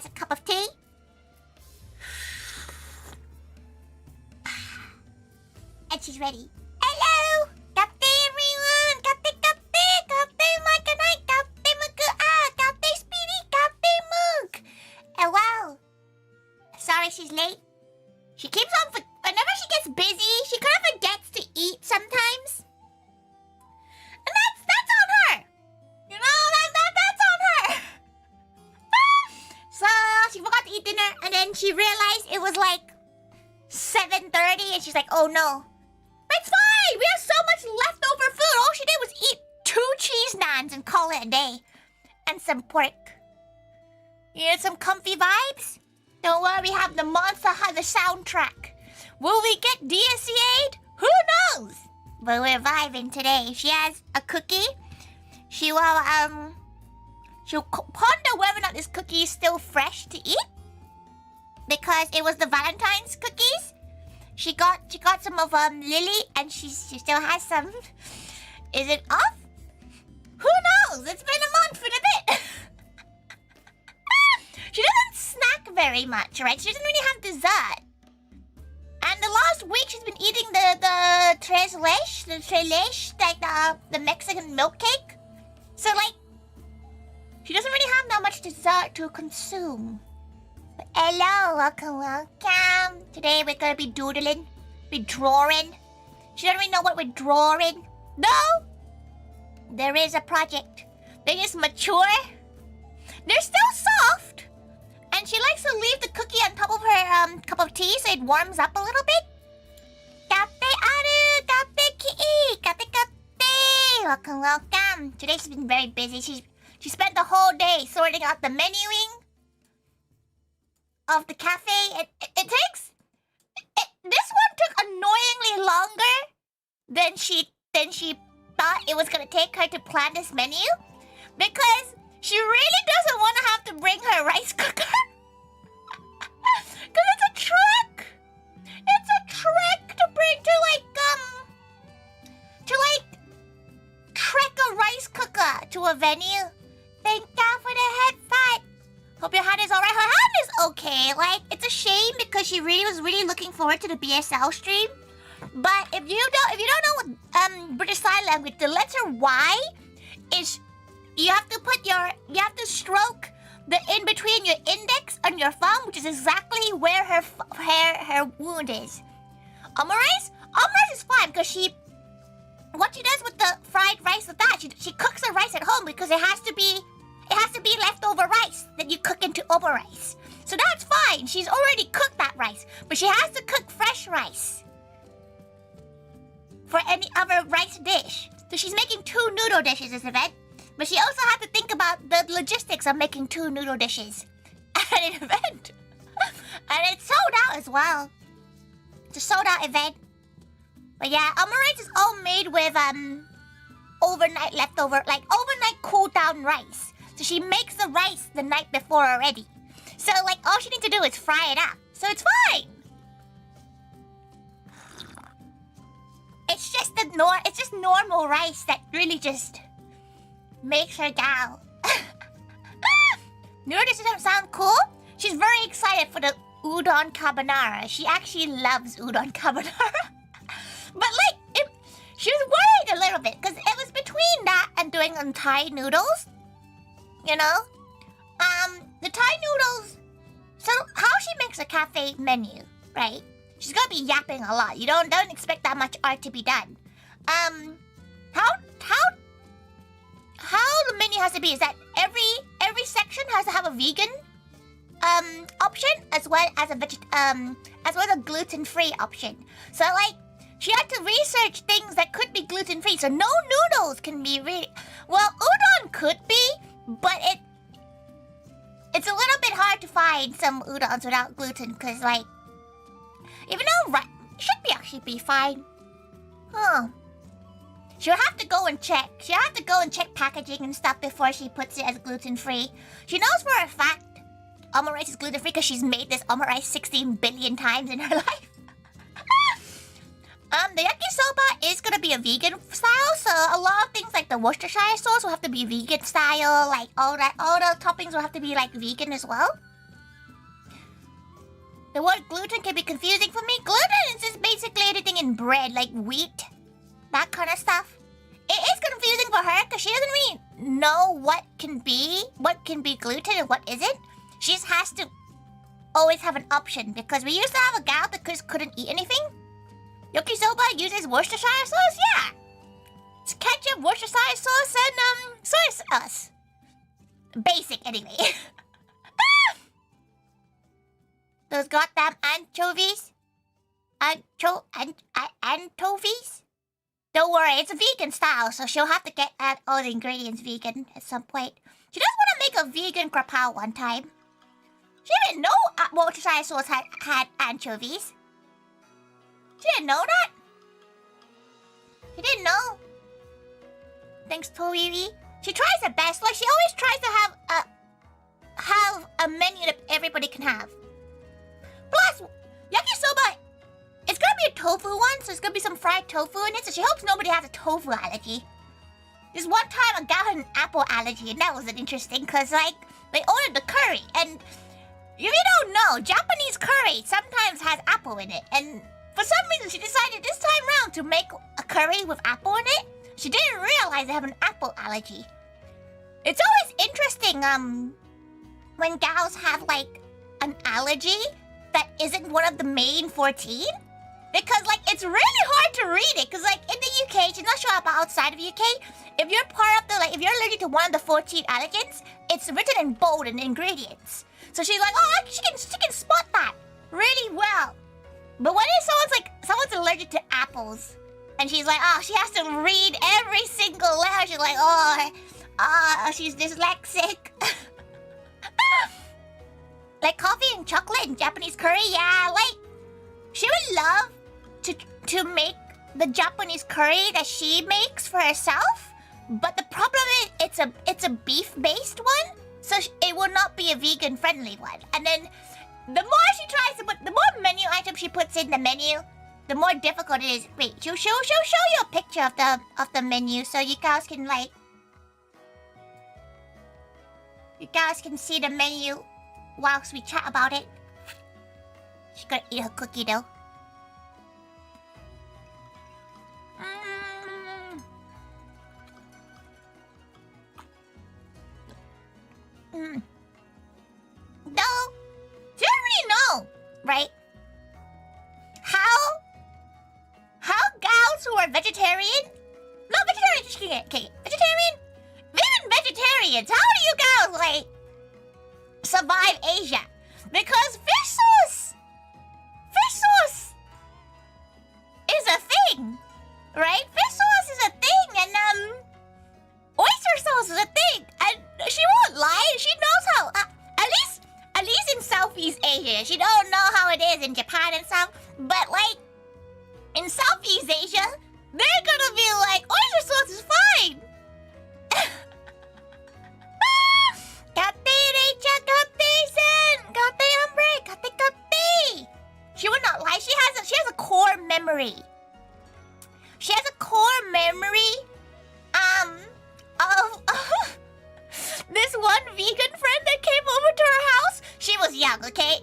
a cup of tea. And she's ready. Hello! Kape everyone! Kape makanai, kape muku kape speedy, kape mug! Oh wow. Sorry she's late. She keeps on, whenever she gets busy, she kind of forgets to eat sometimes. And that's on her! You know, that's on her! So, she forgot to eat dinner, and then she realized it was like 7:30, and she's like, oh no. It's fine! We have so much leftover food! All she did was eat 2 cheese naans and call it a day. And some pork. You need some comfy vibes? Don't worry, we have the Monster Hunter soundtrack. Will we get DSCA'd? Who knows? But we're vibing today. She has a cookie. She'll ponder whether or not this cookie is still fresh to eat. Because it was the Valentine's cookies. She got some of Lily, and she still has some. Is it off? Who knows? It's been a month and a bit. She doesn't snack very much, right? She doesn't really have dessert. And the last week she's been eating the tres leche, like the Mexican milk cake. So like, she doesn't really have that much dessert to consume. But hello, welcome. Today we're gonna be doodling, be drawing. She doesn't really know what we're drawing. No, there is a project. They is mature. They're still soft. And she likes to leave the cookie on top of her cup of tea so it warms up a little bit. Kape aru, kape ki'i, kape. Welcome. Today she's been very busy. She spent the whole day sorting out the menuing of the cafe. This one took annoyingly longer than she thought it was gonna take her to plan this menu, because she really doesn't want to have to bring her rice cooker. Cause it's a trek. It's a trek to bring trek a rice cooker to a venue. Thank God for the headset. Hope your hand is alright. Her hand is okay. Like, it's a shame because she was really looking forward to the BSL stream. But if you don't know what British Sign Language, the letter Y is, you have to stroke the in between your index and your thumb, which is exactly where her wound is. Omurice is fine because what she does with the fried rice with that, she cooks the rice at home because it has to be leftover rice that you cook into Uber rice. So that's fine. She's already cooked that rice, but she has to cook fresh rice for any other rice dish. So she's making 2 noodle dishes this event, but she also had to think about the logistics of making 2 noodle dishes at an event. And it's sold out as well. It's a sold out event. But yeah, omurice is all made with overnight leftover, like overnight cool down rice. So she makes the rice the night before already. So like all she needs to do is fry it up. So it's fine. It's just normal rice that really just makes her gal. Noodle doesn't sound cool. She's very excited for the udon carbonara. She actually loves udon carbonara. But like, she was worried a little bit because it was between that and doing Thai noodles. You know? The Thai noodles. So how she makes a cafe menu, right? She's gonna be yapping a lot. You don't expect that much art to be done. How the menu has to be is that every section has to have a vegan option as well as a gluten-free option. So like, she had to research things that could be gluten-free. So no noodles can be really... Well, udon could be, but it's a little bit hard to find some udons without gluten, because like, even though should actually be fine. Huh. She'll have to go and check. She'll have to go and check packaging and stuff before she puts it as gluten-free. She knows for a fact omurice is gluten-free because she's made this omurice 16 billion times in her life. The yakisoba is gonna be a vegan style, so a lot of things like the Worcestershire sauce will have to be vegan style, like all the toppings will have to be like vegan as well. The word gluten can be confusing for me. Gluten is just basically anything in bread, like wheat, that kind of stuff. It is confusing for her because she doesn't really know what can be gluten and what isn't. She just has to always have an option because we used to have a gal that just couldn't eat anything. Yakisoba uses Worcestershire sauce, yeah. It's ketchup, Worcestershire sauce, and soy sauce. Basic, anyway. Those goddamn anchovies. Anchovies? Don't worry, it's a vegan style, so she'll have to get all the ingredients vegan at some point. She does want to make a vegan grappa one time. She didn't know Worcestershire sauce had anchovies. She didn't know that. She didn't know. Thanks, Tori. She tries her best. Like, she always tries to have a menu that everybody can have. Plus, yakisoba, it's gonna be a tofu one, so it's gonna be some fried tofu in it, so she hopes nobody has a tofu allergy. This one time, a gal had an apple allergy, and that was interesting, because, like, they ordered the curry, and if you don't know, Japanese curry sometimes has apple in it, and for some reason, she decided this time round to make a curry with apple in it. She didn't realize they have an apple allergy. It's always interesting, when gals have, like, an allergy that isn't one of the main 14. Because, like, it's really hard to read it. Because, like, in the UK, she's not sure about outside of the UK. If you're part of the, like, if you're allergic to one of the 14 allergens, it's written in bold in the ingredients. So she's like, oh, she can spot that really well. But when it's someone's allergic to apples, and she's like, oh, she has to read every single letter. She's like, oh, she's dyslexic. Like coffee and chocolate and Japanese curry, yeah, like, she would love to make the Japanese curry that she makes for herself, but the problem is it's a beef-based one, so it will not be a vegan-friendly one. And then the more she tries to put, the more menu items she puts in the menu, the more difficult it is. Wait, she'll show you a picture of the menu so you guys can, like, you guys can see the menu whilst we chat about it. She's gonna eat her cookie though. No, she doesn't really know, right? How gals who are vegetarian? No, vegetarian. Okay, vegetarian. Even vegetarians. How do you gals like survive Asia? Because fish sauce is a thing, right? Fish sauce is a thing, and oyster sauce is a thing. And she won't lie. She knows how. At least in Southeast Asia, she don't know how it is in Japan and stuff. But like in Southeast Asia, they're gonna be like, oyster sauce is fine. She would not lie. She has a core memory. She has a core memory of this one vegan friend that came over to her house. She was young, okay?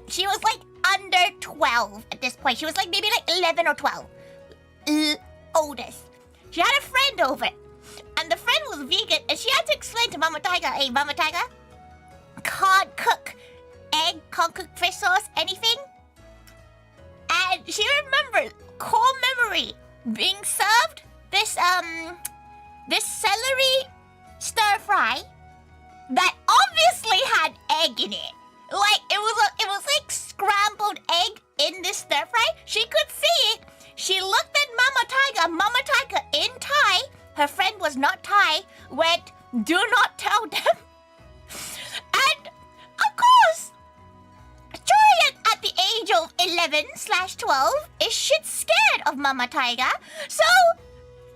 She was like under 12 at this point. She was like maybe like 11 or 12. Oldest. She had a friend over, and the friend was vegan, and she had to explain to Mama Taiga, hey, Mama Taiga, can't cook egg, can't cook fish sauce, anything. And she remembered, core memory, being served this celery stir fry that obviously had egg in it. Like it was like scrambled egg in this stir fry. She could see it. She looked at Mama Taiga. Mama Taiga in Thai, her friend was not Thai, went, do not tell them. And of course, Tori at the age of 11/12 is shit scared of Mama Taiga, so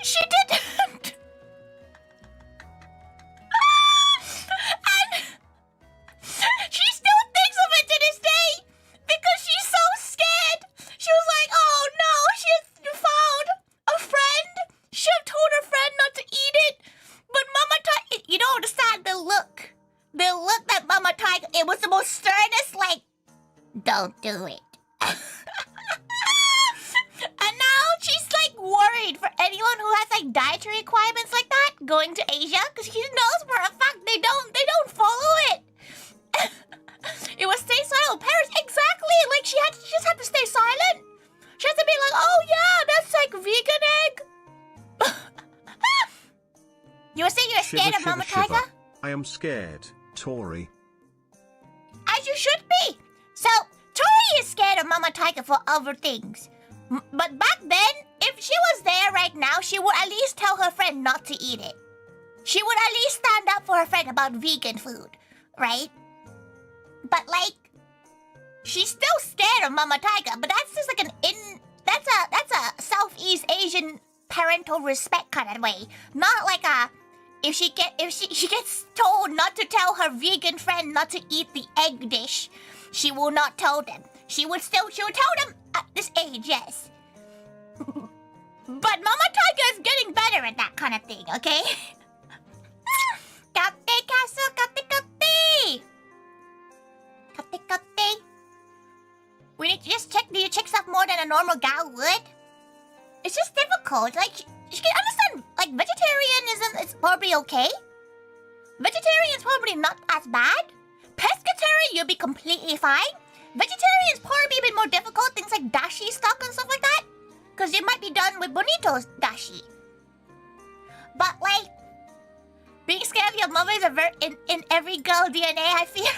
she didn't. And she still thinks of it to this day because she's so scared. She was like, oh no, she has found a friend. She told her friend not to eat it. But Mama Taiga, you don't understand the look. The look that Mama Taiga, it was the most sternest, like, Don't do it. And now she's like worried for anyone who has like dietary requirements like that going to Asia, because she knows for a fact they don't follow it. It was stay silent. Paris, exactly. Like she just had to stay silent. She has to be like, oh yeah, that's like vegan egg. You were saying you're scared of Mama Taiga? I am scared, Tori. As you should be. So Tori is scared of Mama Taiga for other things. But back then, if she was there right now, she would at least tell her friend not to eat it. She would at least stand up for her friend about vegan food, right? But like, she's still scared of Mama Taiga, but that's just like that's a Southeast Asian parental respect kind of way. Not like if she gets told not to tell her vegan friend not to eat the egg dish, she will not tell them. She would tell them at this age, yes. But Mama Taiga is getting better at that kind of thing, okay? Kate Castle, Kate. We need to just check stuff more than a normal gal would. It's just difficult. Like, you can understand, like, vegetarianism is probably okay. Vegetarian is probably not as bad. Pescatarian, you'll be completely fine. Vegetarian is probably a bit more difficult. Things like dashi stock and stuff like that. Because you might be done with bonito's dashi. But, like, being scared of your mother is in every girl DNA, I feel.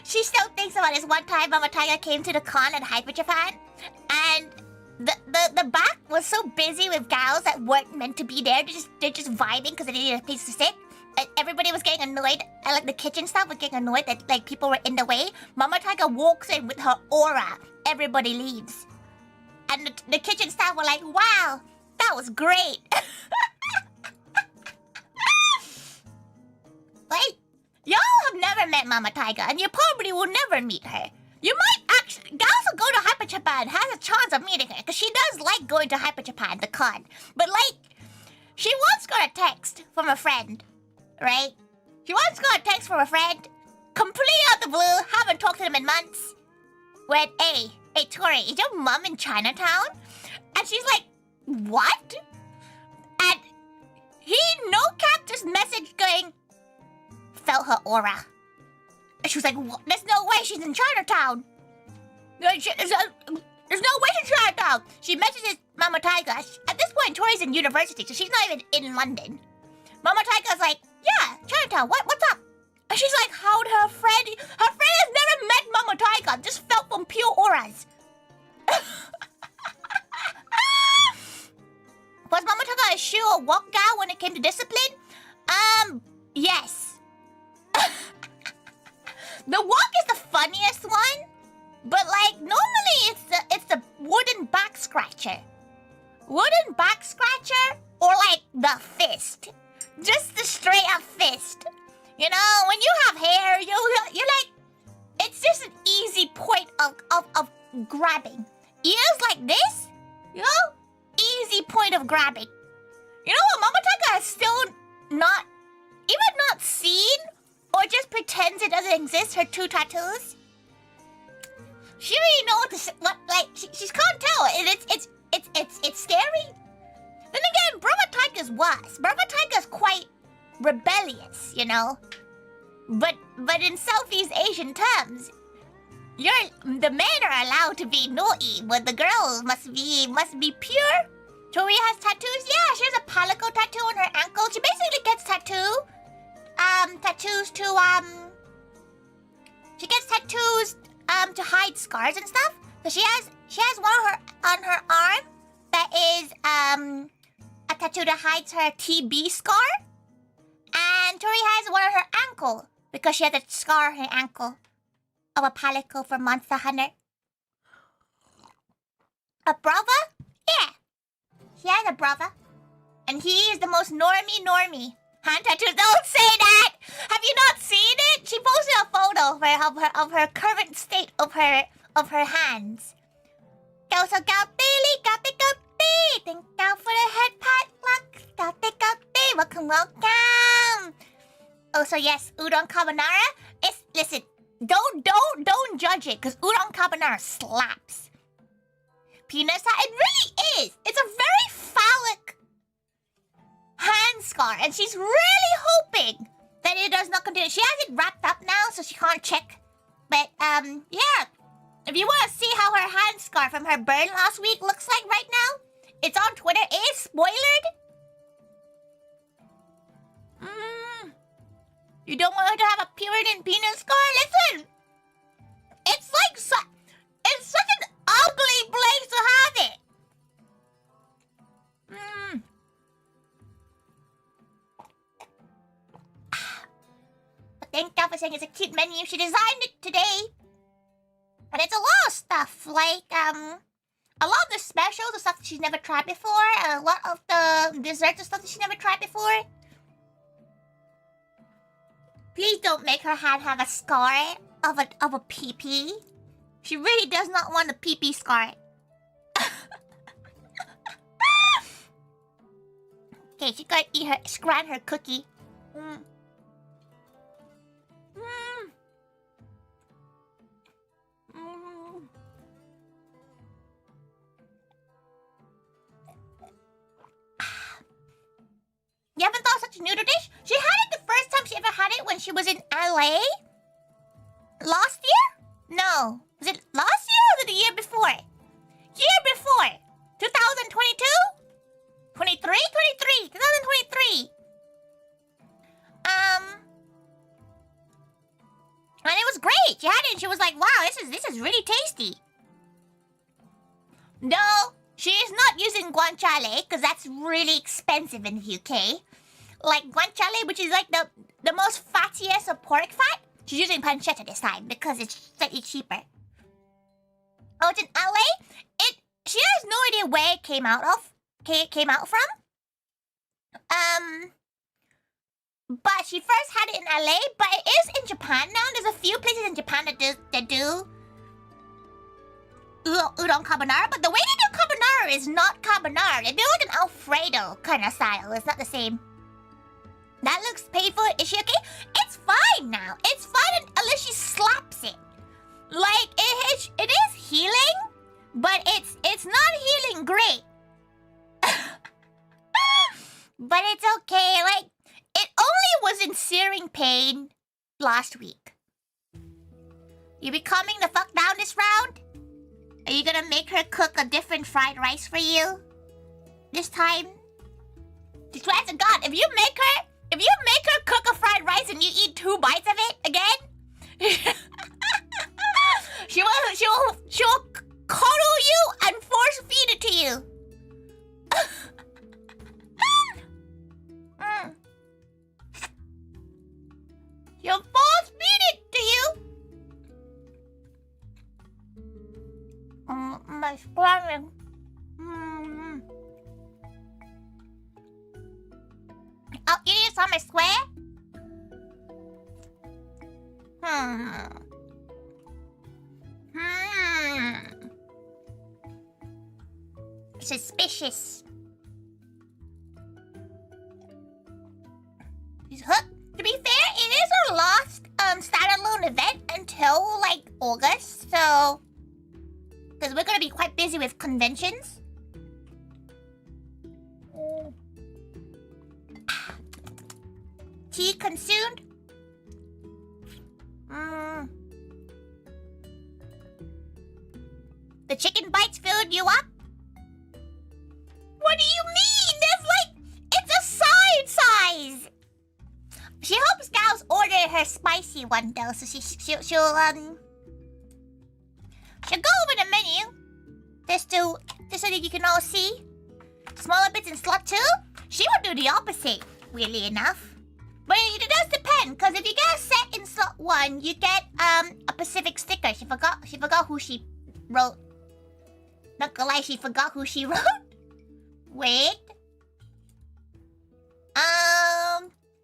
She still thinks about this one time Mama Taiga came to the con at Hyper Japan, and the back was so busy with gals that weren't meant to be there. They're just vibing because they needed a place to sit. And everybody was getting annoyed, and like the kitchen staff was getting annoyed that like people were in the way. Mama Taiga walks in with her aura. Everybody leaves, and the kitchen staff were like, "Wow, that was great." Like, y'all have never met Mama Taiga, and you probably will never meet her. You might actually... Gals who go to Hyper Japan has a chance of meeting her, because she does like going to Hyper Japan, the con. But, like, she once got a text from a friend, right? She once got a text from a friend, completely out the blue, haven't talked to them in months. Went, hey, Tori, is your mom in Chinatown? And she's like, what? And he, no cap, just messaged going... Felt her aura. And she was like, what? There's no way she's in Chinatown. There's no way she's in Chinatown. She messages Mama Taiga. At this point, Tori's in university, so she's not even in London. Mama Taiga's like, yeah, Chinatown, what's up? And she's like, how'd her friend has never met Mama Taiga, just felt from pure auras. Was Mama Taiga a shoe or walk gal when it came to discipline? Yes. The walk is the funniest one, but like normally it's the wooden back scratcher. Wooden back scratcher or like the fist. Just the straight up fist. You know, when you have hair, you're like, it's just an easy point of grabbing. Ears like this, you know, easy point of grabbing. You know what, Mama Taiga has still not seen or just pretends it doesn't exist, her 2 tattoos. She really knows she can't tell. It's scary. Then again, Brahma Taiga's was. Brahma Taiga's quite rebellious, you know. But in Southeast Asian terms, the men are allowed to be naughty, but the girls must be pure. Tori has tattoos. Yeah, she has a palico tattoo on her ankle. She basically gets tattoos to hide scars and stuff. So she has one on her arm that is a tattoo that hides her TB scar, and Tori has one on her ankle because she has a scar on her ankle of a palico from Monster Hunter. A brother? Yeah, she has a brother, and he is the most normie. Hand tattoos, don't say that! Have you not seen it? She posted a photo of her current state of her hands. Go so gouty, thank God for the head pat. Welcome. Oh, so yes, udon carbonara. Listen, Don't judge it, because udon carbonara slaps. Peanut side, it really is. It's a very phallic hand scar, and she's really hoping that it does not continue. She has it wrapped up now, so she can't check. But, yeah. If you want to see how her hand scar from her burn last week looks like right now, it's on Twitter. It is spoilered. You don't want her to have a Puritan peanut scar? Listen, it's like it's such an ugly place to have it. But thank God for saying it's a cute menu. She designed it today. And it's a lot of stuff, like, a lot of the specials, the stuff that she's never tried before, and a lot of the desserts and stuff that she's never tried before. Please don't make her hand have a scar of a pee-pee. She really does not want a pee-pee scar. Okay, she's gonna eat her, scran her cookie. You haven't thought of such a noodle dish? She had it the first time she ever had it when she was in LA? Last year? No. Was it last year or was it the year before? Year before. 2022? 23? 23. 2023. And it was great. She had it and she was like, wow, this is really tasty. No, she is not using guanciale because that's really expensive in the UK. Like guanciale, which is like the most fattiest of pork fat, she's using pancetta this time because it's slightly cheaper. Oh, it's in LA? She has no idea where it came out from. But she first had it in LA, but it is in Japan now. There's a few places in Japan that do udon carbonara, but the way they do carbonara is not carbonara. They do it an Alfredo kind of style. It's not the same. That looks painful. Is she okay? It's fine now. It's fine unless she slaps it. Like, it is healing, but it's not healing great. But it's okay. Like, it only was in searing pain last week. You be calming the fuck down this round? Are you gonna make her cook a different fried rice for you? This time? I swear to God, if you make her cook a fried rice and you eat 2 bites of it again, she'll cuddle you and force feed it to you. She'll force feed it to you. My stomach. I'll eat this on my square. Suspicious. To be fair, it is our last standalone event until like August, so because we're gonna be quite busy with conventions. Tea consumed. The chicken bites filled you up? What do you mean? There's like, it's a side size. She hopes gals order her spicy one though, so she'll go over the menu just so that you can all see. Smaller bits in slot 2? She would do the opposite, weirdly enough. But it does depend, because if you get a set in slot 1, you get a Pacific sticker. She forgot who she wrote. Not gonna lie, she forgot who she wrote. Wait.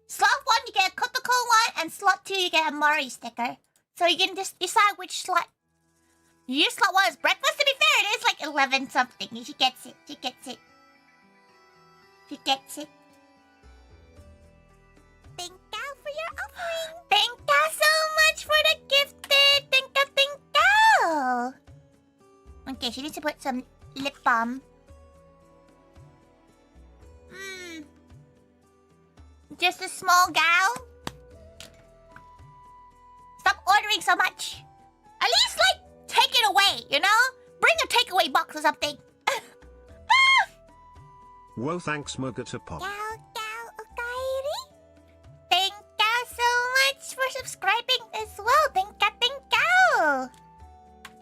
Slot 1 you get a Kotoko one, and slot 2 you get a Mari sticker. So you can just decide which slot. You use slot 1 as breakfast. To be fair, it is like 11 something. She gets it. She gets it. She gets it. Thank you for your offering. Thank you so much for the gift. Okay, she needs to put some lip balm. Just a small gal. Stop ordering so much. At least, like, take it away, you know? Bring a takeaway box or something. Well, thanks, Mugata Pop. Thank you so much for subscribing as well. Thank you.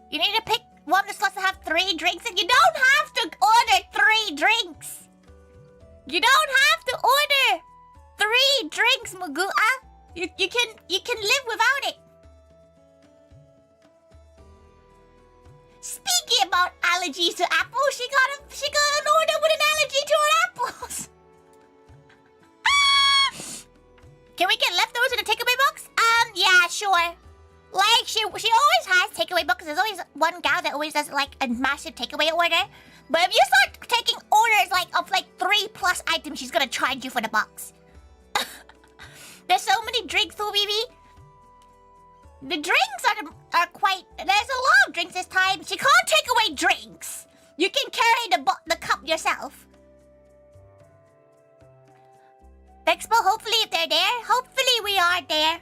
You need to pick one that's supposed to have 3 drinks, and you don't have to order 3 drinks. You don't have to order 3 drinks, Mugua. You can live without it. Speaking about allergies to apples, she got an order with an allergy to her apples. Can we get leftovers in a takeaway box? Yeah, sure. Like she always has takeaway boxes. There's always one gal that always does like a massive takeaway order. But if you start taking orders of 3+ items, she's gonna charge you for the box. There's so many drinks, though, baby. The drinks are quite... There's a lot of drinks this time. She can't take away drinks. You can carry the cup yourself. Expo, hopefully if they're there. Hopefully we are there.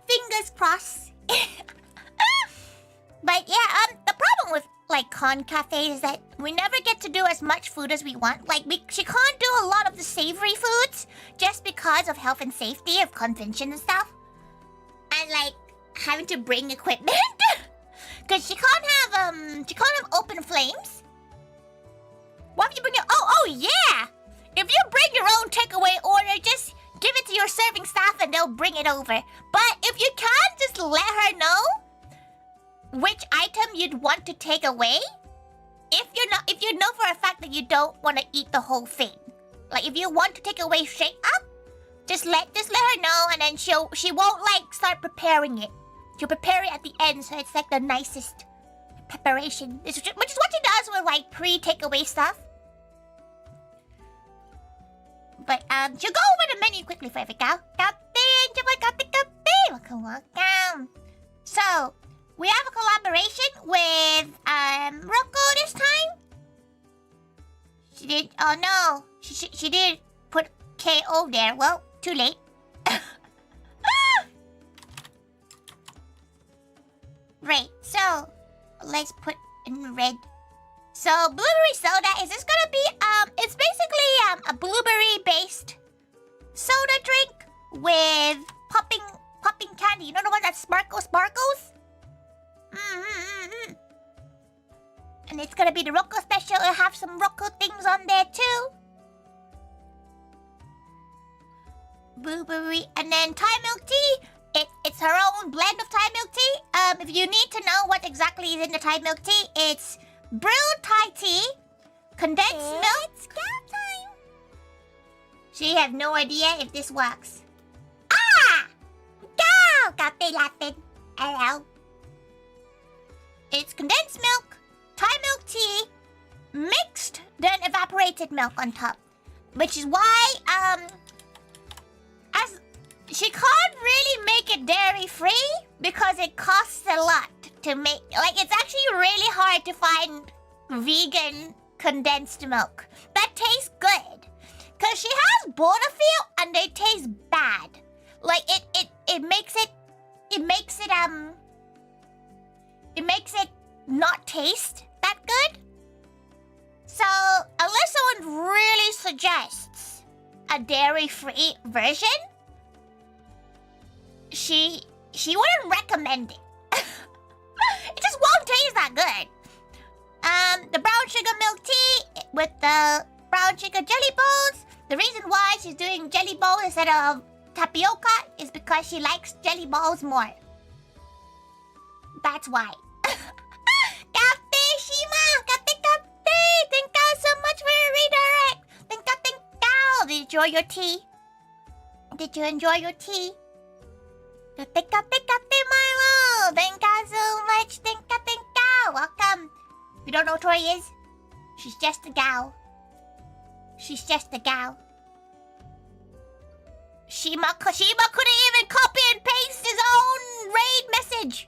Fingers crossed. But yeah, the problem with con cafes is that we never get to do as much food as we want. She can't do a lot of the savory foods just because of health and safety of convention and stuff. And having to bring equipment. Cause she can't have open flames. Why don't you bring your oh yeah! If you bring your own takeaway order, just give it to your serving staff and they'll bring it over. But if you can't, just let her know which item you'd want to take away. If you know for a fact that you don't want to eat the whole thing. If you want to take away straight up, just let her know, and then she won't start preparing it. She'll prepare it at the end, so it's the nicest preparation. Which is what she does with pre-takeaway stuff. But she'll go over the menu quickly for every gal. Welcome. So we have a collaboration with Rocco this time. She did. Oh no, she did put KO there. Well, too late. Right. So let's put in red. So blueberry soda, is this gonna be it's basically a blueberry based soda drink with popping candy. You know the one that sparkles? And it's gonna be the Rocco special. It'll have some Rocco things on there too. Blueberry, and then Thai milk tea. It's her own blend of Thai milk tea. If you need to know what exactly is in the Thai milk tea, it's brewed Thai tea, condensed milk. It's cow time. She has no idea if this works. Go! Cafe laughing. Hello. It's condensed milk, Thai milk tea, mixed, then evaporated milk on top. Which is why, as she can't really make it dairy-free because it costs a lot to make. It's actually really hard to find vegan condensed milk that tastes good. Cause she has Bonafide and they taste bad. It makes it not taste that good. So unless someone really suggests a dairy-free version, she wouldn't recommend it. It just won't taste that good. The brown sugar milk tea with the brown sugar jelly balls. The reason why she's doing jelly balls instead of tapioca is because she likes jelly balls more. That's why. Cafe Shima! Cafe! Thank you so much for your redirect! Thank you! Did you enjoy your tea? Did you enjoy your tea? Thank you, Milo! Thank you so much! Thank you! Welcome! If you don't know who Tori is, she's just a gal. She's just a gal. Shima couldn't even copy and paste his own raid message.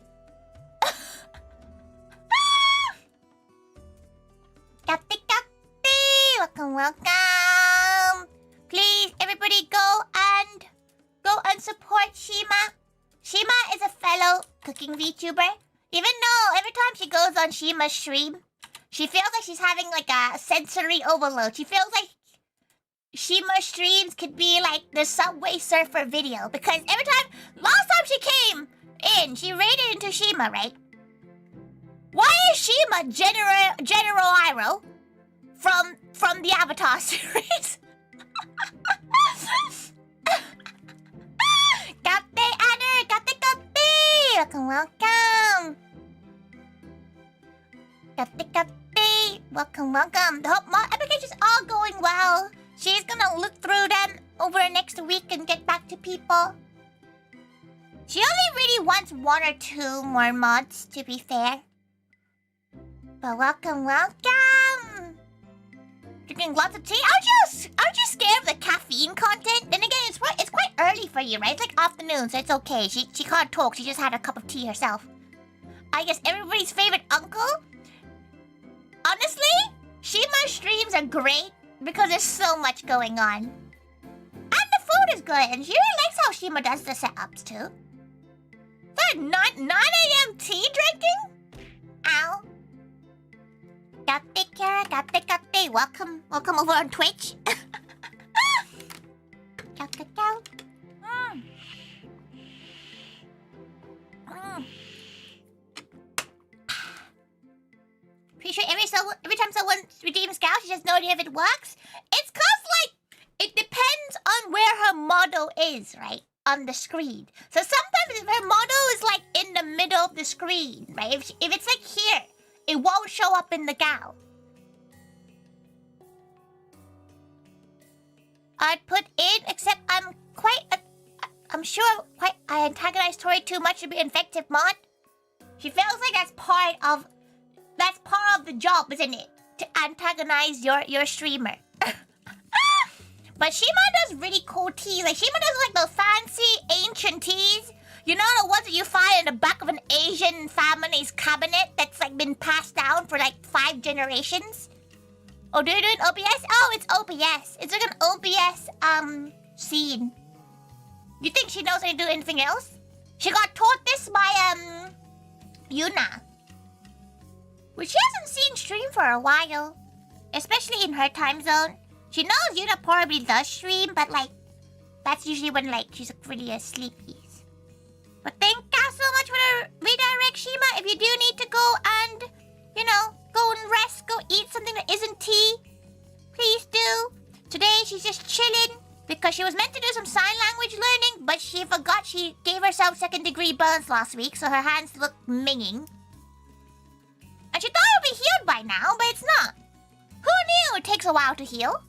welcome. Please, everybody go and support Shima. Shima is a fellow cooking VTuber. Even though every time she goes on Shima's stream, she feels like she's having like a sensory overload. She feels like Shima streams could be like the Subway Surfer video. Because every time, last time she came in, she raided into Shima, right? Why is Shima General Iroh from the Avatar series? Katte Adder, Katte. Welcome. Katte. Welcome. The hope applications are going well. She's gonna look through them over the next week and get back to people. She only really wants 1 or 2 more mods, to be fair. But welcome. Drinking lots of tea. Aren't you scared of the caffeine content? Then again, it's quite early for you, right? It's like afternoon, so it's okay. She can't talk. She just had a cup of tea herself. I guess everybody's favorite uncle. Honestly, Shima's streams are great because there's so much going on, and the food is good. And she really likes how Shima does the setups too. So 9 a.m. tea drinking? Ow. Katte, Kara, katte. Welcome over on Twitch. Katte. Pretty sure every time someone redeems Gal, she has no idea if it works. It's cause like it depends on where her model is, right? On the screen. So sometimes if her model is like in the middle of the screen, right? If it's like here, it won't show up in the Gal. I'd put in, except I'm sure I antagonized Tori too much to be an effective mod. She feels like that's part of the job, isn't it? To antagonize your streamer. But Shima does really cool teas. Like Shima does like those fancy ancient teas. You know, the ones that you find in the back of an Asian family's cabinet that's like been passed down for like 5 generations. Oh, do you do it in OBS? Oh, it's OBS. It's like an OBS scene. You think she knows how to do anything else? She got taught this by Yuna, which she hasn't seen stream for a while, especially in her time zone. She knows Yuna probably does stream, but like that's usually when like she's really sleepy. But thank you so much for the redirect, Shima. If you do need to go and, you know, go and rest, go eat something that isn't tea, please do. Today she's just chilling because she was meant to do some sign language learning, but she forgot she gave herself 2nd-degree burns last week, so her hands look minging. And she thought it would be healed by now, but it's not. Who knew it takes a while to heal?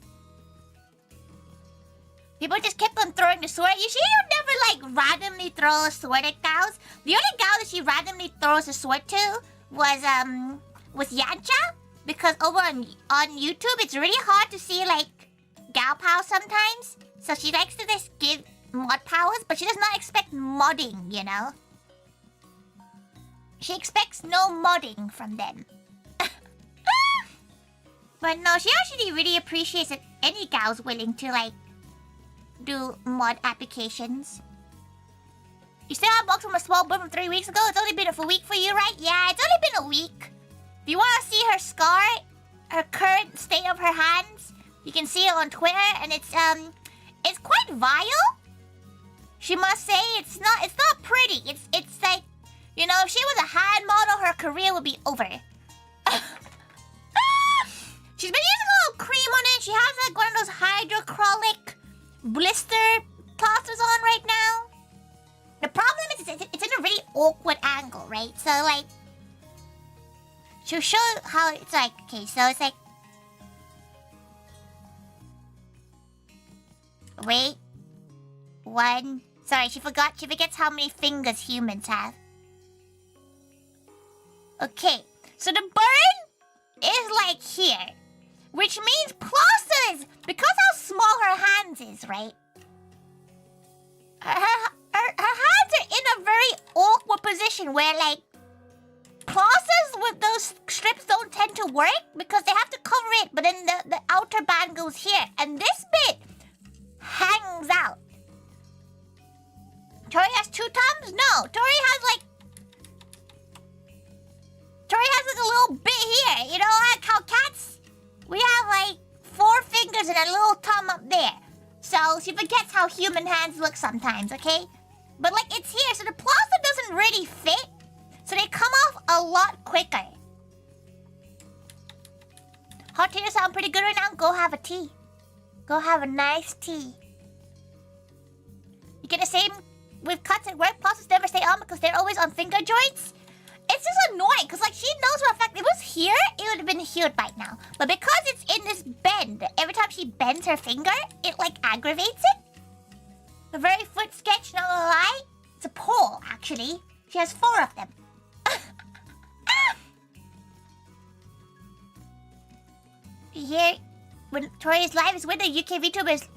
People just kept on throwing the sword. You see, you never like randomly throw a sword at gals. The only gal that she randomly throws a sword to was Yancha, because over on YouTube it's really hard to see like gal powers sometimes. So she likes to just give mod powers, but she does not expect modding, you know. She expects no modding from them. But no, she actually really appreciates that any gal's willing to like do mod applications. You still unboxed from a small bird from 3 weeks ago? It's only been a week for you, right? Yeah, it's only been a week. If you want to see her scar, her current state of her hands, you can see it on Twitter, and it's quite vile. She must say it's not pretty. It's like, you know, if she was a hand model, her career would be over. She's been using a little cream on it. She has like one of those hydrocoloric blister plasters on right now. The problem is it's in a really awkward angle, right? So like, she'll show how it's like. Okay, so it's like, wait, 1. Sorry, she forgets how many fingers humans have. Okay, so the burn is like here, which means plasters, because how small her hands is, right? Her hands are in a very awkward position where like plasters those strips don't tend to work because they have to cover it, but then the outer band goes here, and this bit hangs out. Tori has 2 thumbs? No, Tori has like a little bit here. You know, like how cats, we have like 4 fingers and a little thumb up there. So she forgets how human hands look sometimes, okay? But like it's here, so the plaster doesn't really fit. So they come off a lot quicker. Hot tea sound pretty good right now. Go have a tea. Go have a nice tea. You get the same with cuts at work. Plasters never stay on because they're always on finger joints. It's just annoying because like she knows for a fact if it was here, it would have been healed by now. But because it's in this bend, every time she bends her finger, it like aggravates it. A very foot sketch, not gonna lie. It's a pole, actually. She has 4 of them. Here, when Tori is live, is when the UK Vtuber is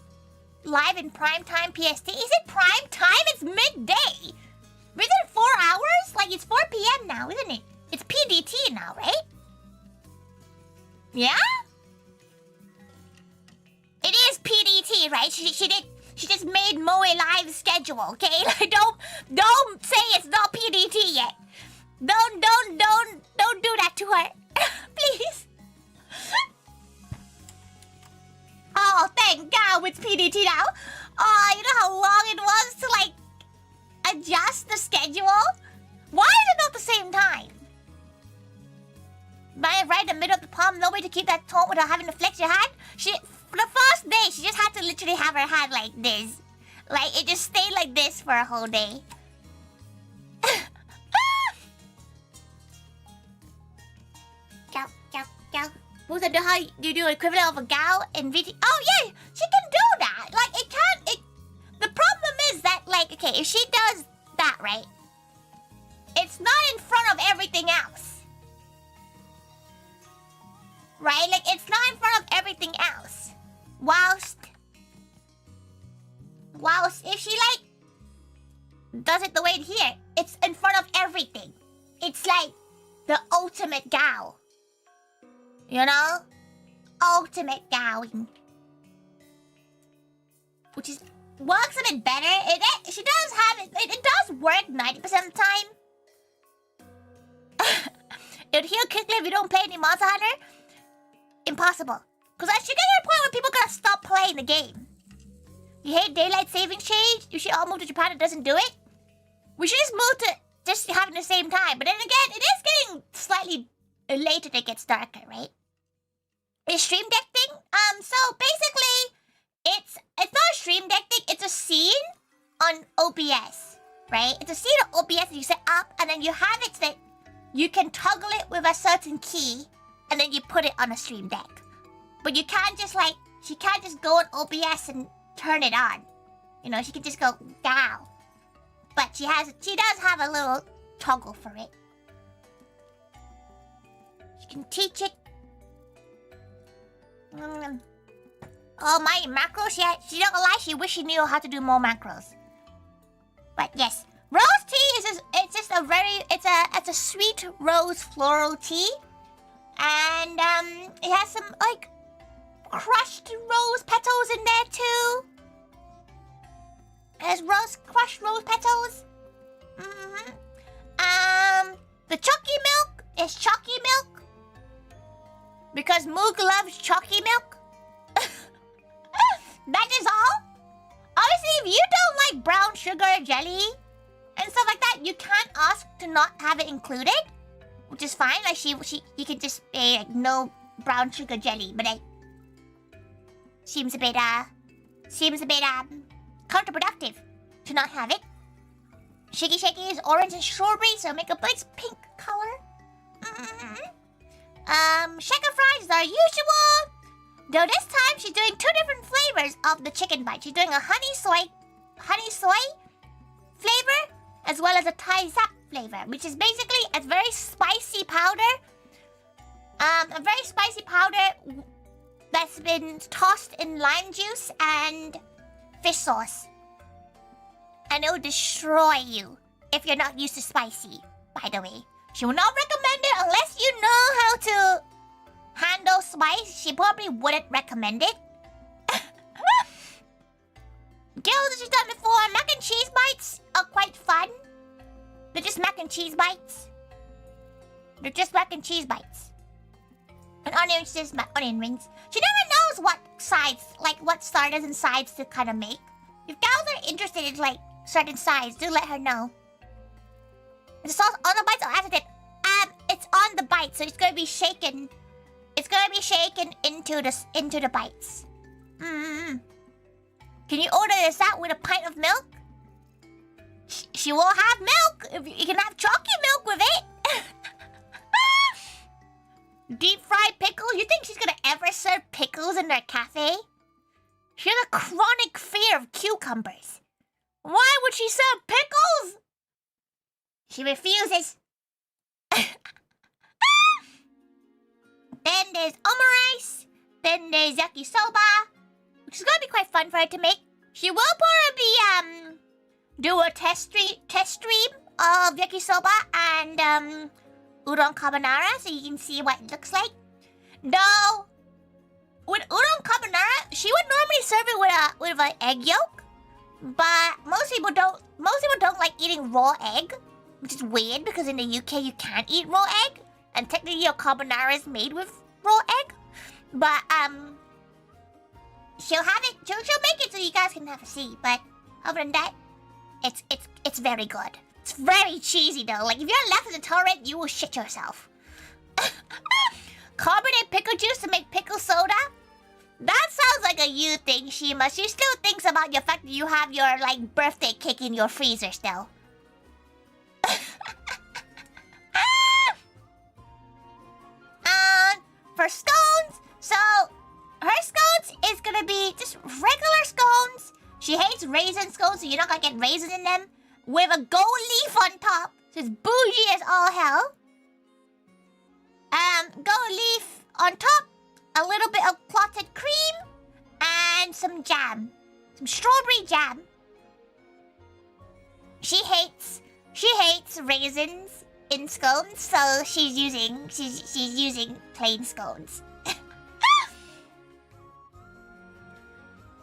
live in prime time PST. Is it prime time? It's midday. Isn't it 4 hours? Like, it's 4 p.m. now, isn't it? It's PDT now, right? Yeah? It is PDT, right? She just made Moe live schedule, okay? Like, don't say it's not PDT yet. Don't do that to her. Please. Oh, thank God it's PDT now. Oh, you know how long it was to, like, adjust the schedule? Why is it not the same time? Right in the middle of the palm, no way to keep that tone without having to flex your hand? For the first day, she just had to literally have her hand like this. Like, it just stayed like this for a whole day. Who's that? How you do equivalent of a gal in VT? Oh yeah, she can do that. Like it can't. The problem is that like okay, if she does that right, it's not in front of everything else, right? Like it's not in front of everything else. Whilst if she like does it the way here, it's in front of everything. It's like the ultimate gal. You know? Ultimate gowing. Which is works a bit better. She does have it. It does work 90% of the time. It'll heal quickly if you don't play any Monster Hunter. Impossible. Because I should get to a point where people gotta stop playing the game. You hate daylight savings change? You should all move to Japan. It doesn't do it. We should just move to just having the same time. But then again, it is getting slightly later. It gets darker, right? A stream deck thing? So basically, it's not a stream deck thing, it's a scene on OBS, right? It's a scene on OBS that you set up, and then you have it so that you can toggle it with a certain key, and then you put it on a stream deck. But you can't just like, she can't just go on OBS and turn it on. You know, she can just go, down. But she does have a little toggle for it. She can teach it. Oh, my macros? She don't lie, she wish she knew how to do more macros. But yes, rose tea is it's a sweet rose floral tea. And it has some like crushed rose petals in there too. It has crushed rose petals. The chalky milk is chalky milk. Because Moog loves chalky milk. That is all. Obviously, if you don't like brown sugar jelly and stuff like that, you can't ask to not have it included, which is fine. Like you can just say like no brown sugar jelly, but it seems a bit counterproductive to not have it. Shaky Shaky is orange and strawberry, so make a nice pink color. Shaker fries are usual. Though this time she's doing 2 different flavors of the chicken bite. She's doing a honey soy flavor as well as a Thai zap flavor, which is basically a very spicy powder. A very spicy powder that's been tossed in lime juice and fish sauce. And it will destroy you if you're not used to spicy, by the way. She will not recommend it unless you know how to handle spice. She probably wouldn't recommend it. Gills that she's done before. Mac and cheese bites are quite fun. They're just mac and cheese bites. They're just mac and cheese bites. And onion is just onion rings. She never knows what sides, like what starters and sides to kind of make. If gals are interested in like certain sides, do let her know. The sauce on the bites or after that? It's on the bite, so it's gonna be shaken. It's gonna be shaken into the bites. Can you order this out with a pint of milk? She will have milk. You can have chocolate milk with it. Deep fried pickles? You think she's gonna ever serve pickles in their cafe? She has a chronic fear of cucumbers. Why would she serve pickles? She refuses. Then there's omurice. Then there's yakisoba, which is gonna be quite fun for her to make. She will probably do a test stream of yakisoba and udon carbonara, so you can see what it looks like. Though with udon carbonara, she would normally serve it with an egg yolk, but most people don't like eating raw egg, which is weird because in the UK you can't eat raw egg, and technically your carbonara is made with raw egg. But she'll have it. She'll make it so you guys can have a see. But other than that, it's very good. It's very cheesy though. Like if you're left in the torrent, you will shit yourself. Carbonate pickle juice to make pickle soda. That sounds like a you thing, Shima. She still thinks about your fact that you have your like birthday cake in your freezer still. For scones, so her scones is gonna be just regular scones. She hates raisin scones, so you're not gonna get raisins in them. With a gold leaf on top, so it's bougie as all hell. Gold leaf on top, a little bit of clotted cream, and some jam, some strawberry jam. She hates raisins in scones, so she's using plain scones.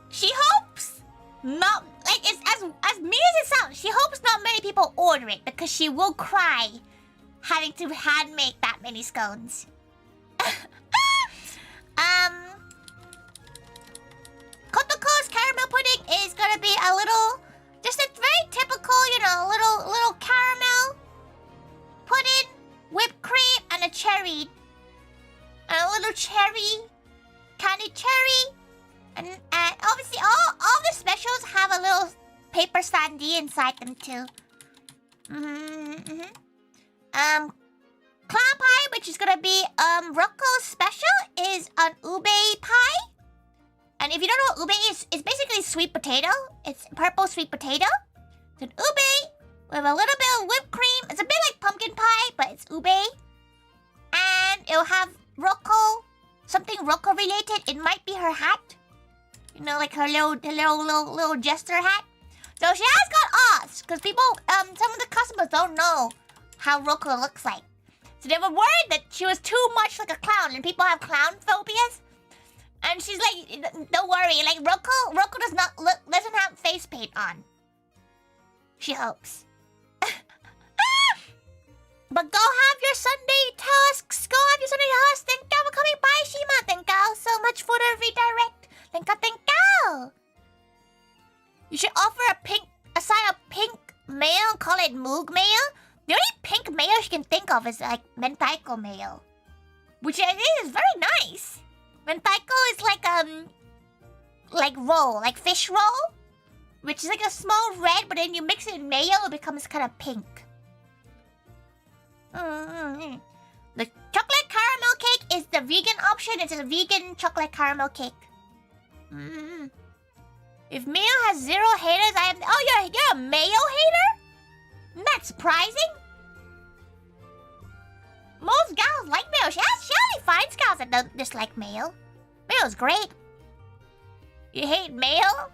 She hopes not like it's as mean as it sounds. She hopes not many people order it because she will cry having to hand make that many scones. Kotoko's caramel pudding is gonna be a little, just a very typical, you know, little caramel pudding, whipped cream, and a cherry. And a little cherry, candied cherry. And obviously all the specials have a little paper sandy inside them too. Clown pie, which is gonna be Rocco's special, is an ube pie. And if you don't know what ube is, it's basically sweet potato. It's purple sweet potato. It's an ube with a little bit of whipped cream. It's a bit like pumpkin pie, but it's ube. And it'll have Rocco, something Rocco related. It might be her hat. You know, like her little jester hat. So she has got odds, because people, some of the customers don't know how Rocco looks like. So they were worried that she was too much like a clown, and people have clown phobias. And she's like, don't worry, like Rocco doesn't have face paint on. She hopes. But go have your Sunday tasks. Go have your Sunday tasks. Thank you for coming by, Shima. Thank you so much for the redirect. Thank you. You should offer a side of pink mayo, call it Moog mayo. The only pink mayo she can think of is like mentaiko mayo, which I think is very nice. Mentaiko is like roll, like fish roll, which is like a small red, but then you mix it in mayo, it becomes kind of pink. The chocolate caramel cake is the vegan option. It's a vegan chocolate caramel cake. If mayo has 0 haters, I am. Oh, you're a mayo hater? Isn't that surprising? Most gals like mayo. She only finds gals that don't dislike mayo. Mayo's great. You hate mayo?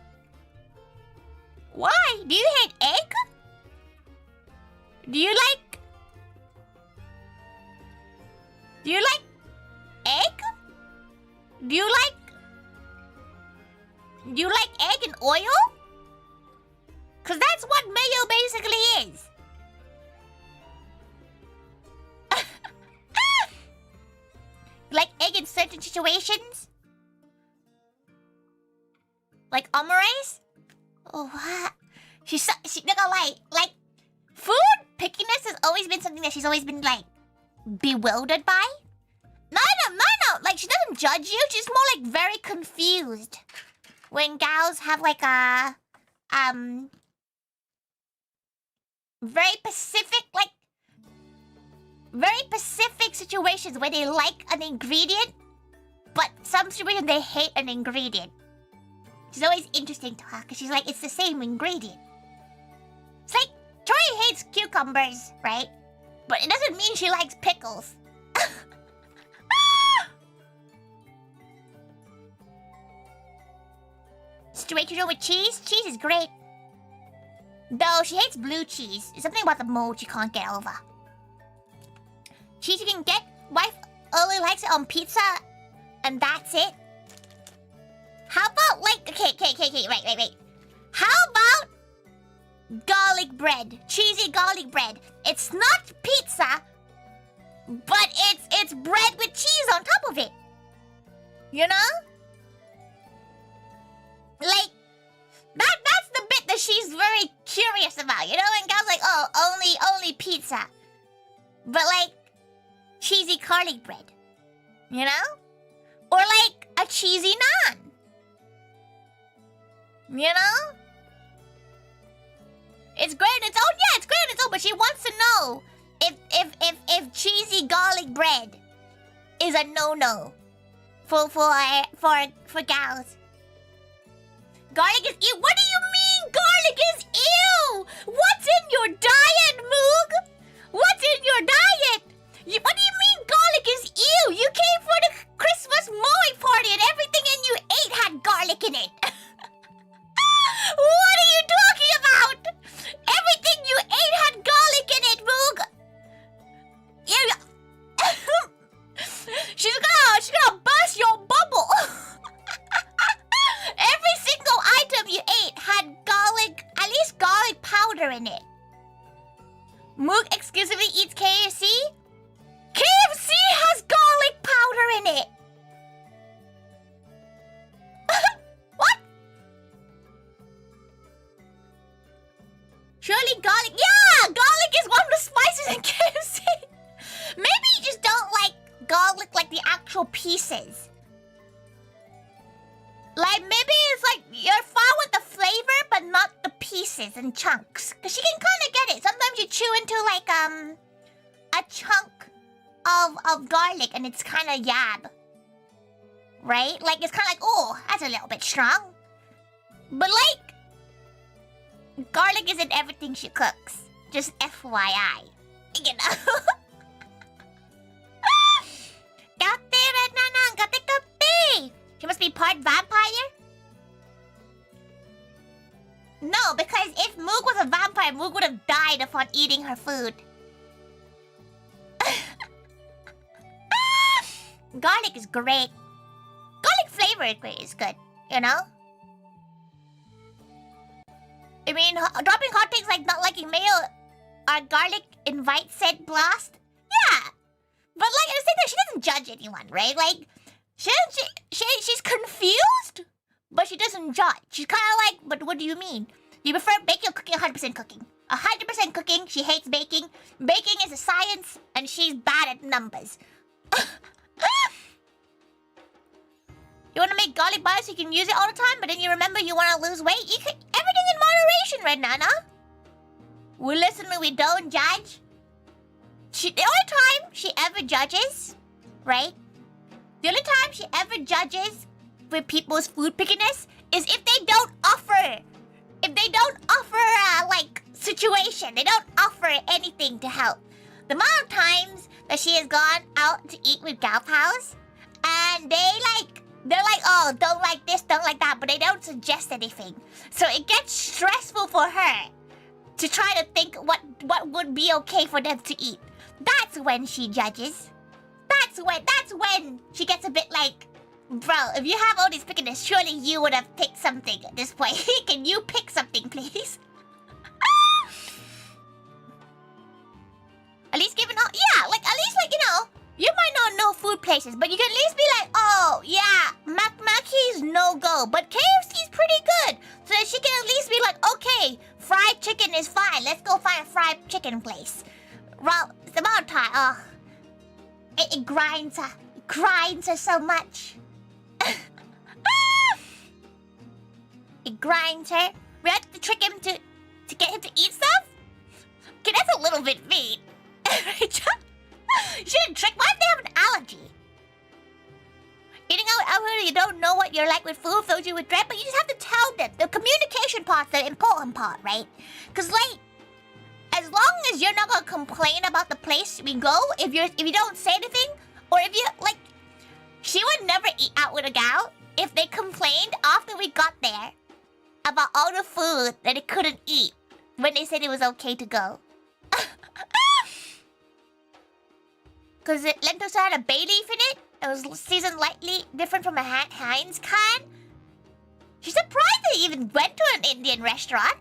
Why? Do you hate egg? Do you like Do you like egg? Do you like egg and oil? Cause that's what mayo basically is. Like egg in certain situations? Like omurice? Oh, what? She not gonna lie, like, food pickiness has always been something that she's always been, like, bewildered by. No, like, she doesn't judge you, she's more, like, very confused. When gals have, like, a, very specific situations where they like an ingredient, but some situations they hate an ingredient. She's always interesting to her, because she's like, it's the same ingredient. It's like, Tori hates cucumbers, right? But it doesn't mean she likes pickles. Situation with cheese? Cheese is great. Though she hates blue cheese. There's something about the mold she can't get over. Cheese you can get, wife only likes it on pizza, and that's it. How about, like, okay, wait. How about garlic bread? Cheesy garlic bread. It's not pizza, but it's bread with cheese on top of it. You know? Like, that's the bit that she's very curious about, you know? And girls like, oh, only pizza. But, like, cheesy garlic bread. You know? Or, like, a cheesy naan. You know? It's great on its own. Yeah, it's great on its own, but she wants to know if cheesy garlic bread is a no-no for gals. Garlic is ew. What do you mean garlic is ew? What's in your diet, Moog? What's in your diet? What do you mean garlic is ew? You came for the Christmas mowing party and everything and you ate had garlic in it. What are you talking about? Everything you ate had garlic in it, Moog. Yeah. She's gonna burst your bubble. Every single item you ate had garlic, at least garlic powder in it. Moog exclusively eats KFC? KFC has garlic powder in it. What? Surely garlic, yeah, garlic is one of the spices in KFC. Maybe you just don't like garlic like the actual pieces. Like, maybe it's like, you're fine with the flavor, but not the pieces and chunks. Because she can kind of get it. Sometimes you chew into, like, a chunk of garlic and it's kind of yab. Right? Like, it's kind of like, oh, that's a little bit strong. But, like, garlic isn't everything she cooks. Just FYI. You know? She must be part vampire? No, because if Moog was a vampire, Moog would have died upon eating her food. Garlic is great. Garlic flavor is good, you know? I mean, dropping hot takes like not liking mayo or garlic invites said blast? Yeah! But like, at the same time, she doesn't judge anyone, right? Like, she's confused, but she doesn't judge. She's kind of like, but what do you mean? Do you prefer baking or cooking? 100% cooking. 100% cooking. She hates baking. Baking is a science, and she's bad at numbers. You want to make garlic butter so you can use it all the time, but then you remember you want to lose weight? You can, everything in moderation, Red Nana. We listen and we don't judge. The only time she ever judges, right? The only time she ever judges with people's food pickiness is if they don't offer. If they don't offer, like, situation. They don't offer anything to help. The amount of times that she has gone out to eat with gal pals, and they're like, oh, don't like this, don't like that, but they don't suggest anything. So it gets stressful for her to try to think what would be okay for them to eat. That's when she judges. that's when she gets a bit like, bro, if you have all these pickiness, surely you would have picked something at this point. Can you pick something, please? At least given all, yeah, like at least like, you know, you might not know food places, but you can at least be like, oh yeah, Mackey's no go, but KFC's pretty good. So that she can at least be like, okay, fried chicken is fine. Let's go find a fried chicken place. Well, it's about time. Oh, it grinds her. It grinds her so much. It grinds her. We have to trick him to get him to eat stuff? Okay, that's a little bit mean. You shouldn't trick. Why if they have an allergy? Eating out when you don't know what you're like with food fills you with dread, but you just have to tell them. The communication part's the important part, right? Because like, as long as you're not gonna complain about the place we go, if you don't say anything, or if you like, she would never eat out with a gal if they complained after we got there about all the food that they couldn't eat when they said it was okay to go. Because lentils had a bay leaf in it. It was seasoned lightly, different from a Heinz can. She's surprised they even went to an Indian restaurant.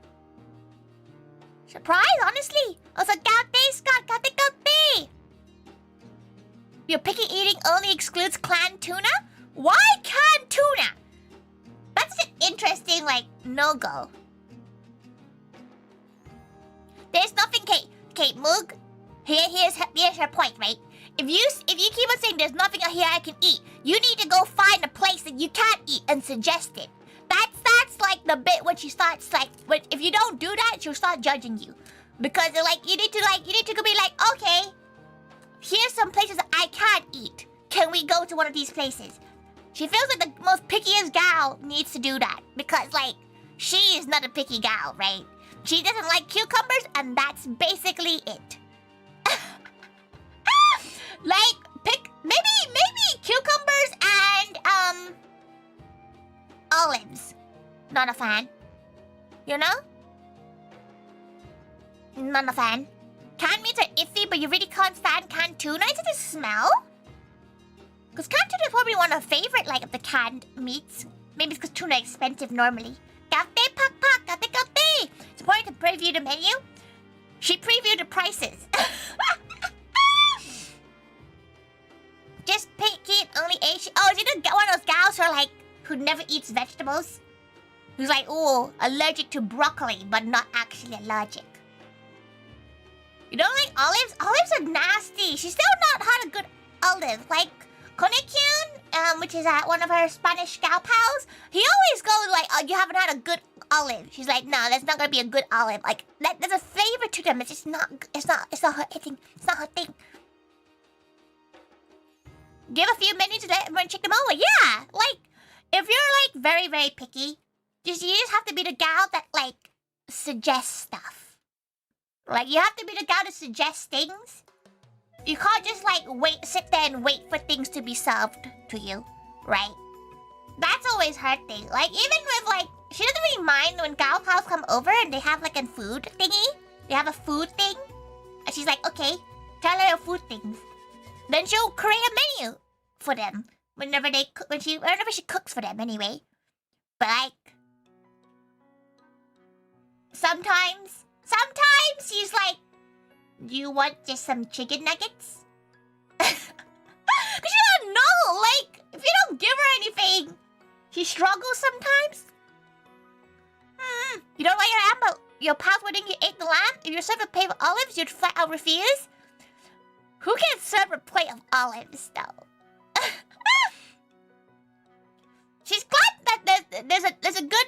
Surprised, honestly. I was like, Gaute, Scott, Gaute. Your picky eating only excludes canned tuna? Why canned tuna? That's an interesting, like, no-go. There's nothing, Kate, Moog. Here's her point, right? If you keep on saying there's nothing out here I can eat, you need to go find a place that you can't eat and suggest it. That's like the bit when she starts like, if you don't do that, she'll start judging you, because like you need to go be like, okay, here's some places that I can't eat. Can we go to one of these places? She feels like the most pickiest gal needs to do that, because like she is not a picky gal, right? She doesn't like cucumbers, and that's basically it. Like, pick maybe cucumbers and olives. Not a fan. You know? Not a fan. Canned meats are iffy, but you really can't stand canned tuna. Is it the smell? Because canned tuna is probably one of favorite like of the canned meats. Maybe it's because tuna is expensive normally. Gaute pak. It's important to preview the menu. She previewed the prices. Just picky, only Asian. Oh, is it one of those gals who never eats vegetables? Who's like, oh, allergic to broccoli, but not actually allergic. You don't like olives? Olives are nasty. She's still not had a good olive. Like, Konekyun, which is one of her Spanish gal pals, he always goes like, oh, you haven't had a good olive. She's like, no, that's not gonna be a good olive. Like, there's a flavor to them. It's just not, it's not her thing. It's not her thing. Give a few minutes to let everyone check them over. Yeah, like, if you're like very, very picky, you just have to be the gal that like suggests stuff. Like, you have to be the gal that suggests things. You can't just like sit there and wait for things to be served to you, right? That's always her thing. Like, even with like, she doesn't really mind when gal pals come over and they have like a food thingy. They have a food thing, and she's like, okay, tell her your food things. Then she'll create a menu for them whenever she cooks for them anyway. But like, sometimes she's like, do you want just some chicken nuggets? Cause she doesn't know. Like, if you don't give her anything, she struggles sometimes. You don't like your lamb, but your pals wouldn't you ate the lamb? If you're served a plate of olives, you'd flat out refuse. Who can serve a plate of olives, though? She's glad that there's a good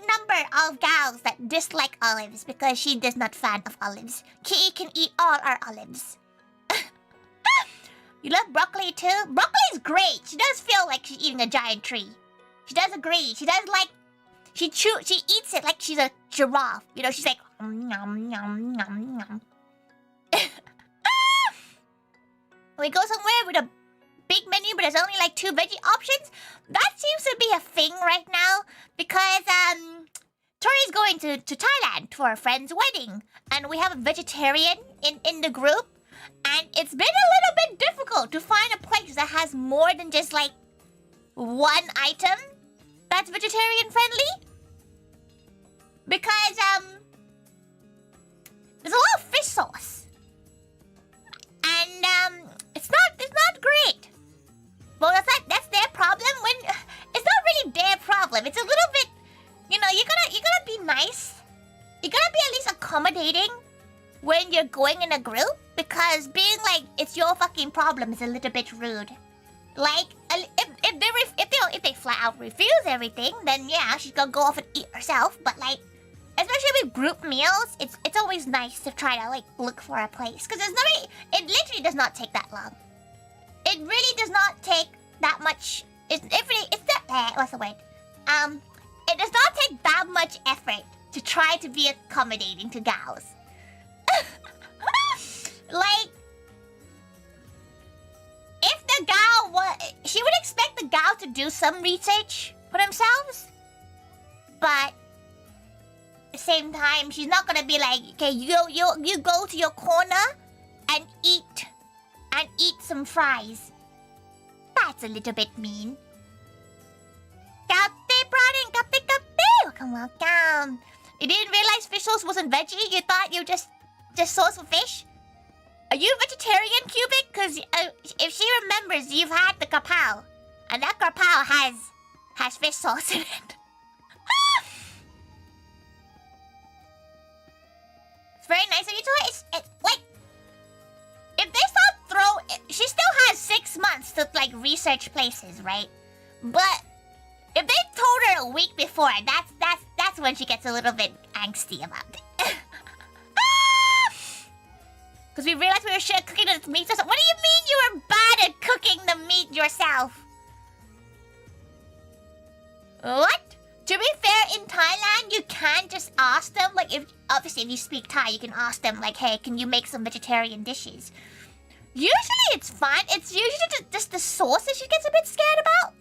number of gals that dislike olives because she is not fan of olives. Kitty can eat all our olives. You love broccoli too? Broccoli is great. She does feel like she's eating a giant tree. She does agree. She does like she eats it like she's a giraffe. You know, she's like yum yum yum yum. We go somewhere with a big menu, but there's only like 2 veggie options. That seems to be a thing right now because Tori's going to Thailand for a friend's wedding, and we have a vegetarian in the group. And it's been a little bit difficult to find a place that has more than just like one item that's vegetarian friendly. Because there's a lot of fish sauce. And it's not great. Well, that's their problem. When it's not really their problem. It's a little bit, you know, you gotta be nice. You gotta be at least accommodating when you're going in a group, because being like it's your fucking problem is a little bit rude. Like if they flat out refuse everything, then yeah, she's gonna go off and eat herself. But like, especially with group meals, it's always nice to try to like look for a place, because it literally does not take that long. It really does not take that much. What's the word? It does not take that much effort to try to be accommodating to gals. Like, if the gal she would expect the gal to do some research for themselves, but at the same time, she's not gonna be like, okay, you go to your corner and eat some fries. That's a little bit mean. Cafe brought in, cafe. Welcome. You didn't realize fish sauce wasn't veggie? You thought you just sauce for fish? Are you vegetarian, Cubic? Because if she remembers, you've had the kapow. And that kapow has fish sauce in it. It's very nice of you to it's like, if they she still has 6 months to like research places, right? But if they told her a week before, that's when she gets a little bit angsty about it. Because we realized we were cooking the meat yourself. What do you mean you were bad at cooking the meat yourself? What? To be fair, in Thailand, you can't just ask them, like, obviously if you speak Thai, you can ask them, like, hey, can you make some vegetarian dishes? Usually it's fine. It's usually just the sauce that she gets a bit scared about.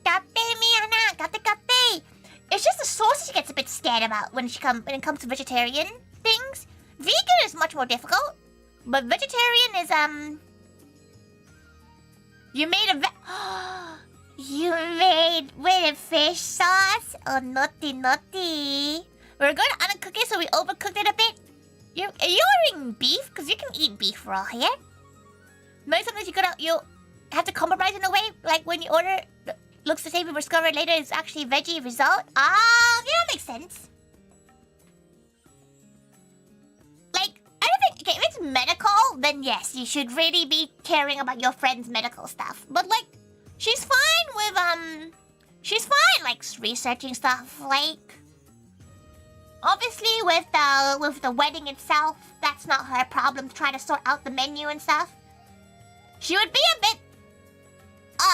Cafe, Miana, cafe. It's just the sauce that she gets a bit scared about when it comes to vegetarian things. Vegan is much more difficult. But vegetarian is, you made you made with a fish sauce? Oh, naughty. We're going to uncook it, so we overcooked it a bit. Are you ordering beef? Because you can eat beef raw here. Maybe sometimes you have to compromise in a way, like when you order, looks the same, but discover later it's actually veggie result. Ah, yeah, that makes sense. Like, okay, if it's medical, then yes, you should really be caring about your friend's medical stuff. But like, she's fine with like researching stuff. Like, obviously with the wedding itself, that's not her problem to try to sort out the menu and stuff. She would be a bit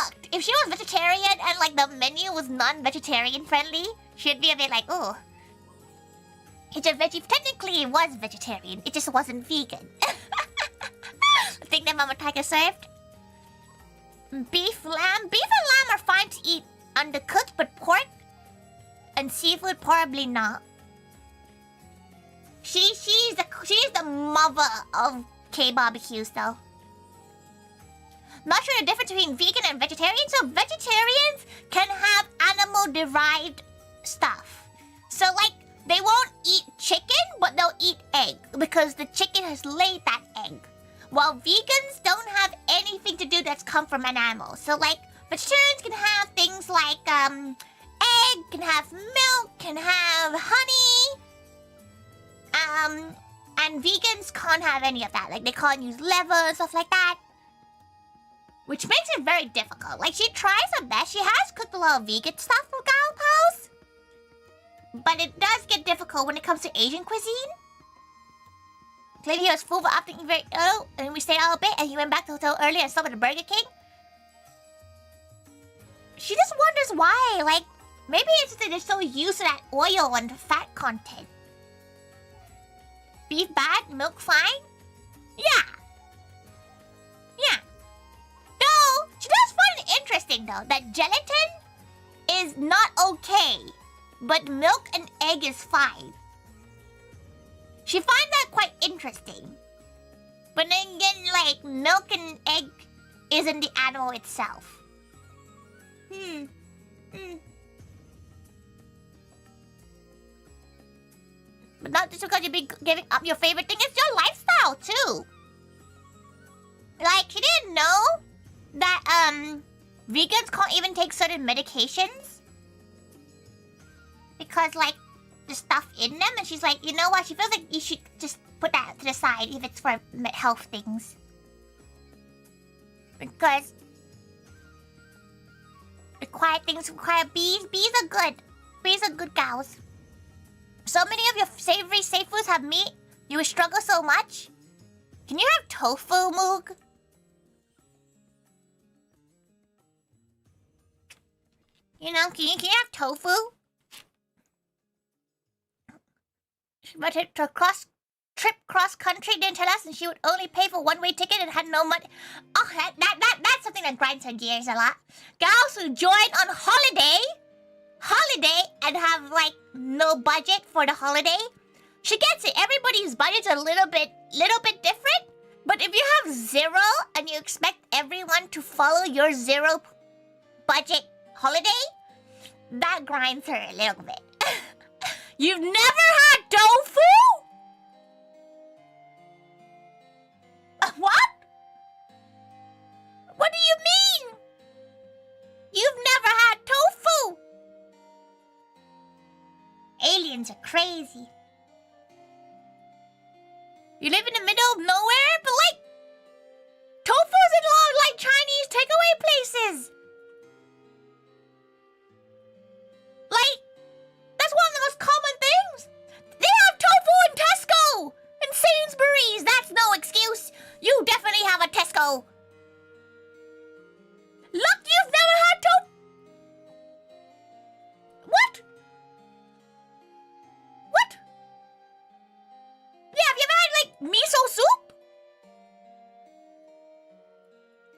irked if she was vegetarian and like the menu was non-vegetarian friendly. She'd be a bit like, oh. It's a veggie. Technically, it was vegetarian. It just wasn't vegan. The thing that Mama Tiger served. Beef, lamb. Beef and lamb are fine to eat undercooked, but pork and seafood probably not. She's the mother of K-barbecues, though. Not sure the difference between vegan and vegetarian. So vegetarians can have animal-derived stuff. So like, they won't eat chicken, but they'll eat egg because the chicken has laid that egg. While vegans don't have anything to do that's come from an animal. So like, vegetarians can have things like egg, can have milk, can have honey. And vegans can't have any of that. Like, they can't use liver and stuff like that. Which makes it very difficult. Like, she tries her best. She has cooked a lot of vegan stuff for Gal Pals. But it does get difficult when it comes to Asian cuisine. Clearly he was full but after eating very ill, and we stayed out a bit, and he went back to the hotel early and stopped at the Burger King. She just wonders why. Like, maybe it's that they're so used to that oil and fat content. Beef bad, milk fine? Yeah. Yeah. Though, she does find it interesting, though, that gelatin is not okay, but milk and egg is fine. She finds that quite interesting. But then again, like, milk and egg isn't the animal itself. But not just because you've been giving up your favorite thing, it's your lifestyle too. Like, you didn't know that vegans can't even take certain medications because like the stuff in them, and she's like, you know what? She feels like you should just put that to the side if it's for health things. Because required things require bees. Bees are good. Bees are good cows. So many of your savory safe foods have meat. You would struggle so much. Can you have tofu, Moog? You know, can you have tofu? She went to trip cross country, didn't tell us, and she would only pay for one-way ticket and had no money. Oh, that's something that grinds her gears a lot. Gals who join on holiday and have like no budget for the holiday. She gets it. Everybody's budget's a little bit different. But if you have zero and you expect everyone to follow your zero budget holiday, that grinds her a little bit. You've never had tofu? What? What do you mean? You've never had tofu? Aliens are crazy. You live in the middle of nowhere, but like, tofu's in a lot of like Chinese takeaway places. Like, that's one of the most common things. They have tofu in Tesco and Sainsbury's. That's no excuse. You definitely have a Tesco. Look, you've never had tofu. What? What? Yeah, have you ever had like miso soup?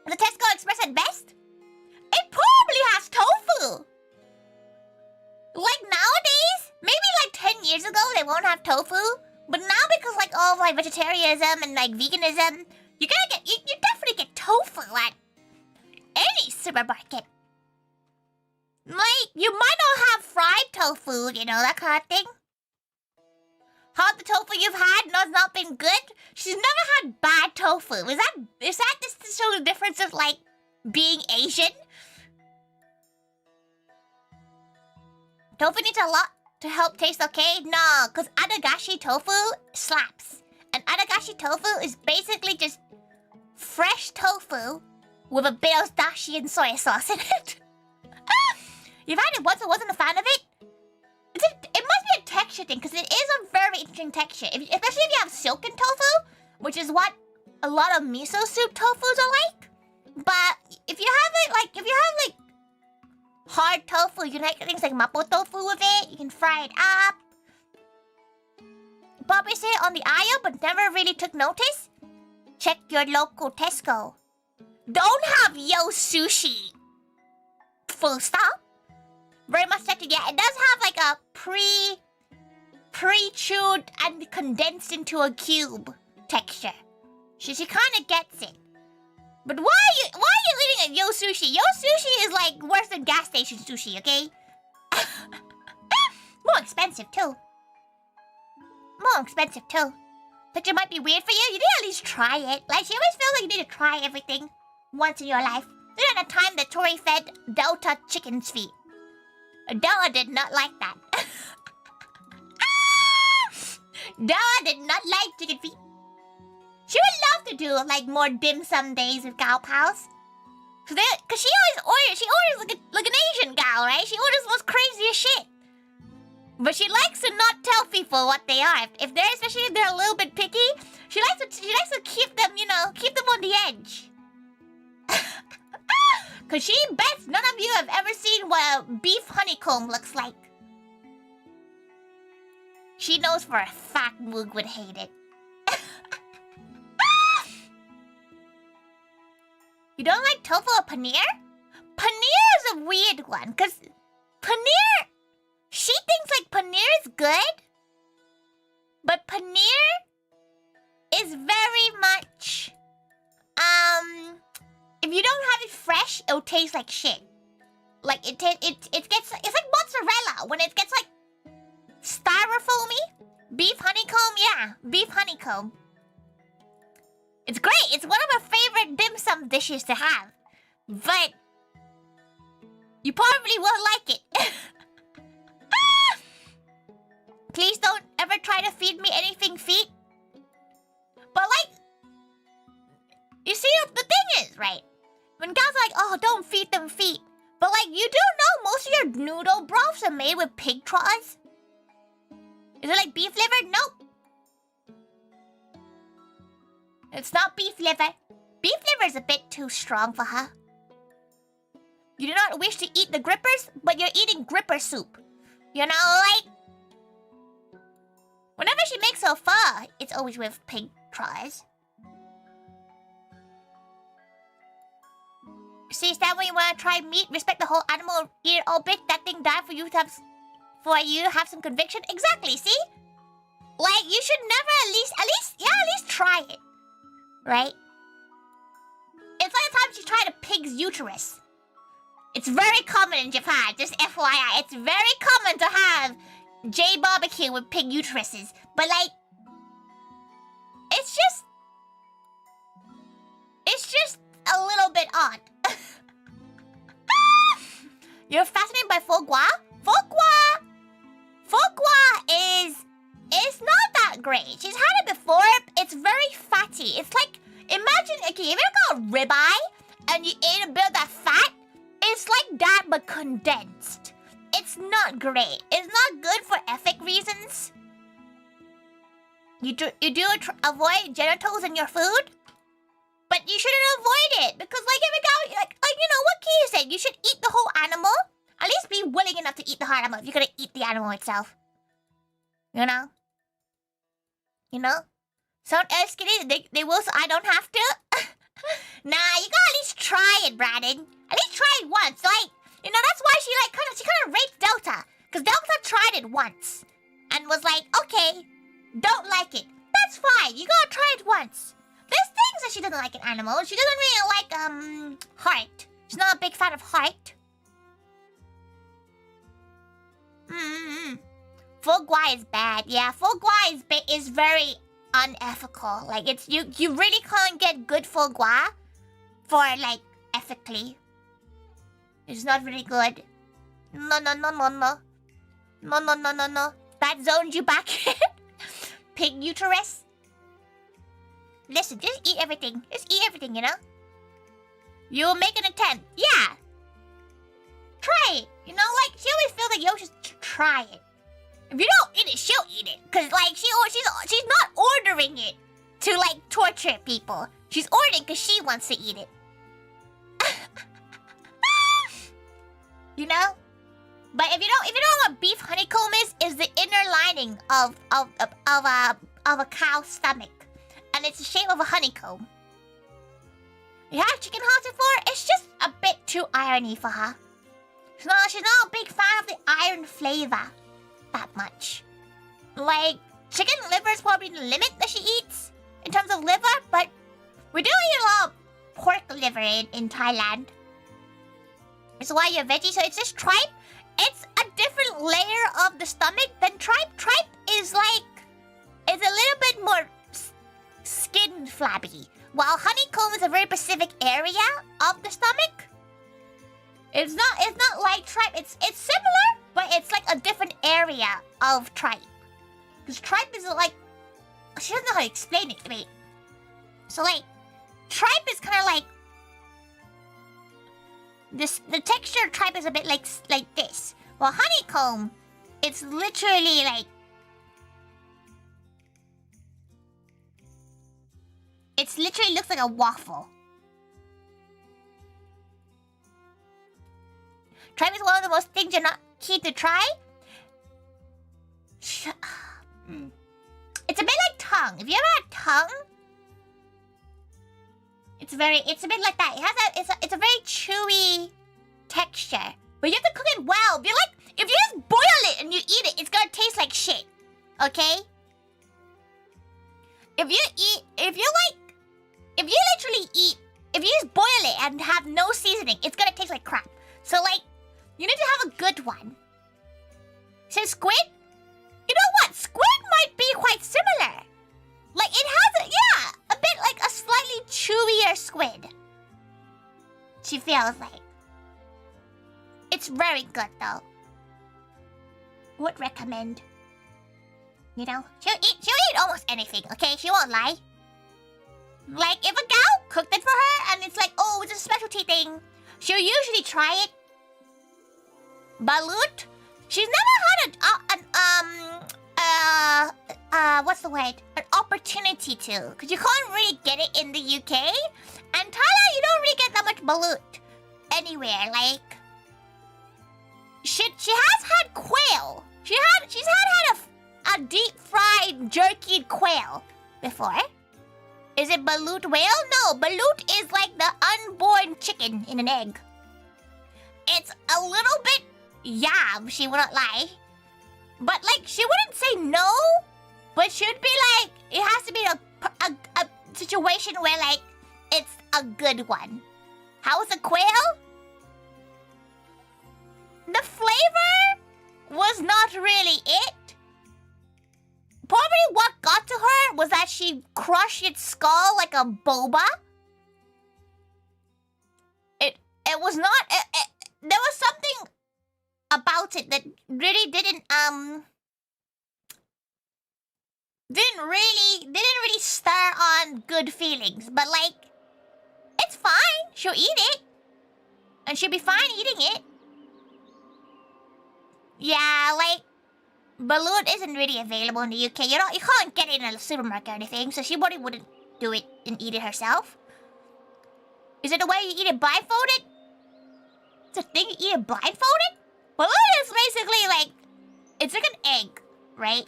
The Tesco Express at best? It probably has tofu. Like nowadays, maybe like 10 years ago they won't have tofu. But now because like all of like vegetarianism and like veganism, you definitely get tofu at any supermarket. Like, you might not have fried tofu, you know, that kind of thing. How the tofu you've had has not been good? She's never had bad tofu. Is that just to show the difference of like being Asian? Tofu needs a lot to help taste okay? No, because adagashi tofu slaps. And adagashi tofu is basically just fresh tofu with a bit of dashi and soy sauce in it. You've had it once and wasn't a fan of it? It must be a texture thing, because it is a very interesting texture. Especially if you have silken tofu, which is what a lot of miso soup tofus are like. But if you have it, like, if you have, like, hard tofu, you can make things like mapo tofu with it. You can fry it up. Probably see it on the aisle, but never really took notice. Check your local Tesco. Don't have yo sushi. Full stop. Very much textured. Yeah, it does have like a pre-chewed and condensed into a cube texture. She kind of gets it. But why are you eating at yo sushi? Yo sushi is like worse than gas station sushi, okay? More expensive too. More expensive too. Picture might be weird for you. You need to at least try it. Like, she always feels like you need to try everything once in your life. There's a time that Tori fed Delta chicken's feet. Della did not like that. Della did not like chicken feet. She would love to do like more dim sum days with gal pals. Cause she orders like an Asian gal, right? She orders the most craziest shit. But she likes to not tell people what they are. Especially if they're a little bit picky, she likes to keep them, you know, keep them on the edge. Cause she bets none of you have ever seen what a beef honeycomb looks like. She knows for a fact Moog would hate it. You don't like tofu or paneer? Paneer is a weird one, cause paneer, she thinks like paneer is good, but paneer is very much. If you don't have it fresh, it'll taste like shit. Like it gets, it's like mozzarella when it gets like styrofoamy. Beef honeycomb, yeah, beef honeycomb. It's great. It's one of my favorite dim sum dishes to have, but you probably won't like it. Please don't ever try to feed me anything feet. But like, you see, the thing is, right? When guys are like, oh, don't feed them feet. But like, you do know most of your noodle broths are made with pig trots? Is it like beef liver? Nope. It's not beef liver. Beef liver is a bit too strong for her. You do not wish to eat the grippers, but you're eating gripper soup. You know, like... Whenever she makes her pho, it's always with pig trots. See, is that when you want to try meat? Respect the whole animal, eat it all bit. That thing died for you to have... For you to have some conviction? Exactly, see? Like, you should never at least try it. Right? It's like the time she tried a pig's uterus. It's very common in Japan, just FYI. It's very common to have J barbecue with pig uteruses. But like, it's just a little bit odd. You're fascinated by foie gras? Foie gras is not that great. She's had it before. It's very fatty. It's like, imagine, okay, if you got a ribeye and you ate a bit of that fat, it's like that but condensed. It's not great. It's not good for ethic reasons. You do avoid genitals in your food, but you shouldn't avoid it because like if it got like you know what Key said, you should eat the whole animal. At least be willing enough to eat the whole animal if you're gonna eat the animal itself. You know? You know? Someone else can eat it. They will, so I don't have to. Nah, you gotta at least try it, Braden. At least try it once. Like, you know, that's why she kind of rates Delta. Because Delta tried it once. And was like, okay, don't like it. That's fine. You gotta try it once. There's things that she doesn't like in animals. She doesn't really like, heart. She's not a big fan of heart. Foie gras is bad. Yeah, foie gras is very unethical. Like, it's you really can't get good foie gras for, like, ethically. It's not really good. No. That zoned you back in. Pig uterus. Listen, just eat everything. Just eat everything, you know? You'll make an attempt. Yeah. Try it. You know, like, she always feels like yo should try it. If you don't eat it, she'll eat it. Cause like she's not ordering it to like torture people. She's ordering because she wants to eat it. You know? But if you don't know what beef honeycomb is the inner lining of a cow's stomach. And it's the shape of a honeycomb. You have chicken hearts before? It's just a bit too irony for her. She's not a big fan of the iron flavor that much. Like, chicken liver is probably the limit that she eats in terms of liver, but we do eat a lot of pork liver in Thailand. It's why you're veggie, so it's just tripe. It's a different layer of the stomach than tripe. Tripe is like, it's a little bit more skin flabby, while honeycomb is a very specific area of the stomach. It's not like tripe. It's similar, but it's like a different area of tripe. Because tripe is like, she doesn't know how to explain it to me. So like, tripe is kind of like this. The texture of tripe is a bit like this. While honeycomb, it's literally like, it literally looks like a waffle. Tripe is one of the most things you're not keen to try. It's a bit like tongue. Have you ever had tongue? It's a bit like that. It has it's a very chewy texture. But you have to cook it well. If you just boil it and you eat it, it's gonna taste like shit. Okay? If you like if you literally eat, if you just boil it and have no seasoning, it's gonna taste like crap. So like, you need to have a good one. So squid? You know what? Squid might be quite similar. Like it has a bit like a slightly chewier squid. She feels like. It's very good though. Would recommend. You know, she'll eat almost anything, okay? She won't lie. Like, if a gal cooked it for her and it's like, oh, it's a specialty thing, she'll usually try it. Balut? She's never had what's the word? An opportunity to. Because you can't really get it in the UK. And Thailand, you don't really get that much balut anywhere. Like, she has had quail. She's had a deep fried jerky quail before. Is it balut whale? No, balut is like the unborn chicken in an egg. It's a little bit yab, she wouldn't lie. But like, she wouldn't say no, but she'd be like, it has to be a situation where like, it's a good one. How's the quail? The flavor was not really it. Probably what got to her was that she crushed its skull like a boba. It was not. There was something about it that really didn't really stir on good feelings. But like, it's fine. She'll eat it, and she'll be fine eating it. Yeah, like. Balut isn't really available in the UK. You can't get it in a supermarket or anything, so she probably wouldn't do it and eat it herself. Is it the way you eat it blindfolded? It's a thing you eat it blindfolded? Balut is basically like, it's like an egg, right?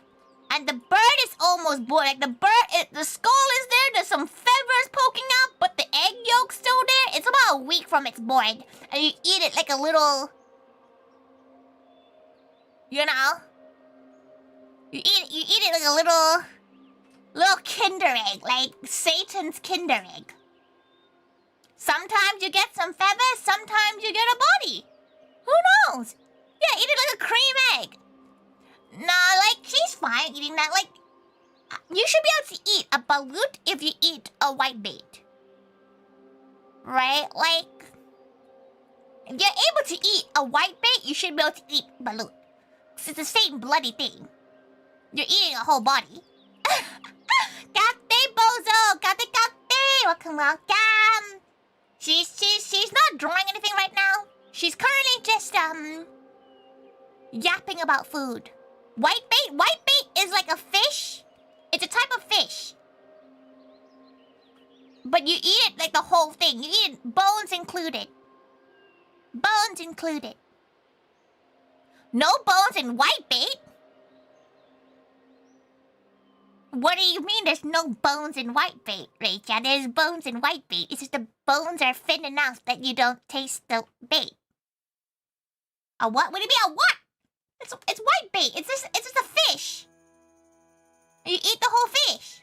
And the bird is almost born. Like the skull is there, there's some feathers poking out, but the egg yolk's still there. It's about a week from its born, and you eat it like a little, you know? You eat it like a little Kinder egg, like Satan's Kinder egg. Sometimes you get some feathers, sometimes you get a body. Who knows? Yeah, eat it like a cream egg. Nah, like, she's fine eating that. Like, you should be able to eat a balut if you eat a whitebait. Right? Like, if you're able to eat a whitebait, you should be able to eat balut. 'Cause it's the same bloody thing. You're eating a whole body. Kakte bozo! Kakte! Welcome. She's not drawing anything right now. She's currently just yapping about food. Whitebait is like a fish. It's a type of fish. But you eat it like the whole thing. You eat it, bones included. Bones included. No bones in whitebait? What do you mean there's no bones in whitebait, Rachel? There's bones in whitebait. It's just the bones are thin enough that you don't taste the bait. A what? What do you mean a what? It's whitebait. It's just a fish. You eat the whole fish.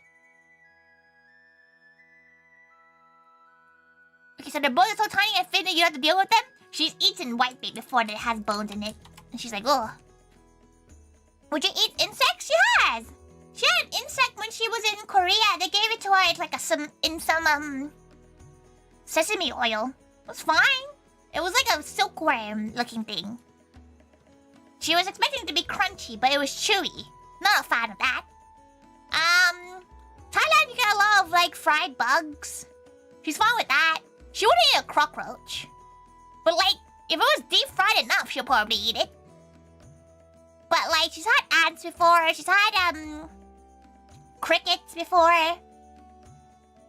Okay, so the bones are so tiny and thin that you have to deal with them? She's eaten whitebait before that it has bones in it. And she's like, oh. Would you eat insects? She has. She had an insect when she was in Korea. They gave it to her. It's like in some sesame oil. It was fine. It was like a silkworm looking thing. She was expecting it to be crunchy, but it was chewy. Not a fan of that. Thailand, you get a lot of like fried bugs. She's fine with that. She wouldn't eat a cockroach. But like, if it was deep fried enough, she'll probably eat it. But like, she's had ants before. She's had crickets before.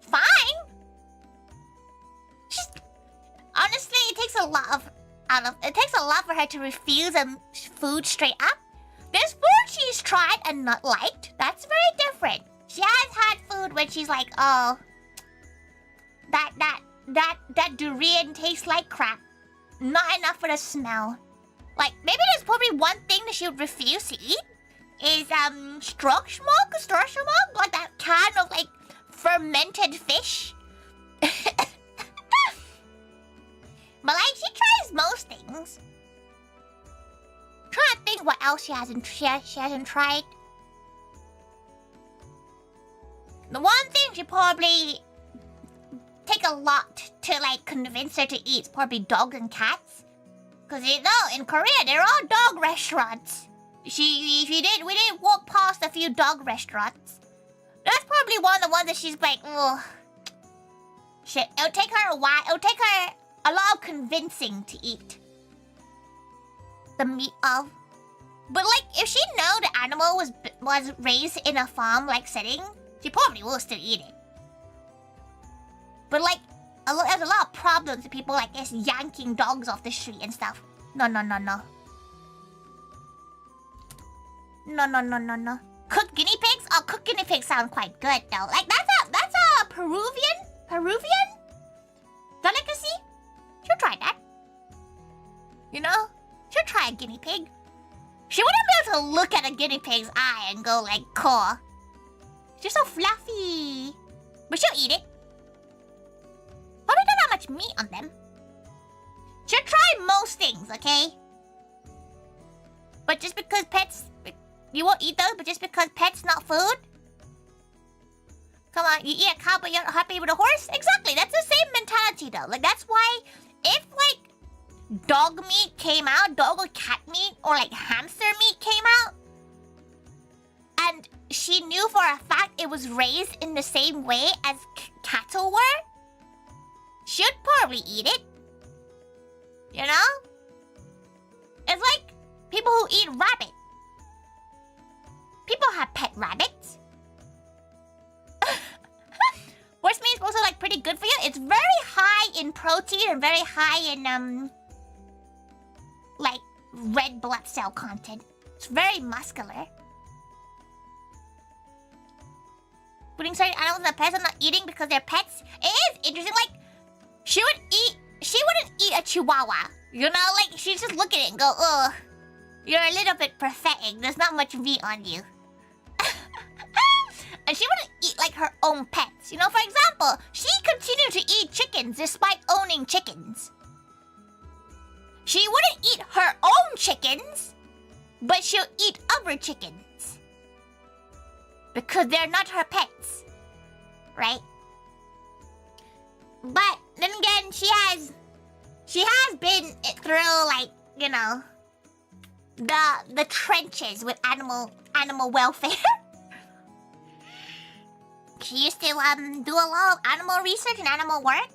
Fine. She's honestly, it takes a lot for her to refuse food straight up. There's food she's tried and not liked. That's very different. She has had food when she's like, oh, that durian tastes like crap. Not enough for the smell. Like, maybe there's probably one thing that she would refuse to eat is storschmog, like that can of like fermented fish. she hasn't tried. The one thing she probably take a lot to like convince her to eat is probably dogs and cats. Cause you know, in Korea they're all dog restaurants. We didn't walk past a few dog restaurants. That's probably one of the ones that she's like, ugh. Shit, it'll take her a while. It'll take her a lot of convincing to eat the meat of. But like, if she know the animal was raised in a farm-like setting, she probably will still eat it. But like, there's a lot of problems with people like this yanking dogs off the street and stuff. No. No. Cooked guinea pigs? Oh, cooked guinea pigs sound quite good though. Like that's a Peruvian delicacy. She'll try that. You know? She'll try a guinea pig. She wouldn't be able to look at a guinea pig's eye and go like, "Cool." She's so fluffy. But she'll eat it. Probably not that much meat on them. She'll try most things, okay? But just because pets... You won't eat those, but just because pets not food? Come on, you eat a cow but you're not happy with a horse? Exactly, that's the same mentality though. Like, that's why if, like, dog meat came out, dog or cat meat, or, like, hamster meat came out, and she knew for a fact it was raised in the same way as cattle were, she'd probably eat it. You know? It's like people who eat rabbit. People have pet rabbits. Horse meat is also like pretty good for you. It's very high in protein and very high in like red blood cell content. It's very muscular. Putting certain animals in the pets and not eating because they're pets. It is interesting. Like she wouldn't eat a chihuahua. You know, like she'd just look at it and go, "Ugh, you're a little bit pathetic. There's not much meat on you." And she wouldn't eat like her own pets. You know, for example, she continued to eat chickens despite owning chickens. She wouldn't eat her own chickens, but she'll eat other chickens. Because they're not her pets. Right? But then again, she has been through like, you know, the trenches with animal welfare. She used to do a lot of animal research and animal work.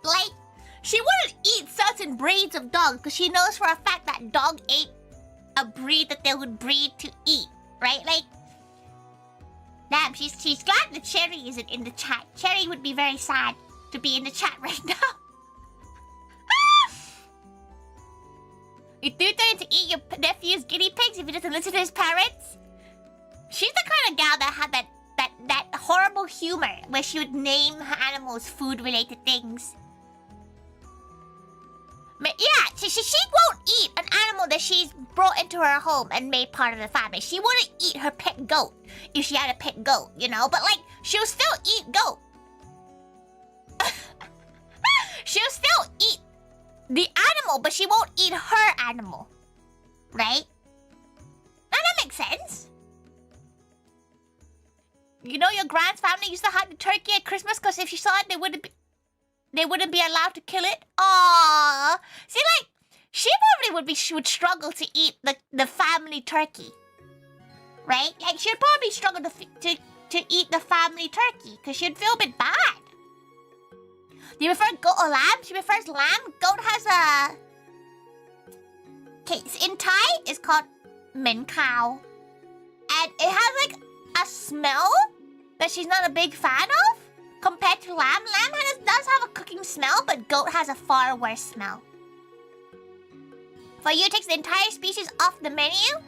Like, she wouldn't eat certain breeds of dogs because she knows for a fact that dog ate a breed that they would breed to eat, right? Like, damn, she's glad that Cherry isn't in the chat. Cherry would be very sad to be in the chat right now. You threw her to eat your nephew's guinea pigs if he doesn't listen to his parents? She's the kind of gal that had that horrible humor where she would name her animals food-related things. But yeah, she won't eat an animal that she's brought into her home and made part of the family. She wouldn't eat her pet goat if she had a pet goat, you know? But like, she'll still eat goat. She'll still eat the animal, but she won't eat her animal. Right? Now that makes sense. You know your grand's family used to have the turkey at Christmas because if she saw it, they wouldn't be allowed to kill it. Aww. See, like, she probably would struggle to eat the family turkey. Right? Like, she'd probably struggle to eat the family turkey because she'd feel a bit bad. Do you prefer goat or lamb? She prefers lamb. Goat has a... Okay, in Thai, it's called min cow. And it has, like, a smell that she's not a big fan of compared to lamb. Lamb does have a cooking smell, but goat has a far worse smell. For you, it takes the entire species off the menu?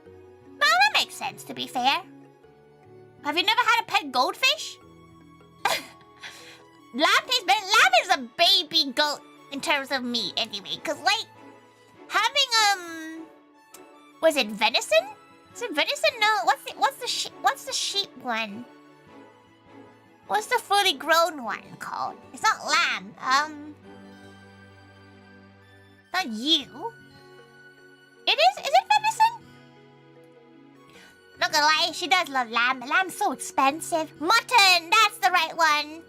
No, that makes sense, to be fair. Have you never had a pet goldfish? Lamb tastes better. Lamb is a baby goat in terms of meat, anyway. Because, like, having, was it venison? Is it venison? No. What's the sheep one? What's the fully grown one called? It's not lamb. Not you. It is. Is it venison? Not gonna lie, she does love lamb. Lamb's so expensive. Mutton. That's the right one.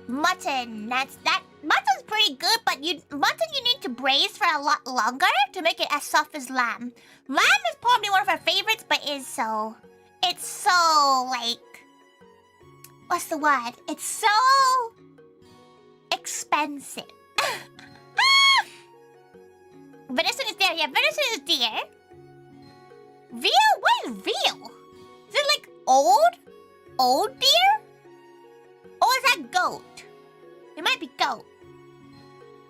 Mutton. Mutton's pretty good, but mutton you need to braise for a lot longer to make it as soft as lamb. Lamb is probably one of our favorites, but it's so like, what's the word? It's so expensive. Venison is there. Yeah, venison is deer. Veal? What is veal? Is it like old deer? Or is that goat? It might be goat.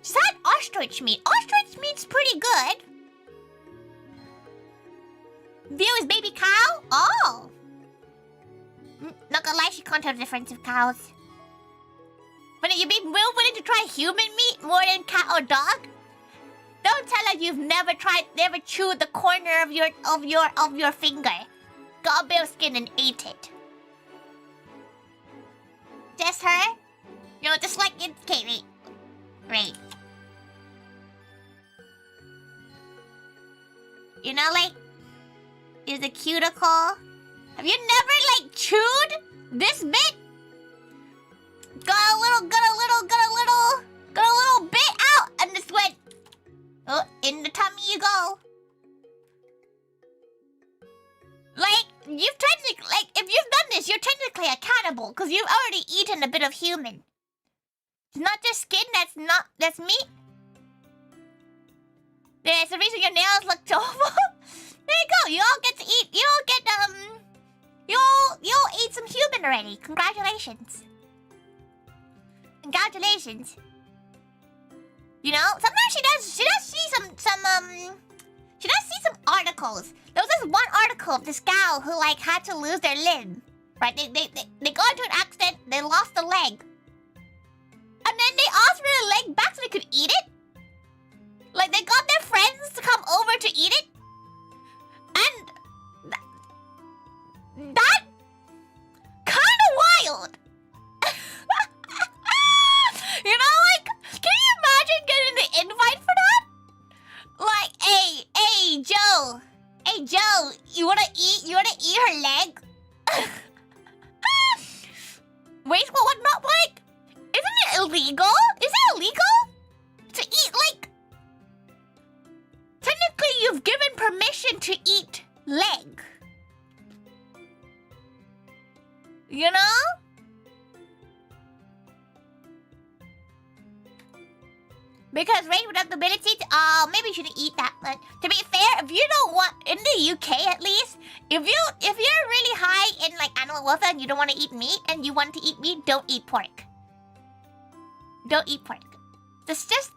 She's had ostrich meat. Ostrich meat's pretty good. Veal is baby cow? Oh. Not gonna lie, she can't tell the difference of cows. But you be willing to try human meat more than cat or dog? Don't tell her you've never chewed the corner of your finger. Got a bit of skin and ate it. Just her? You know, just like it. Okay, wait. You know, like, is the cuticle? Have you never like chewed this bit? Got a little bit out, and just went. Oh, in the tummy you go. Like, you've technically, like, if you've done this, you're technically a cannibal, because you've already eaten a bit of human. It's not just skin, that's meat. There's the reason your nails look awful. There you go, you all get to eat, you all ate some human already. Congratulations. Congratulations. You know, sometimes she does see some articles. There was this one article of this gal who like had to lose their limb. Right? They got into an accident, they lost a leg. And then they asked for the leg back so they could eat it. Like they got their friends to come over to eat it. And that kinda wild. You know, like, can you imagine getting the invite for that? Like, hey, Joe. Hey, Joe, you wanna eat her leg? Wait, what not, like, isn't it illegal? Is it illegal? To eat, like, technically you've given permission to eat leg. You know? Because raised without the ability to, maybe you shouldn't eat that. But to be fair, if you don't want, in the UK at least, if you're really high in like animal welfare and you don't want to eat meat and you want to eat meat, don't eat pork. Don't eat pork. That's just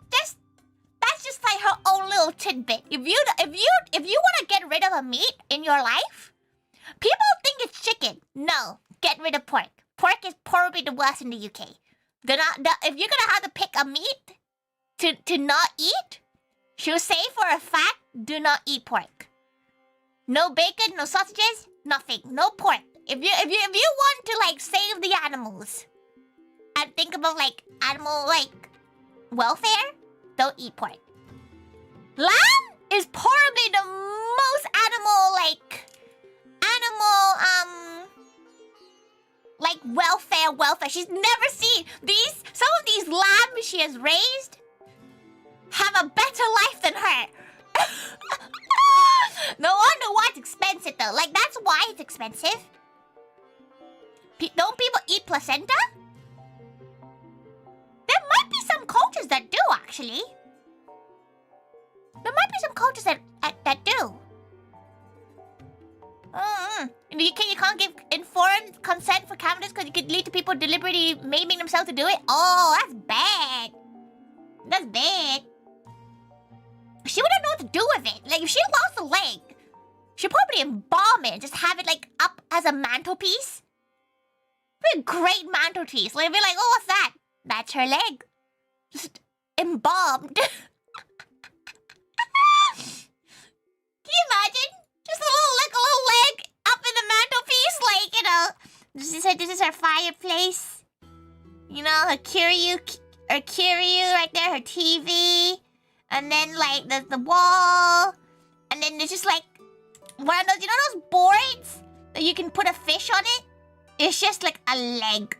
like her own little tidbit. If you want to get rid of a meat in your life, people think it's chicken. No, get rid of pork. Pork is probably the worst in the UK. If you're gonna have to pick a meat to not eat, she'll say for a fact, do not eat pork. No bacon, no sausages, nothing, no pork. If you want to like save the animals and think about like animal like welfare, don't eat pork. Lamb is probably the most welfare. She's never seen some of these lambs she has raised have a better life than her. No wonder why it's expensive though. Like that's why it's expensive. Don't people eat placenta? There might be some cultures that do actually. There might be some cultures that do. In the UK, you can't give informed consent for cameras because it could lead to people deliberately maiming themselves to do it. Oh, that's bad. That's bad. She wouldn't know what to do with it. Like, if she lost a leg, she'd probably embalm it and just have it, like, up as a mantelpiece. Be a great mantelpiece. Like, be like, oh, what's that? That's her leg. Just embalmed. Can you imagine? just a little leg up in the mantelpiece, like, you know. This is her fireplace. You know, her Curio right there, her TV. And then, like, there's the wall. And then there's just, like, one of those, you know those boards that you can put a fish on it? It's just, like, a leg.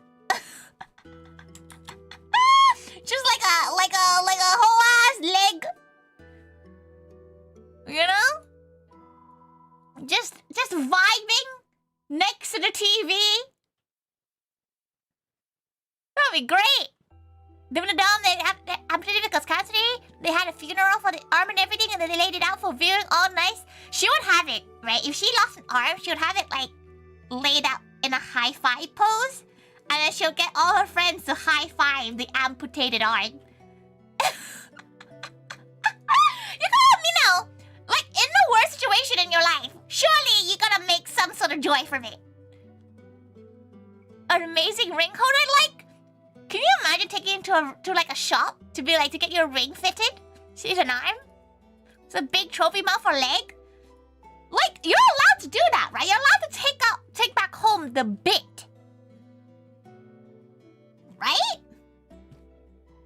Just like a whole ass leg. You know? Just vibing next to the TV. That'd be great. Living it down, they amputated because Cassidy, they had a funeral for the arm and everything, and then they laid it out for viewing, all nice. She would have it, right? If she lost an arm, she would have it, like, laid out in a high five pose, and then she'll get all her friends to high five the amputated arm. You gotta, you know, like, in the worst situation in your life, surely you gotta make some sort of joy from it. An amazing ring holder, like, can you imagine taking it to like a shop to be like to get your ring fitted? She's an arm. It's a big trophy mouth or leg. Like, you're allowed to do that, right? You're allowed to take back home the bit, right?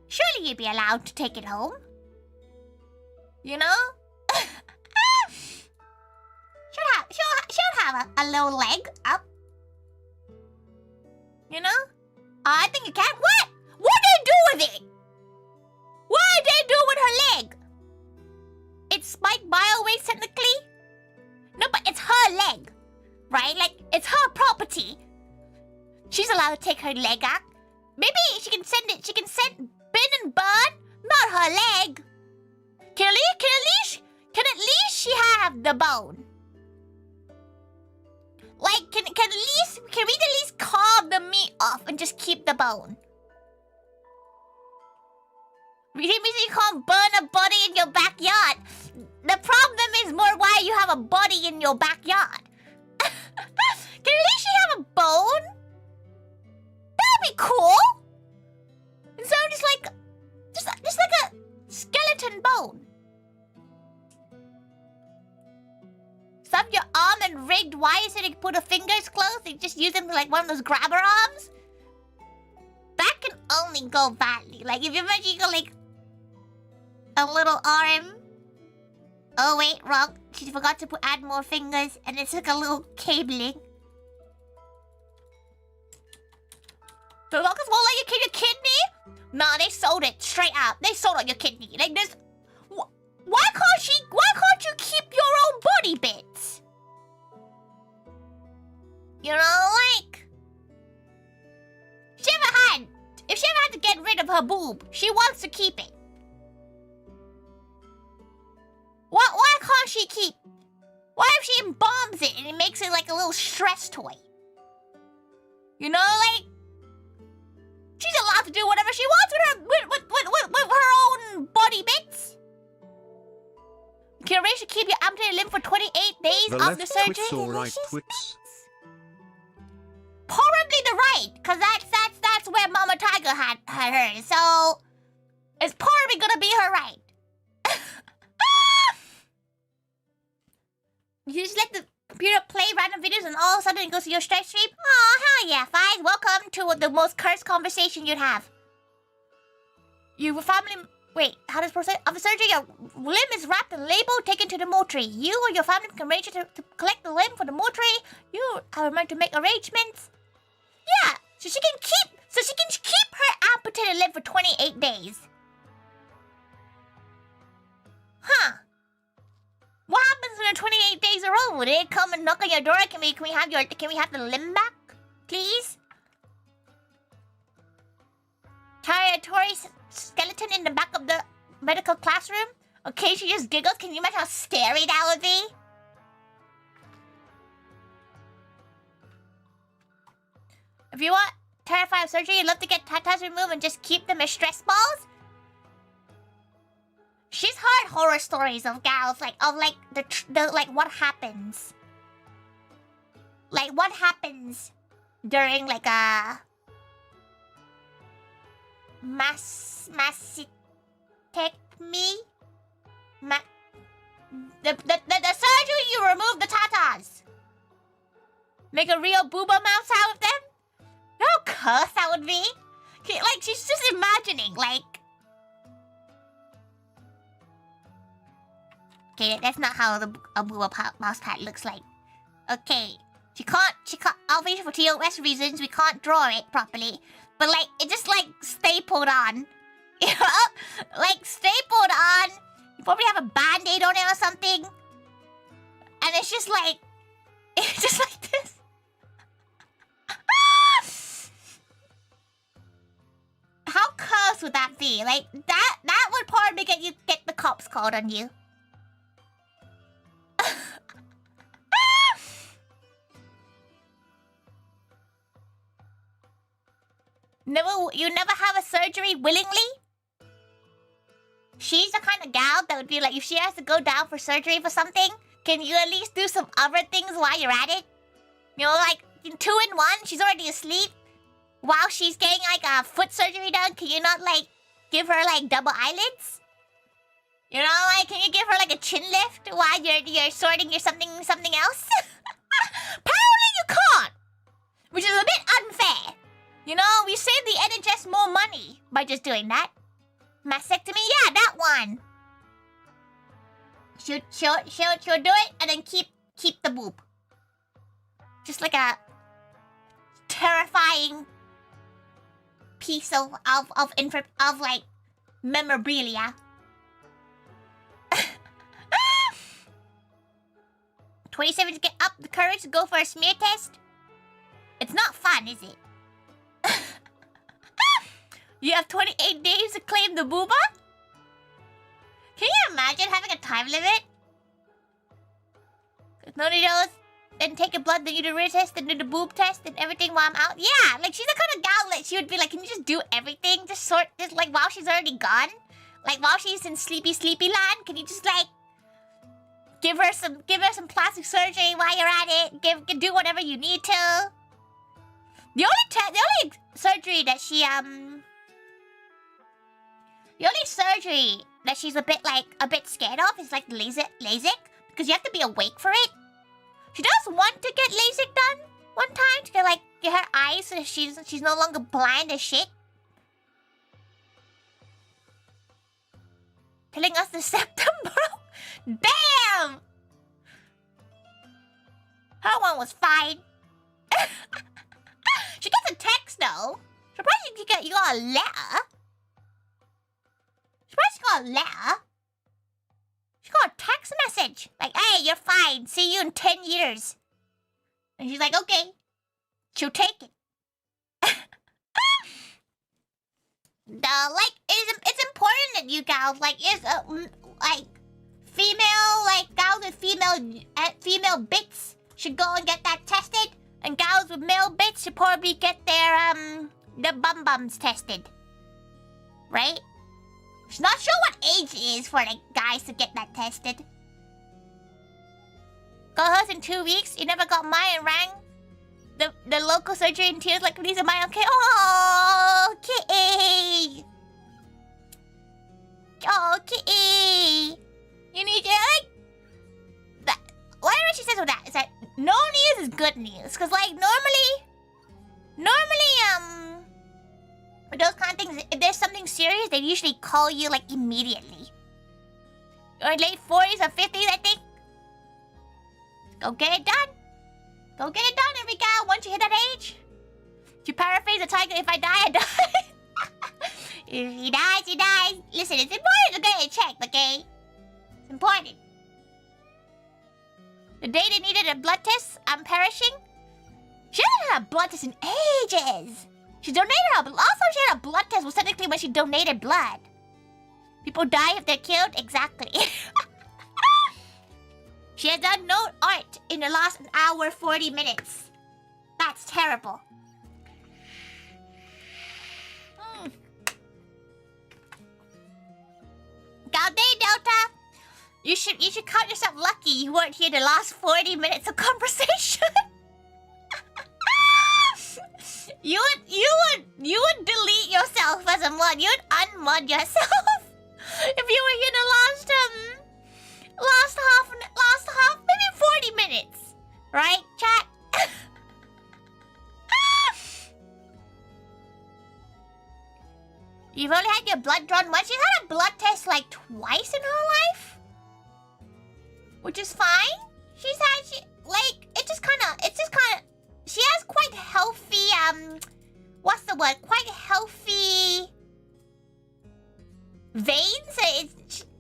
Surely you'd be allowed to take it home. You know? She'll have a little leg up. You know? I think you can. What? What did they do with it? What did they do with her leg? It's spiked biowaste technically? No, but it's her leg, right? Like, it's her property. She's allowed to take her leg out. Maybe she can send bin and burn, not her leg. Can at least she have the bone? Like, can we at least carve the meat off and just keep the bone? You can't burn a body in your backyard. The problem is more why you have a body in your backyard. Can at least she have a bone? That'd be cool. And so just like a skeleton bone. Stuff your arm and rigged wires so they can put the fingers close. They just use them like one of those grabber arms. That can only go badly. Like if you imagine you go like a little arm. Oh wait, wrong. She forgot to add more fingers, and it's like a little cabling. The locust won't let you keep your kidney? Nah, they sold it straight out. They sold out your kidney. Like this. Why can't you keep your own body bits? You know, like if she ever had to get rid of her boob, she wants to keep it. Why can't she keep? Why if she embalms it and it makes it like a little stress toy? You know, like she's allowed to do whatever she wants with her own body bits. Can Ray keep your amputated limb for 28 days after surgery? Twix or right Twix? Probably the right, cause that's where Mama Tiger had hers. So it's probably gonna be her right. You just let the computer play random videos and all of a sudden it goes to your stress stream? Aw, hell yeah, Five. Welcome to the most cursed conversation you'd have. You family... Wait, how does process of the surgery? Your limb is wrapped and labeled, taken to the mortuary. You or your family can arrange to collect the limb for the mortuary. You are meant to make arrangements. Yeah, so she can keep her amputated limb for 28 days. Huh. What happens when the 28 days are over? Would it come and knock on your door? Can we have the limb back, please? Tori's skeleton in the back of the medical classroom? Okay, she just giggles. Can you imagine how scary that would be? If you want terrified of surgery, you'd love to get tattoos removed and just keep them as stress balls? She's heard horror stories of gals, like what happens. Like what happens during like a mastectomy? The surgery, you remove the tatas. Make a real booba mouse out of them? You know how cursed that would be? Like, she's just imagining, like... Okay, that's not how a booba mouse pad looks like. Okay. She can't, obviously for TOS reasons, we can't draw it properly. But, like, it just, like, stapled on. You know? Like, stapled on. You probably have a band-aid on it or something. And it's just like... It's just like this. How cursed would that be? Like, that would probably get the cops called on you. You never have a surgery willingly? She's the kind of gal that would be like, if she has to go down for surgery for something, can you at least do some other things while you're at it? You know, like, in 2 in 1, she's already asleep. While she's getting, like, a foot surgery done, can you not, like, give her, like, double eyelids? You know, like, can you give her, like, a chin lift while you're sorting your something else? Apparently you can't! Which is a bit unfair. You know, we save the NHS more money by just doing that. Mastectomy, yeah, that one. She'll do it and then keep the boob. Just like a terrifying piece of like memorabilia. 27 to get up the courage to go for a smear test. It's not fun, is it? You have 28 days to claim the booba? Can you imagine having a time limit? No needles, then take a blood, then you do a test, then do the boob test, and everything while I'm out. Yeah, like she's the kind of gal that she would be like, can you just do everything? Just sort this, like while she's already gone? Like while she's in sleepy land, can you just like give her some plastic surgery while you're at it? Do whatever you need to. The only surgery that she the only surgery that she's a bit scared of is like LASIK, because you have to be awake for it. She does want to get LASIK done one time to get her eyes so she's no longer blind as shit. Telling us the septum, bro. Damn! Her one was fine. She gets a text though. Surprised you got a letter. Surprised you got a letter. She got a text message. Like, hey, you're fine. See you in 10 years. And she's like, okay. She'll take it. It's important that you gals, gals with female bits should go and get that tested. And gals with male bits should probably get their, bum-bums tested. Right? She's not sure what age it is for, guys to get that tested. Got hers in 2 weeks. You never got mine and rang the local surgery in tears like, please, am I okay? Oh, kitty! Oh, kitty! You need to, why would she say so that? It's like, no news is good news. Because, normally, with those kind of things, if there's something serious, they usually call you, immediately. Or late 40s or 50s, I think. Go get it done. Go get it done, every gal, once you hit that age. To paraphrase the tiger, if I die, I die. If he dies, he dies. Listen, it's important to get it checked, okay? It's important. The day they needed a blood test, I'm perishing. She hasn't had a blood test in ages. She donated her blood. Last time she had a blood test was technically when she donated blood. People die if they're killed? Exactly. She has done no art in the last hour 40 minutes. That's terrible. Gauday Delta, you should count yourself lucky you weren't here the last 40 minutes of conversation. You would delete yourself as a mod. You would unmod yourself if you were here the last half, maybe 40 minutes. Right, chat? You've only had your blood drawn once. She's had a blood test like twice in her life. Which is fine. She's had, she has quite healthy, what's the word? Quite healthy veins.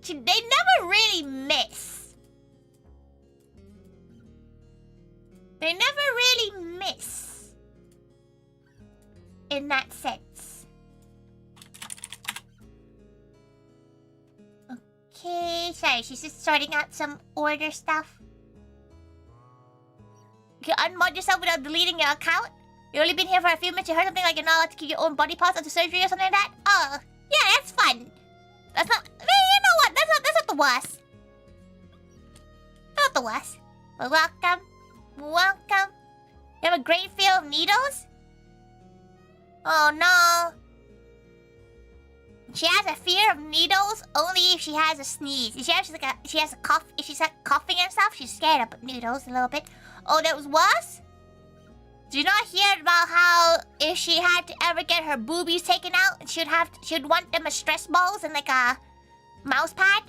They never really miss. They never really miss. In that sense. Okay, sorry, she's just sorting out some order stuff. You can unmod yourself without deleting your account. You've only been here for a few minutes. You heard something like you're not allowed to keep your own body parts after surgery or something like that? Oh, yeah, that's fun. That's not... You know what? That's not the worst. Not the worst. But welcome. Welcome. You have a great fear of needles? Oh, no. She has a fear of needles only if she has a sneeze. If she has a cough, if she's like coughing and stuff, she's scared of needles a little bit. Oh, that was worse? Do you not hear about how if she had to ever get her boobies taken out, she'd want them as stress balls and like a mouse pad?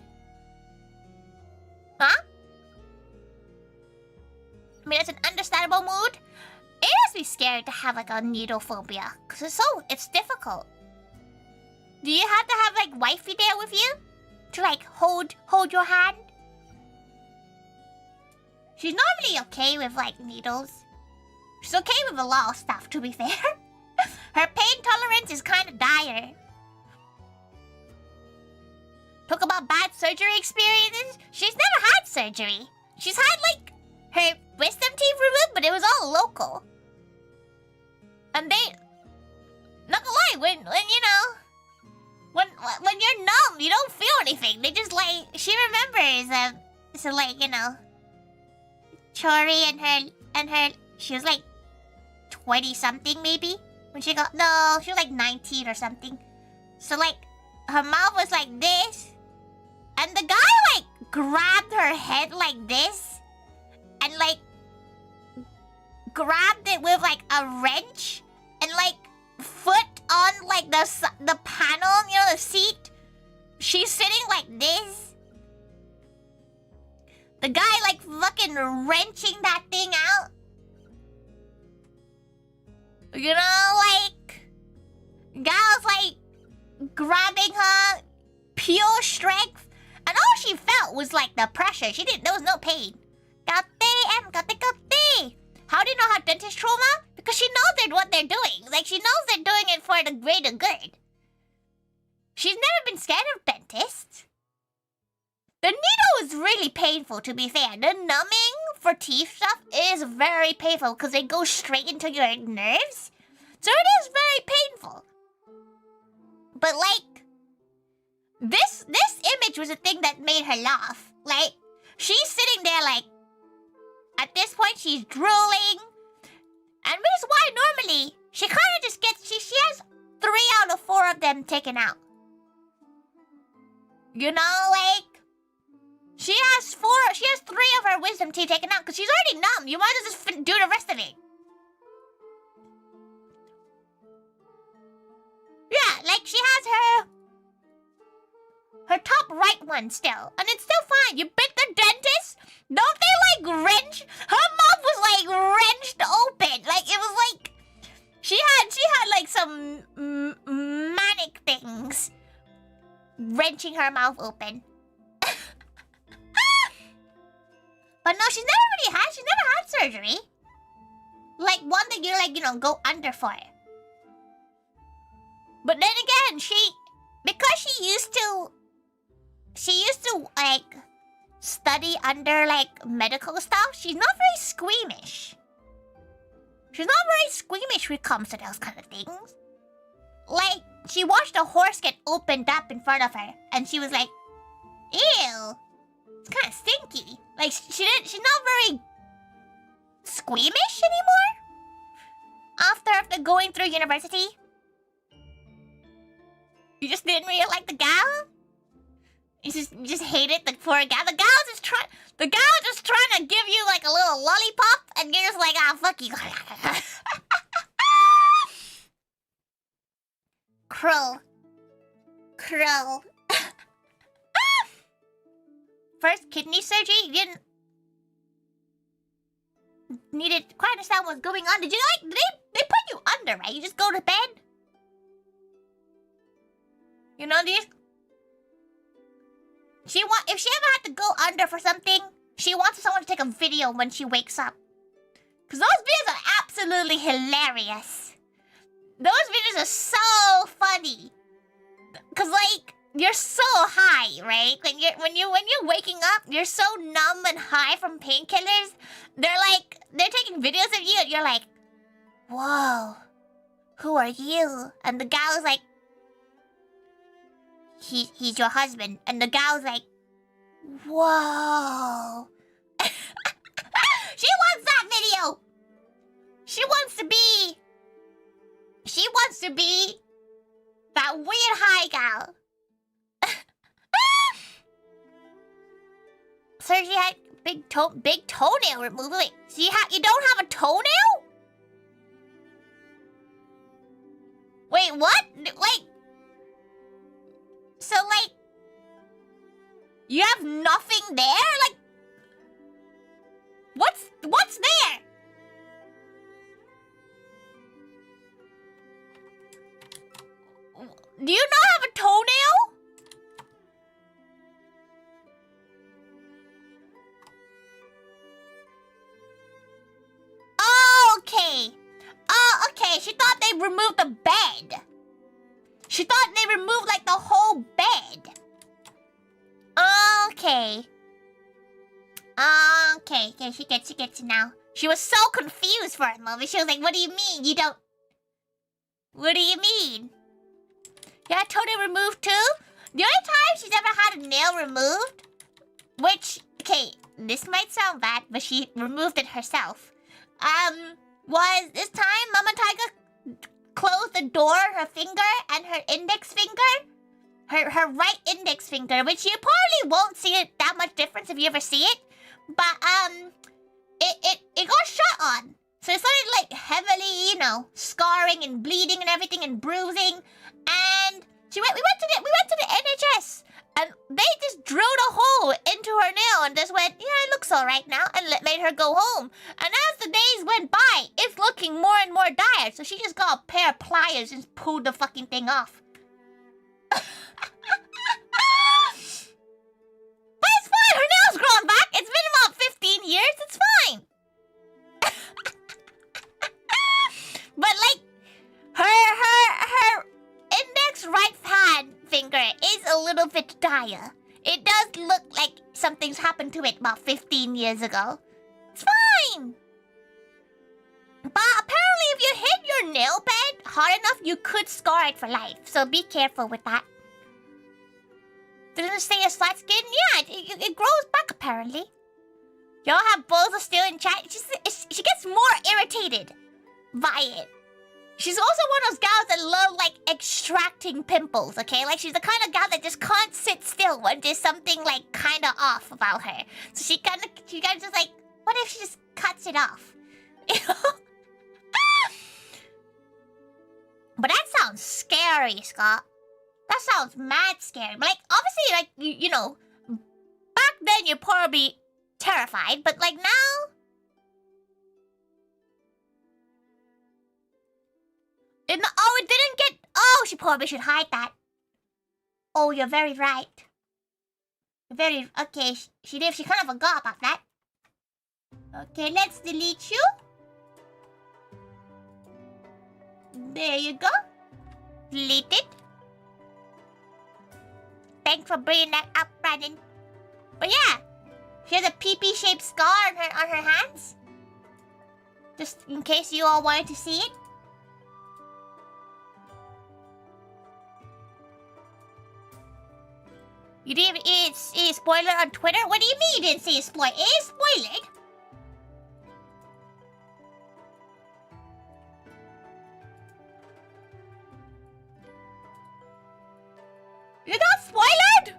Huh? I mean, it's an understandable mood. It has to be scary to have like a needle phobia, cause it's difficult. Do you have to have like wifey there with you to like hold your hand? She's normally okay with like needles. She's okay with a lot of stuff, to be fair. Her pain tolerance is kind of dire. Talk about bad surgery experiences. She's never had surgery. She's had like her wisdom teeth removed, but it was all local. And they, not gonna lie, when you know. When you're numb, you don't feel anything. They just like, she remembers, so like, you know, Tori and her, she was like 20 something maybe when she got, no, she was like 19 or something. So like, her mouth was like this, and the guy like grabbed her head like this, and like grabbed it with like a wrench, and like foot on like the panel, you know, the seat. She's sitting like this. The guy like fucking wrenching that thing out. You know, like, guy's like grabbing her, pure strength, and all she felt was like the pressure. There was no pain. Gate. How do you know how dentist trauma? Because she knows what they're doing. Like, she knows they're doing it for the greater good. She's never been scared of dentists. The needle is really painful, to be fair. The numbing for teeth stuff is very painful because they go straight into your nerves. So it is very painful. But, like, this image was a thing that made her laugh. Like, she's sitting there, like, at this point, she's drooling. And which is why normally she kind of just gets, she has 3 out of 4 of them taken out. You know, like, she has 3 of her wisdom teeth taken out because she's already numb. You might as well just do the rest of it. Yeah, like she has her top right one still, and it's still fine. You bit the dentist? Don't they like wrench? Her mouth was like wrenched open. Like it was like she had like some manic things wrenching her mouth open. But no, she's never had surgery. Like one that you like, you know, go under for it. But then again, because she used to like study under like medical stuff, she's not very squeamish. She's not very squeamish when it comes to those kind of things. Like, she watched a horse get opened up in front of her, and she was like, ew, it's kind of stinky. Like, she's not very squeamish anymore after going through university. You just didn't really like the gal? You just hate it. The poor gal. The gal's just trying to give you like a little lollipop, and you're just like, ah, fuck you. Krill. First kidney surgery. You didn't needed quite understand what's going on. Did you like? They put you under, right? You just go to bed. You know these. If she ever had to go under for something, she wants someone to take a video when she wakes up. Cause those videos are absolutely hilarious. Those videos are so funny. Cause like you're so high, right? When you're waking up, you're so numb and high from painkillers. They're taking videos of you, and you're like, whoa, who are you? And the guy was like, he's your husband. And the guy was like, whoa. She wants that video. She wants to be that weird high gal. Surgery had big toenail removal. Wait, so you don't have a toenail? Wait, what? Like, so like, you have nothing there? Like, what's there? Do you not have a toenail? Oh, okay. Oh, okay. She thought they removed the bed. She thought they removed, like, the whole bed. Okay. Okay, she gets it now. She was so confused for a moment. She was like, what do you mean? You don't... What do you mean? You had toenail removed too? The only time she's ever had a nail removed, which, okay, this might sound bad, but she removed it herself, was this time Mama Taiga closed the door, her finger and her index finger, her right index finger, which you probably won't see it that much difference if you ever see it, but, it got shot on. So it started, like, heavily, you know, scarring and bleeding and everything and bruising. And we went to the NHS. And they just drilled a hole into her nail and just went, yeah, it looks alright now. And made her go home. And as the days went by, it's looking more and more dire. So she just got a pair of pliers and pulled the fucking thing off. But it's fine. Her nail's grown back. It's been about 15 years. It's fine. But like, her index right hand finger is a little bit dire. It does look like something's happened to it about 15 years ago. It's fine. But apparently if you hit your nail bed hard enough, you could scar it for life. So be careful with that. Doesn't it say a flat skin? Yeah, it grows back apparently. Y'all have Boza still in chat. She gets more irritated by it. She's also one of those gals that love, like, extracting pimples, okay? Like, she's the kind of gal that just can't sit still when there's something, like, kind of off about her. So she kind of just, like, what if she just cuts it off? You know? But that sounds scary, Scott. That sounds mad scary. But, like, obviously, like, you know, back then you're probably terrified, but, like, now... Oh, it didn't get... Oh, she probably should hide that. Oh, you're very right. Okay, she kind of forgot about that. Okay, let's delete you. There you go. Delete it. Thanks for bringing that up, Brandon. But yeah, she has a PP-shaped scar on her hands. Just in case you all wanted to see it. You didn't even see a spoiler on Twitter? What do you mean you didn't see a spoiler? It is spoiled. You're not spoiled?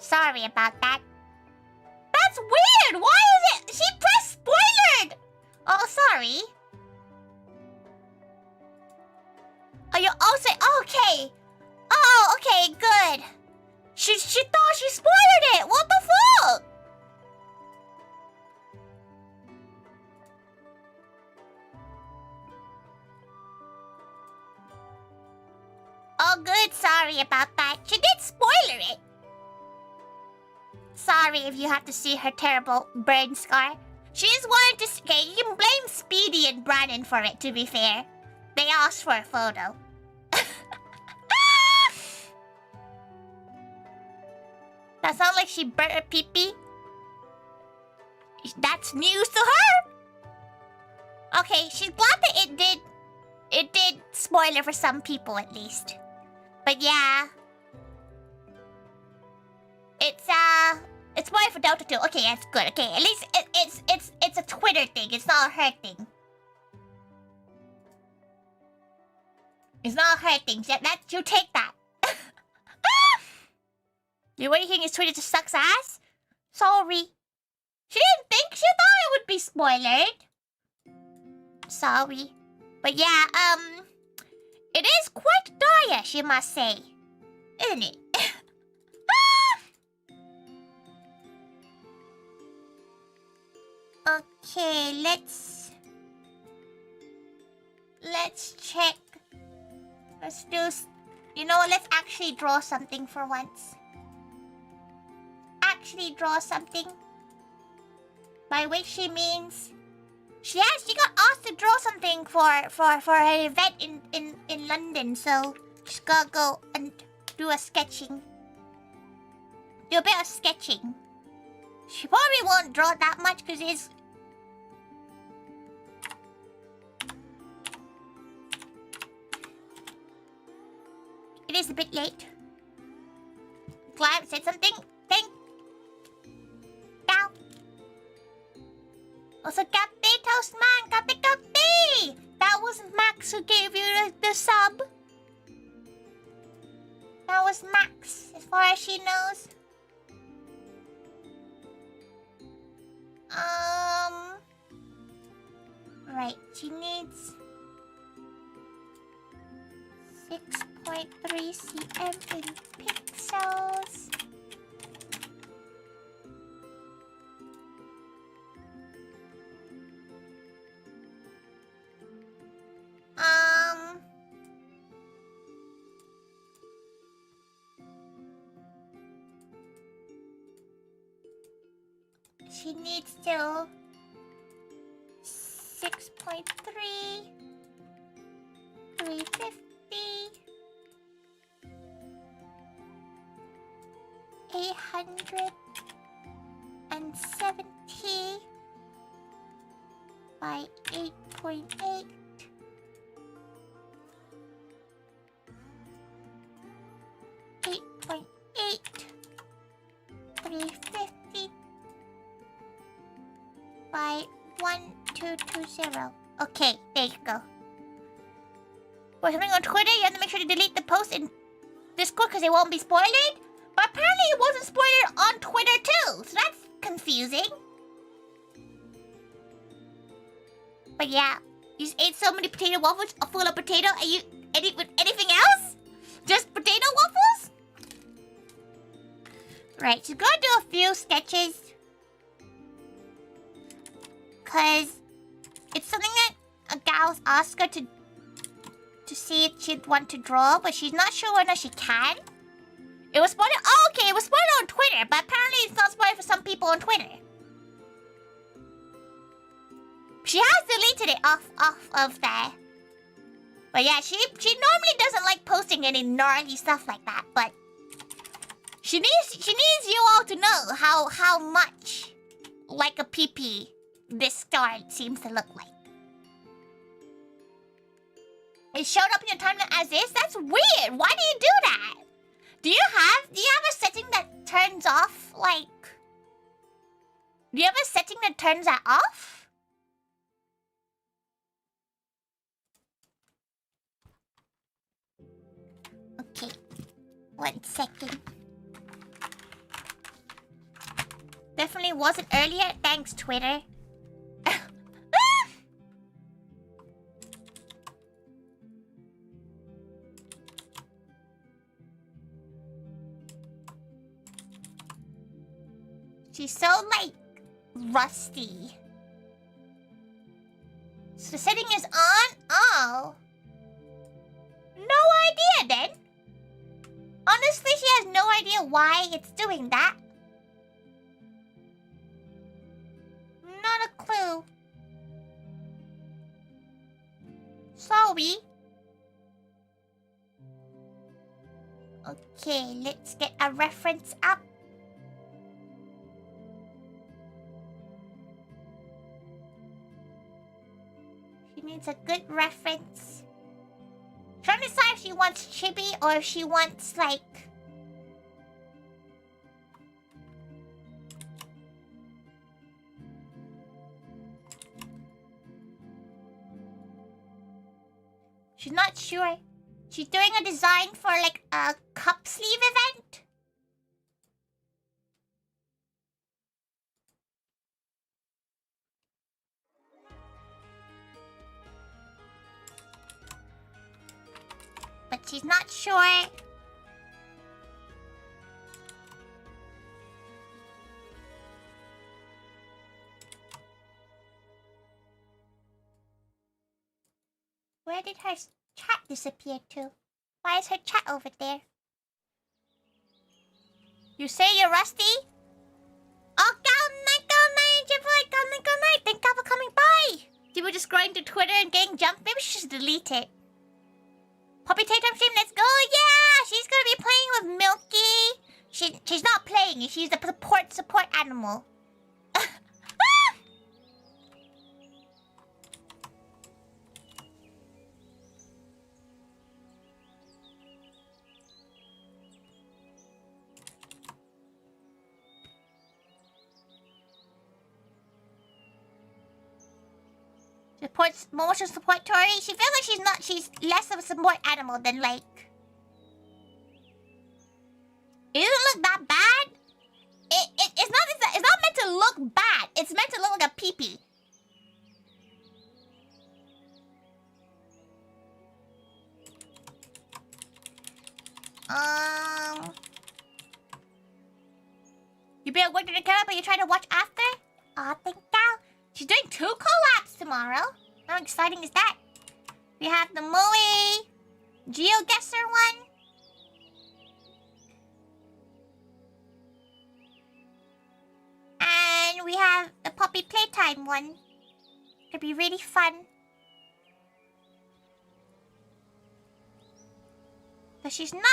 Sorry about that. That's weird! Why is it? She pressed spoilered! Oh, sorry. Oh, you also... Okay. Oh, okay, good. She thought she spoiled it! What the fuck? Oh, good. Sorry about that. She did spoiler it. Sorry if you have to see her terrible burn scar. She just wanted to... Okay, you can blame Speedy and Brandon for it, to be fair. They asked for a photo. That sounds like she burnt her pee-pee. That's news to her. Okay, she's glad that it did spoiler for some people at least. But yeah. It's spoiler for Dota 2. Okay, that's good. Okay, at least it's a Twitter thing. It's not a her thing. It's not a her thing. That you take that. What do you think? His Twitter just sucks ass? Sorry. She didn't think. She thought it would be spoiled. Sorry. But yeah, it is quite dire, she must say. Isn't it? Okay, let's check. Let's do... You know, let's actually draw something for once. Actually draw something. By which she means... She got asked to draw something for an event in London, so she's gotta go and do a sketching. Do a bit of sketching. She probably won't draw that much because it is a bit late. Glad said something. Thank. Now. Also, Cafe Toastman, Cafe Cafe! That was Max who gave you the sub. That was Max, as far as she knows. Right, she needs 6.3 cm in pixels. She needs to 6.3, 350, 870 by 8.8. 8.8, 350 by 1220. Okay, there you go. For something on Twitter, you have to make sure to delete the post in Discord because it won't be spoiled. But apparently it wasn't spoiled on Twitter too, so that's confusing. But yeah, you just ate so many potato waffles full of potato and you ate it with anything else? Just potato waffles? Right, she's gonna do a few sketches. Cause it's something that a gal's asked her to see if she'd want to draw, but she's not sure whether she can. It was spoiled. Oh, okay, it was spoiled on Twitter, but apparently it's not spoiled for some people on Twitter. She has deleted it off of there. But yeah, she normally doesn't like posting any gnarly stuff like that, but she needs you all to know how much like a PP this star seems to look like. It showed up in your timeline as is? That's weird. Why do you do that? Do you have a setting that turns off, like... Do you have a setting that turns that off? Okay. 1 second. Definitely wasn't earlier. Thanks, Twitter. She's so, like, rusty. So the setting is on? Oh. No idea, then. Honestly, she has no idea why it's doing that. Not a clue. Sorry. Okay, let's get a reference up. She needs a good reference. Trying to decide if she wants chibi or if she wants, like... She's not sure. She's doing a design for, like, a cup sleeve event. But she's not sure. Where did her chat disappear to? Why is her chat over there? You say you're rusty? Oh, good night. Thank God for coming by. You were just going to Twitter and getting jumped. Maybe she should delete it. Poppy Tatum stream, let's go. Yeah, she's gonna be playing with Milky. She's not playing. She's the support animal. Momo should support Tori. She feels like she's less of a support animal than, like... It doesn't look that bad. It's not meant to look bad. It's meant to look like a pee-pee. You better work to the camera, but you try to watch after? Aw, thank you. She's doing 2 collabs tomorrow. How exciting is that? We have the Moe GeoGuessr one. And we have the Poppy Playtime one. It'll be really fun. But she's not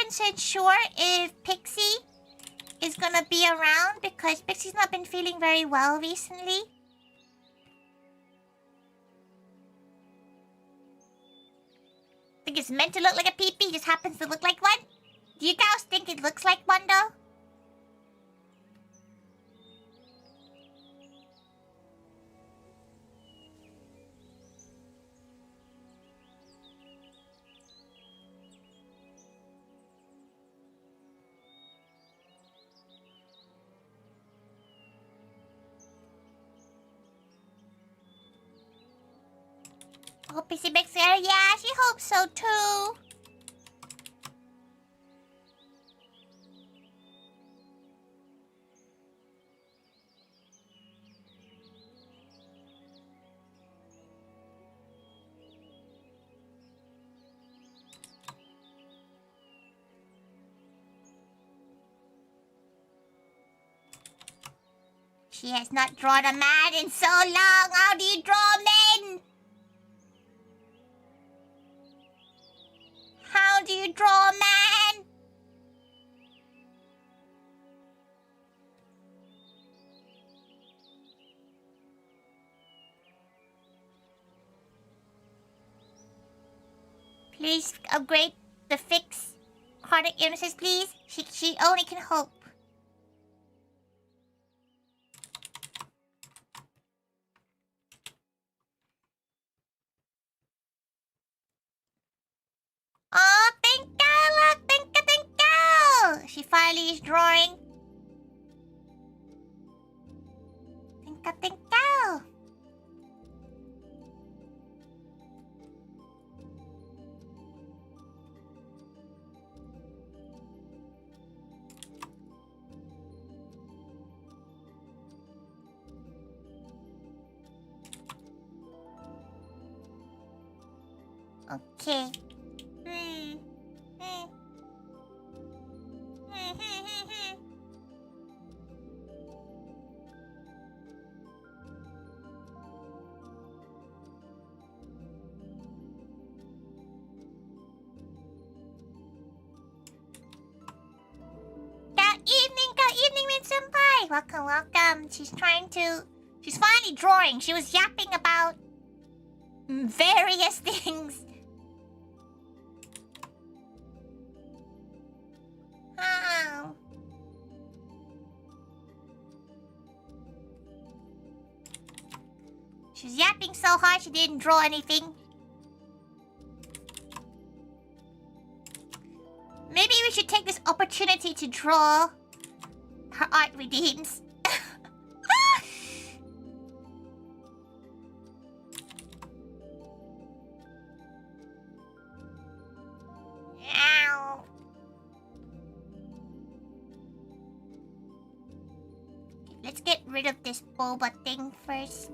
100% sure if Pixie is gonna be around because Pixie's not been feeling very well recently. I think it's meant to look like a pee-pee, just happens to look like one. Do you guys think it looks like one though? Oh, Pixie Bixie, yeah, she hopes so too. She has not drawn a man in so long. How do you draw men? How do you draw a man? Please upgrade the fix cardiac illnesses, please. She only can hope. Oh, thank you, look, thank you. She finally is drawing. Tinka. Okay. Good evening, Min-senpai. Welcome. She's finally drawing. She was yapping about various things. Oh. She's yapping so hard she didn't draw anything. Maybe we should take this opportunity to draw. Her art redeems. Ow. Let's get rid of this boba thing first.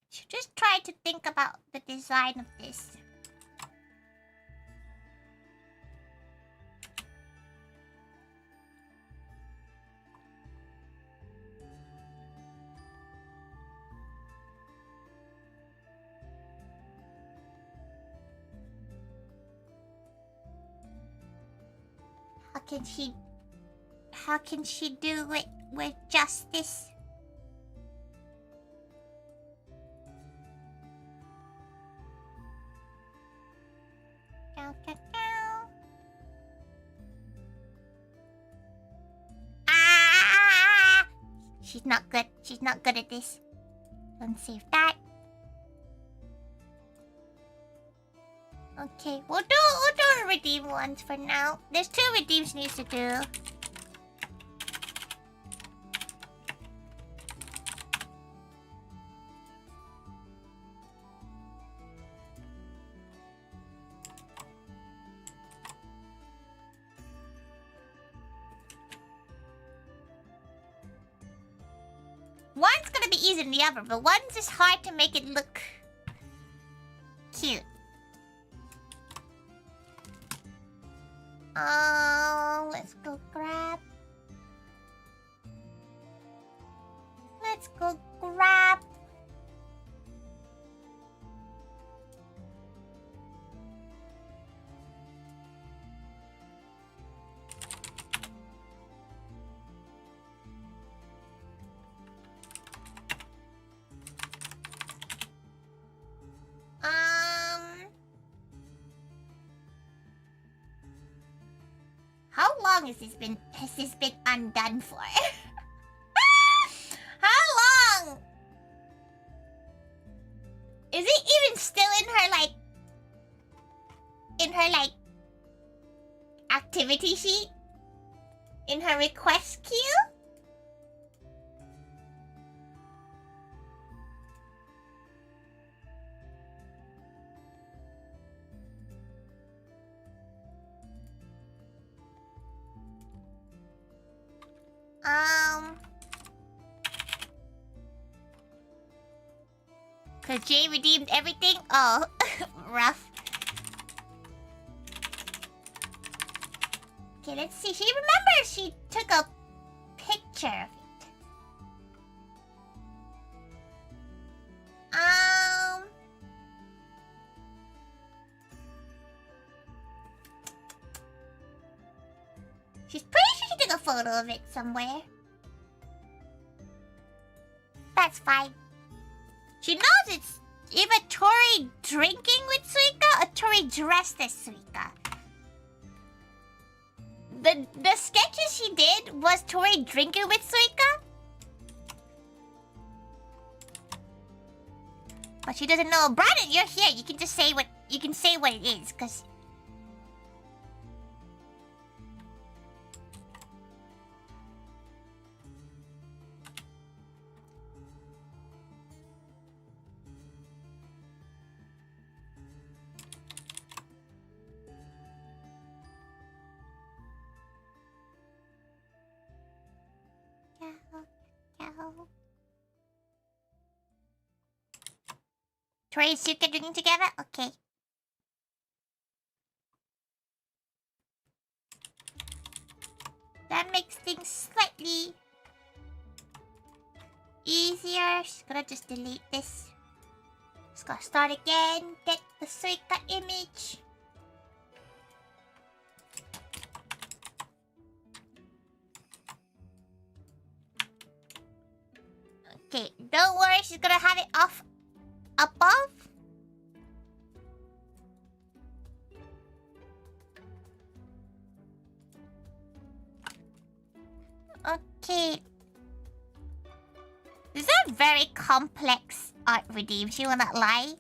Should just try to think about the design of this. How can she do it with justice? Ah! She's not good. She's not good at this. Don't save that. Okay, we'll do redeem ones for now. There's 2 redeems she needs to do. One's gonna be easier than the other, but one's just hard to make it look cute. Let's go grab. How long has this been undone for? How long? Is it even still in her activity sheet? In her request queue? Cause Jay redeemed everything? Oh, rough. Okay, let's see. She remembers she took a picture of it. She's pretty sure she took a photo of it somewhere. That's fine. She knows it's either Tori drinking with Suika or Tori dressed as Suika. The sketches she did was Tori drinking with Suika. But she doesn't know. Brandon, you're here. You can just say what it is, cause cow. Tori and Suka drinking together? Okay. That makes things slightly easier. Just gonna just delete this. Just gotta start again. Get the Suika image. Okay, don't worry, she's gonna have it off above. Okay. This is a very complex art redeem, she will not lie.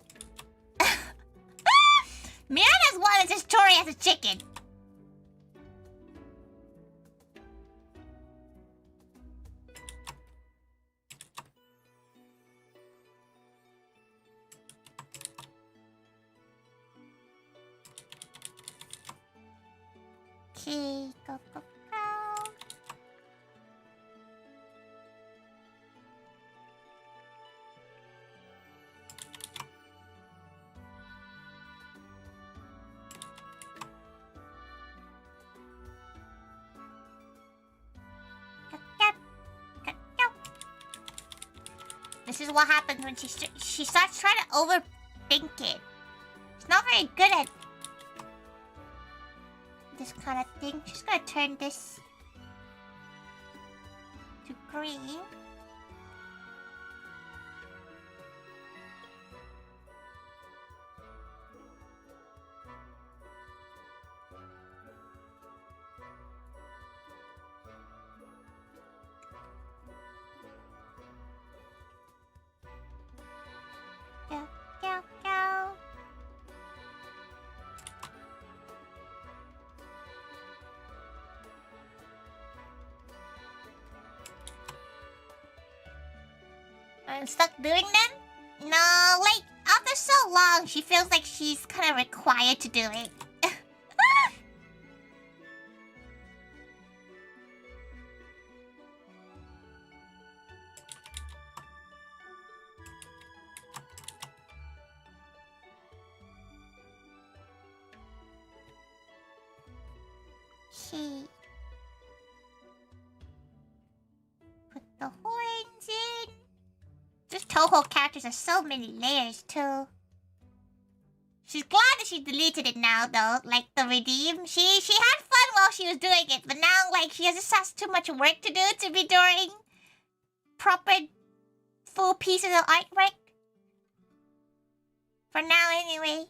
Miranda's one is just Tori as a chicken. Okay, go, go, go. This is what happens when she starts trying to overthink it. She's not very good at this kind of thing. She's gonna turn this to green. Go, go, go. I'm stuck doing them? No, like, after so long, she feels like she's kind of required to do it. Okay. Put the horns in. This Toho characters are so many layers too. She's glad that she deleted it now though, like the redeem. She had fun while she was doing it, but now like she just has too much work to do to be doing proper full pieces of artwork. For now anyway.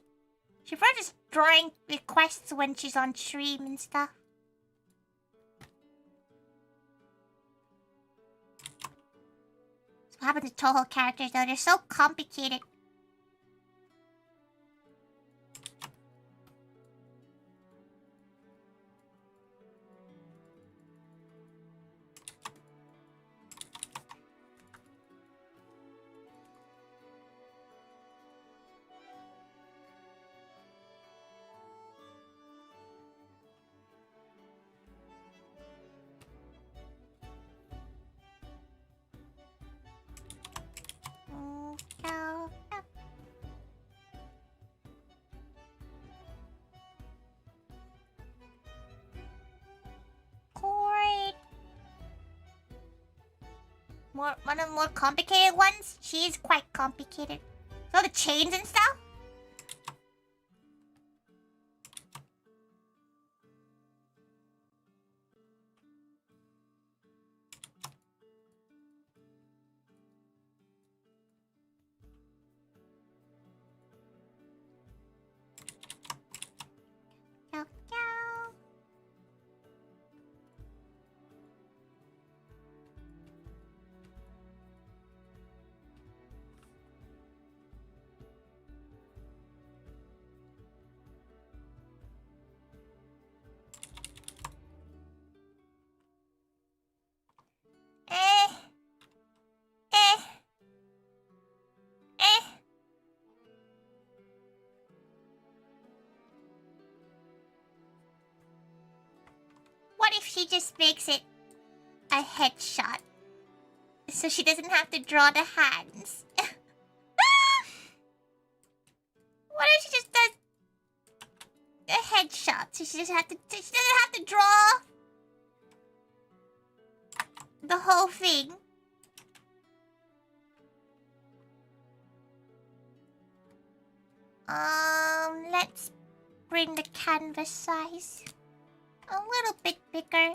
She's probably just drawing requests when she's on stream and stuff. What happened to Toho characters though? They're so complicated. Go. Chord. One of the more complicated ones. She is quite complicated. So the chains and stuff. Go, go. Eh. Eh. Eh. What if she just makes it a headshot? so she doesn't have to draw the hands. What if she just does a headshot? So she doesn't have to draw the whole thing. Let's bring the canvas size a little bit bigger.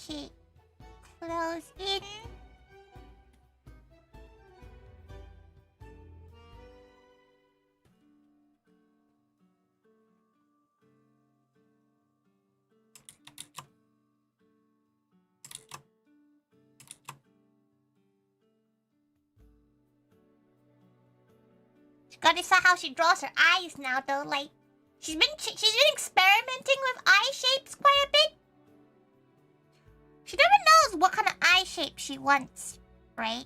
Okay, close in. She gotta decide how she draws her eyes now, though. Like, she's been experimenting with eye shapes quite a bit. She never knows what kind of eye shape she wants, right?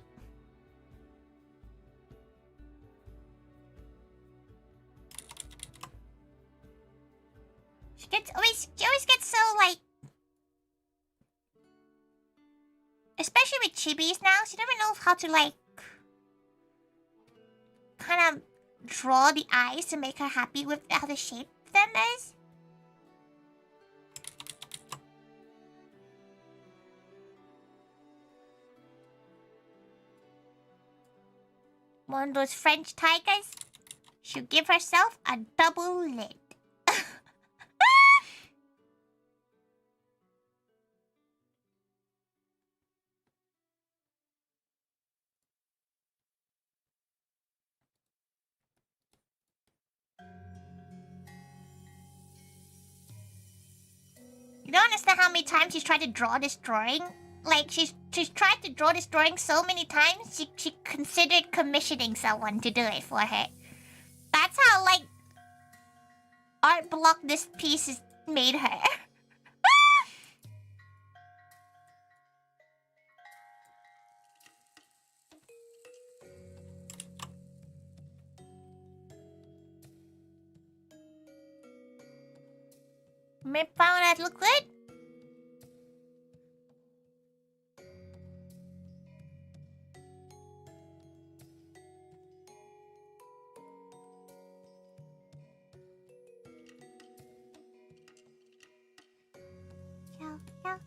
She always gets so, like, especially with chibis now, she never knows how to, like, kind of draw the eyes to make her happy with how the shape of them is. One of those French tigers. She'll give herself a double lid. You don't understand how many times she's tried to draw this drawing? Like, she's tried to draw this drawing so many times, she considered commissioning someone to do it for her. That's how, like, art block this piece is made her. Maybe found that look good? Yeah.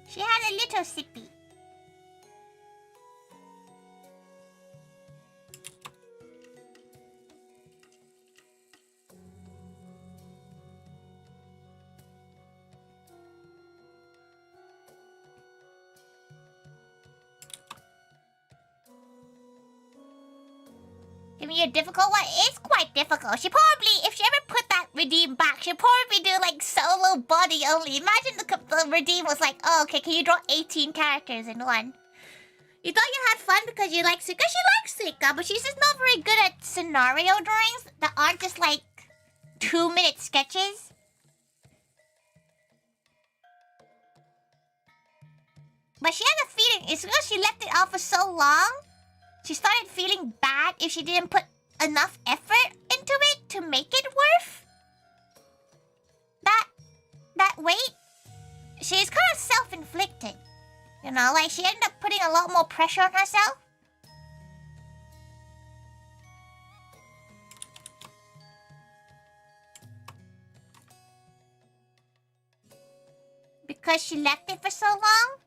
She had a little sippy. Give me a difficult one. It's quite difficult. She probably, if she ever put that redeem back, she'll probably do like solo body only. Imagine the redeem was like, oh, okay, can you draw 18 characters in one? You thought you had fun because you like Suika? She likes Suika, but she's just not very good at scenario drawings that aren't just like 2-minute sketches. But she had a feeling, it's because she left it out for so long, she started feeling bad if she didn't put enough effort into it to make it worth that weight. She's kind of self-inflicted. You know, like she ended up putting a lot more pressure on herself. Because she left it for so long.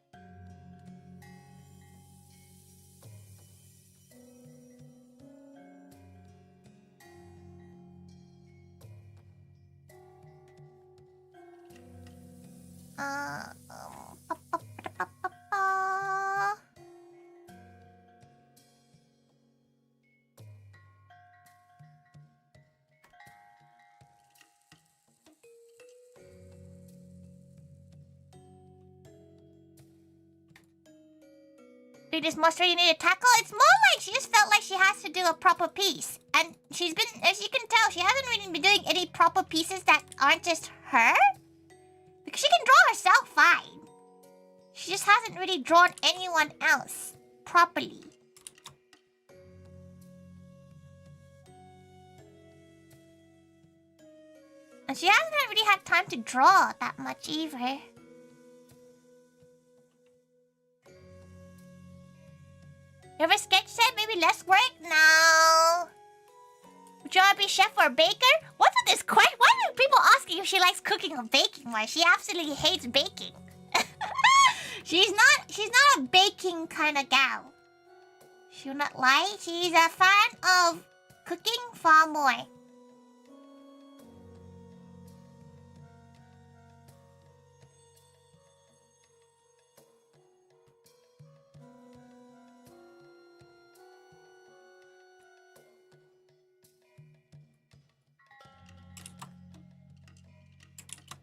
doing this monster you need to tackle. It's more like she just felt like she has to do a proper piece. And she's been, as you can tell, she hasn't really been doing any proper pieces that aren't just her. Because she can draw herself fine. She just hasn't really drawn anyone else properly. And she hasn't really had time to draw that much either. You ever sketch set? Maybe less work? No. Would you want to be chef or baker? What's with this question? Why do people asking if she likes cooking or baking? Why she absolutely hates baking. She's not a baking kind of gal. She'll not lie. She's a fan of cooking far more.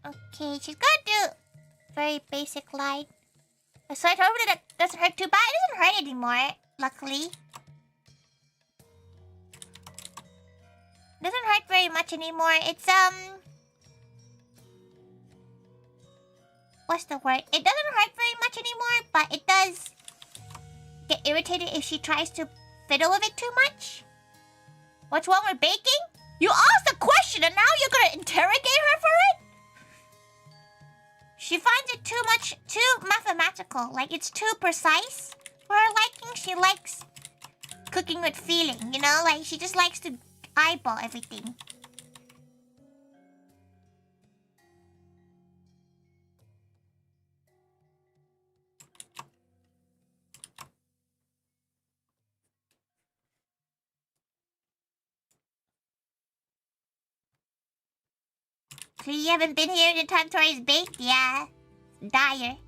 Okay, she's gonna do very basic line. So I told her that doesn't hurt too bad. It doesn't hurt anymore, luckily. Doesn't hurt very much anymore. It's what's the word? It doesn't hurt very much anymore, but it does get irritated if she tries to fiddle with it too much. What's wrong with baking? You asked a question and now you're gonna interrogate her for it? She finds it too mathematical. Like, it's too precise for her liking. She likes cooking with feeling, you know? Like, she just likes to eyeball everything. So you haven't been here the time Tori's baked? Yeah. Dire.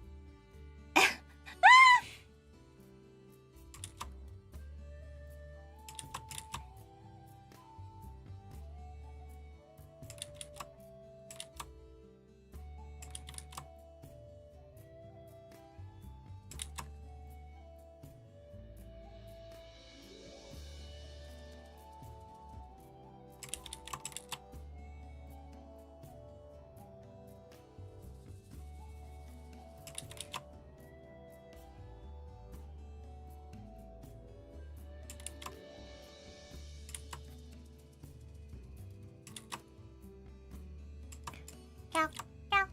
Cow, cow.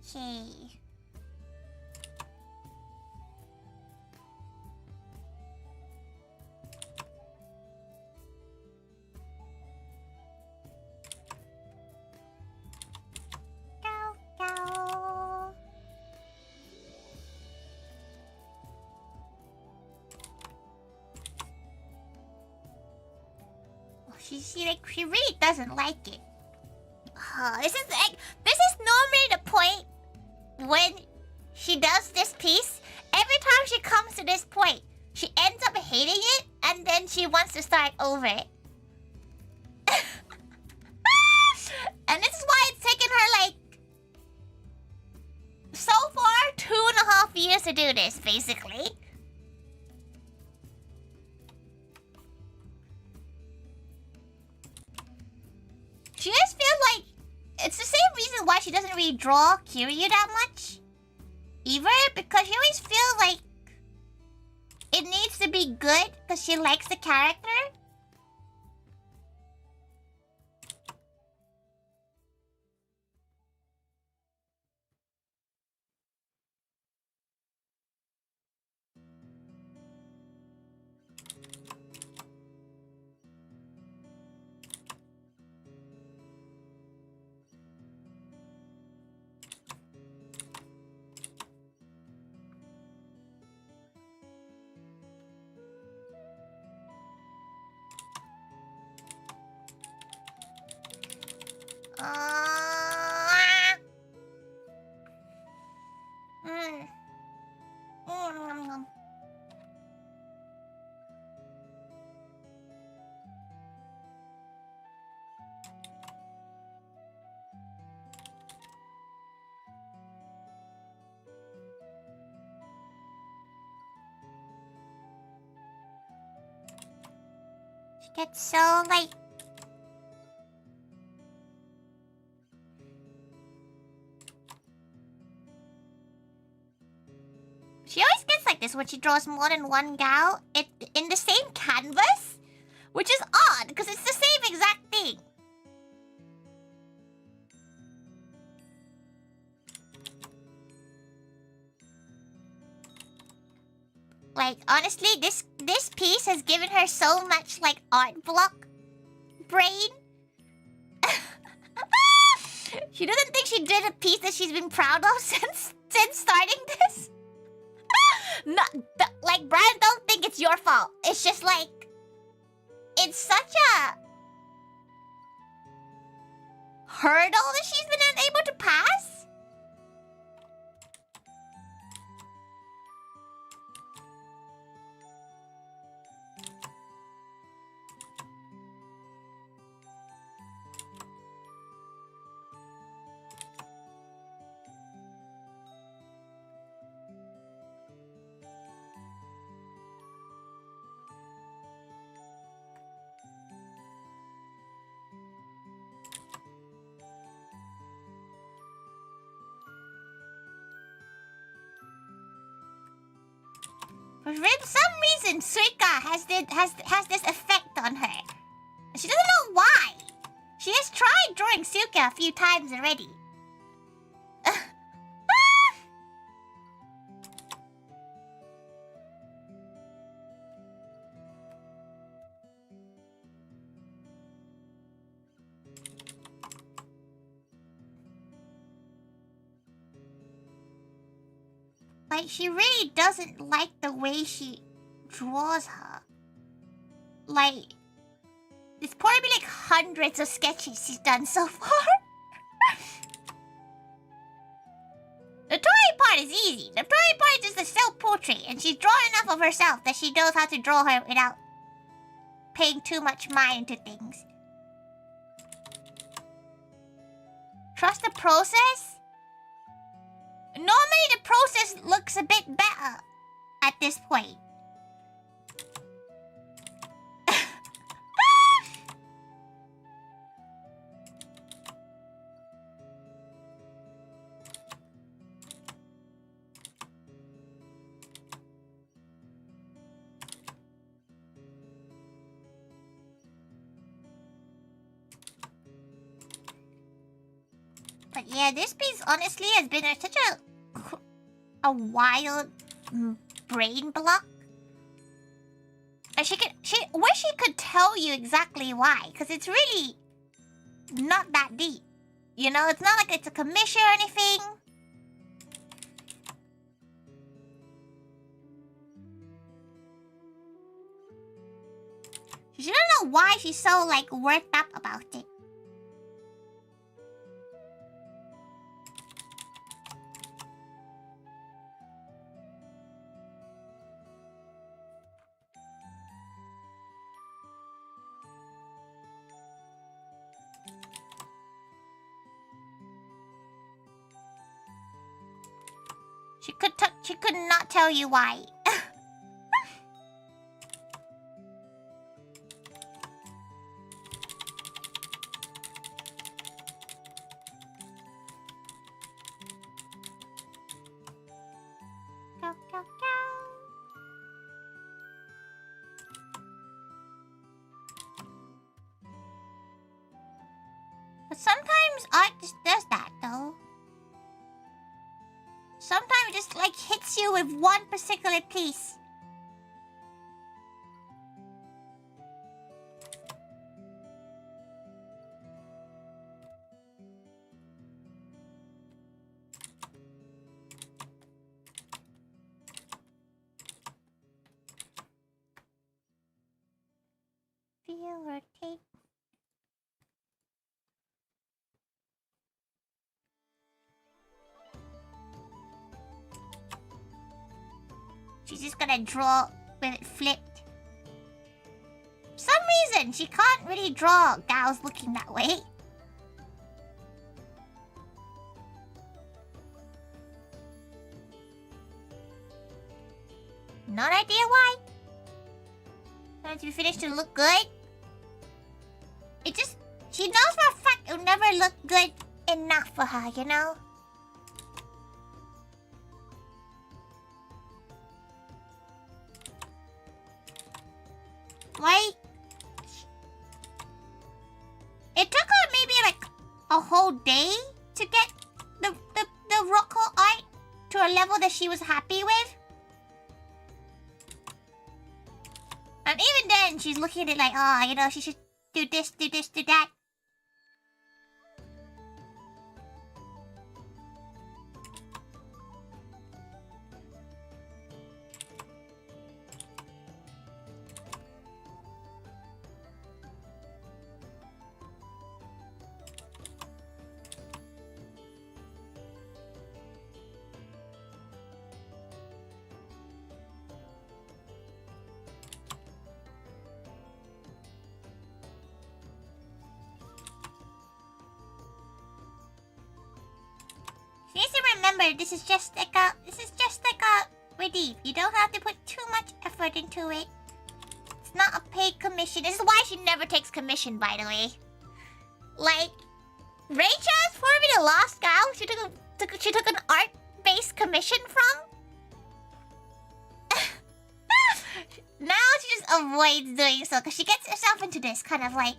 Okay. Cow, cow. Oh, she really doesn't like it. This is normally the point when she does this piece. Every time she comes to this point, she ends up hating it, and then she wants to start over it. And this is why it's taken her, like, so far, 2.5 years to do this, basically. She just feels like it's the same reason why she doesn't really draw Kiryu that much. Either because she always feels like it needs to be good because she likes the character. Mm. Mm. She gets so like. She always gets like this when she draws more than one gal in the same canvas, which is odd because it's the same exact thing. Like honestly, this piece has given her so much like art block brain. She doesn't think she did a piece that she's been proud of since starting this. No, like Brian, don't think it's your fault. It's just like it's such a hurdle that she's been unable to pass. For some reason, Suika has this effect on her. She doesn't know why. She has tried drawing Suika a few times already. Like, she really doesn't like the way she draws her. Like, there's probably like hundreds of sketches she's done so far. The Tori part is easy. The Tori part is just a self-portrait, and she's drawn enough of herself that she knows how to draw her without paying too much mind to things. Trust the process? Normally the process looks a bit better at this point. But yeah, this piece honestly has been such a wild brain block. And she wish she could tell you exactly why, because it's really not that deep. You know, it's not like it's a commission or anything. She don't know why she's so like worked up about it. She could not tell you why. Go, go, go. But sometimes art just does that, though. Sometimes it just like hits you with one particular piece. Feel or take. She's just gonna draw with it flipped. For some reason, she can't really draw gals looking that way. No idea why. Once we finish to look good. It just... She knows for a fact it'll never look good enough for her, you know? Why? It took her maybe like a whole day to get the Rocco art to a level that she was happy with. And even then, she's looking at it like, oh, you know, she should do this, do this, do that. She needs to remember this is just like a relief. You don't have to put too much effort into it. It's not a paid commission. This is why she never takes commission, by the way. Like, Rachel's for me the Lost Gal. She took an art-based commission from. Now she just avoids doing so because she gets herself into this kind of like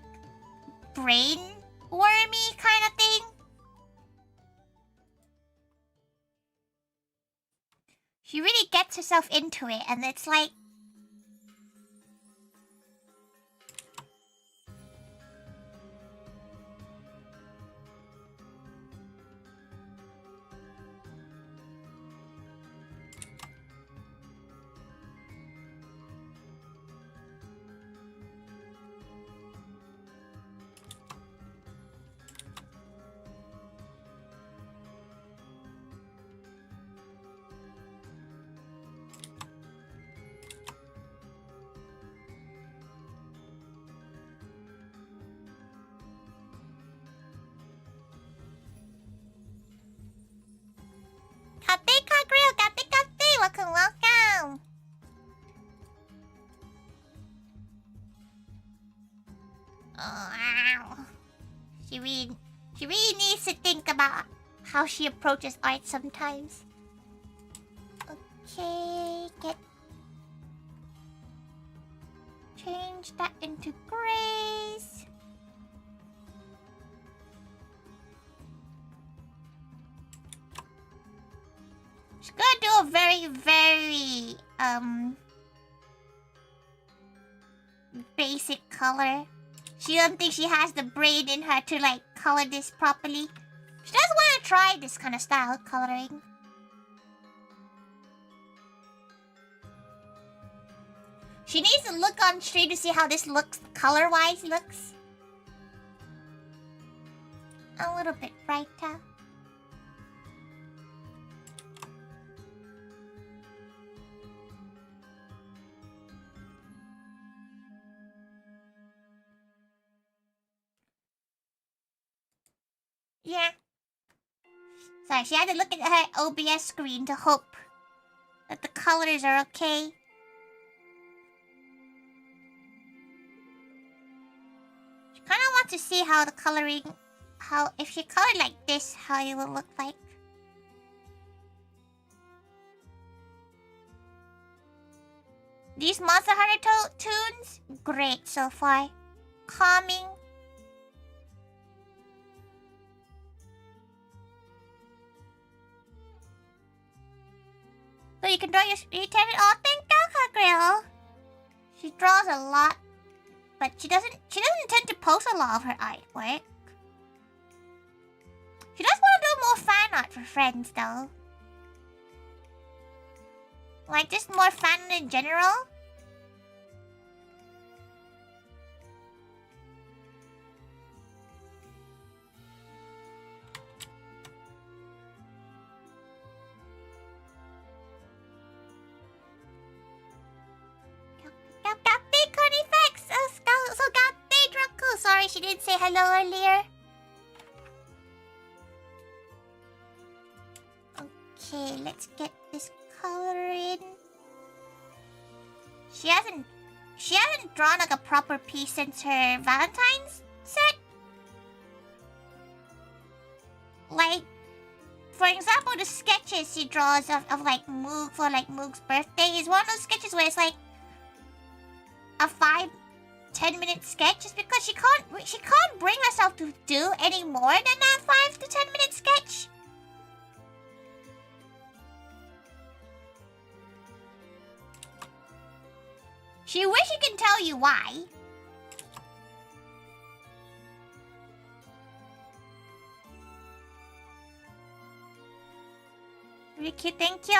brain wormy kind of thing. She really gets herself into it, and it's like... Welcome, welcome! Oh, wow. She really needs to think about how she approaches art sometimes. Okay, change that into grays. She's gonna do a very, basic color. She doesn't think she has the brain in her to, like, color this properly. She does want to try this kind of style of coloring. She needs to look on stream to see how this looks, color-wise looks. A little bit brighter. Yeah. Sorry, she had to look at her OBS screen to hope that the colors are okay. She kind of wants to see how the coloring... if she colored like this, how it will look like. These Monster Hunter tunes? Great so far. Calming. So you can draw your... You tell it all. Thank you, Kagriel. She draws a lot. But she doesn't tend to post a lot of her artwork. She does want to do more fan art for friends, though. Like, just more fan art in general. she didn't say hello earlier. Okay, let's get this color in. She hasn't drawn like a proper piece since her Valentine's set. Like, for example, the sketches she draws of like Moog for like Moog's birthday is one of those sketches where it's like a 5-10 minute sketch, just because she can't bring herself to do any more than that 5 to 10 minute sketch. She wish she can tell you why. Ricky, thank you.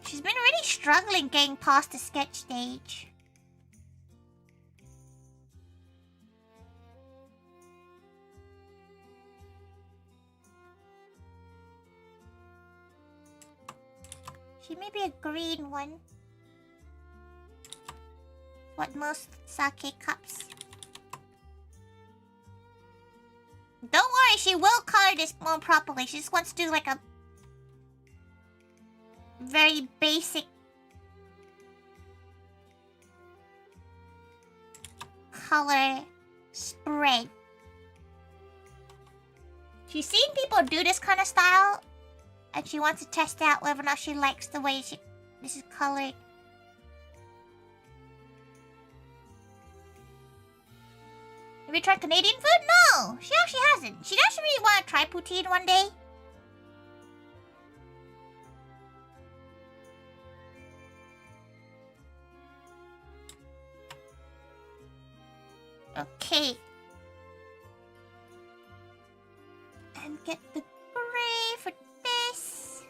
She's been really struggling getting past the sketch stage. She may be a green one. What most sake cups. Don't worry, she will color this more properly. She just wants to do like a very basic color spread. She's seen people do this kind of style, and she wants to test out whether or not she likes the way this is colored. Have you tried Canadian food? No, she actually hasn't. She'd actually really want to try poutine one day. Okay. And get the gray for this.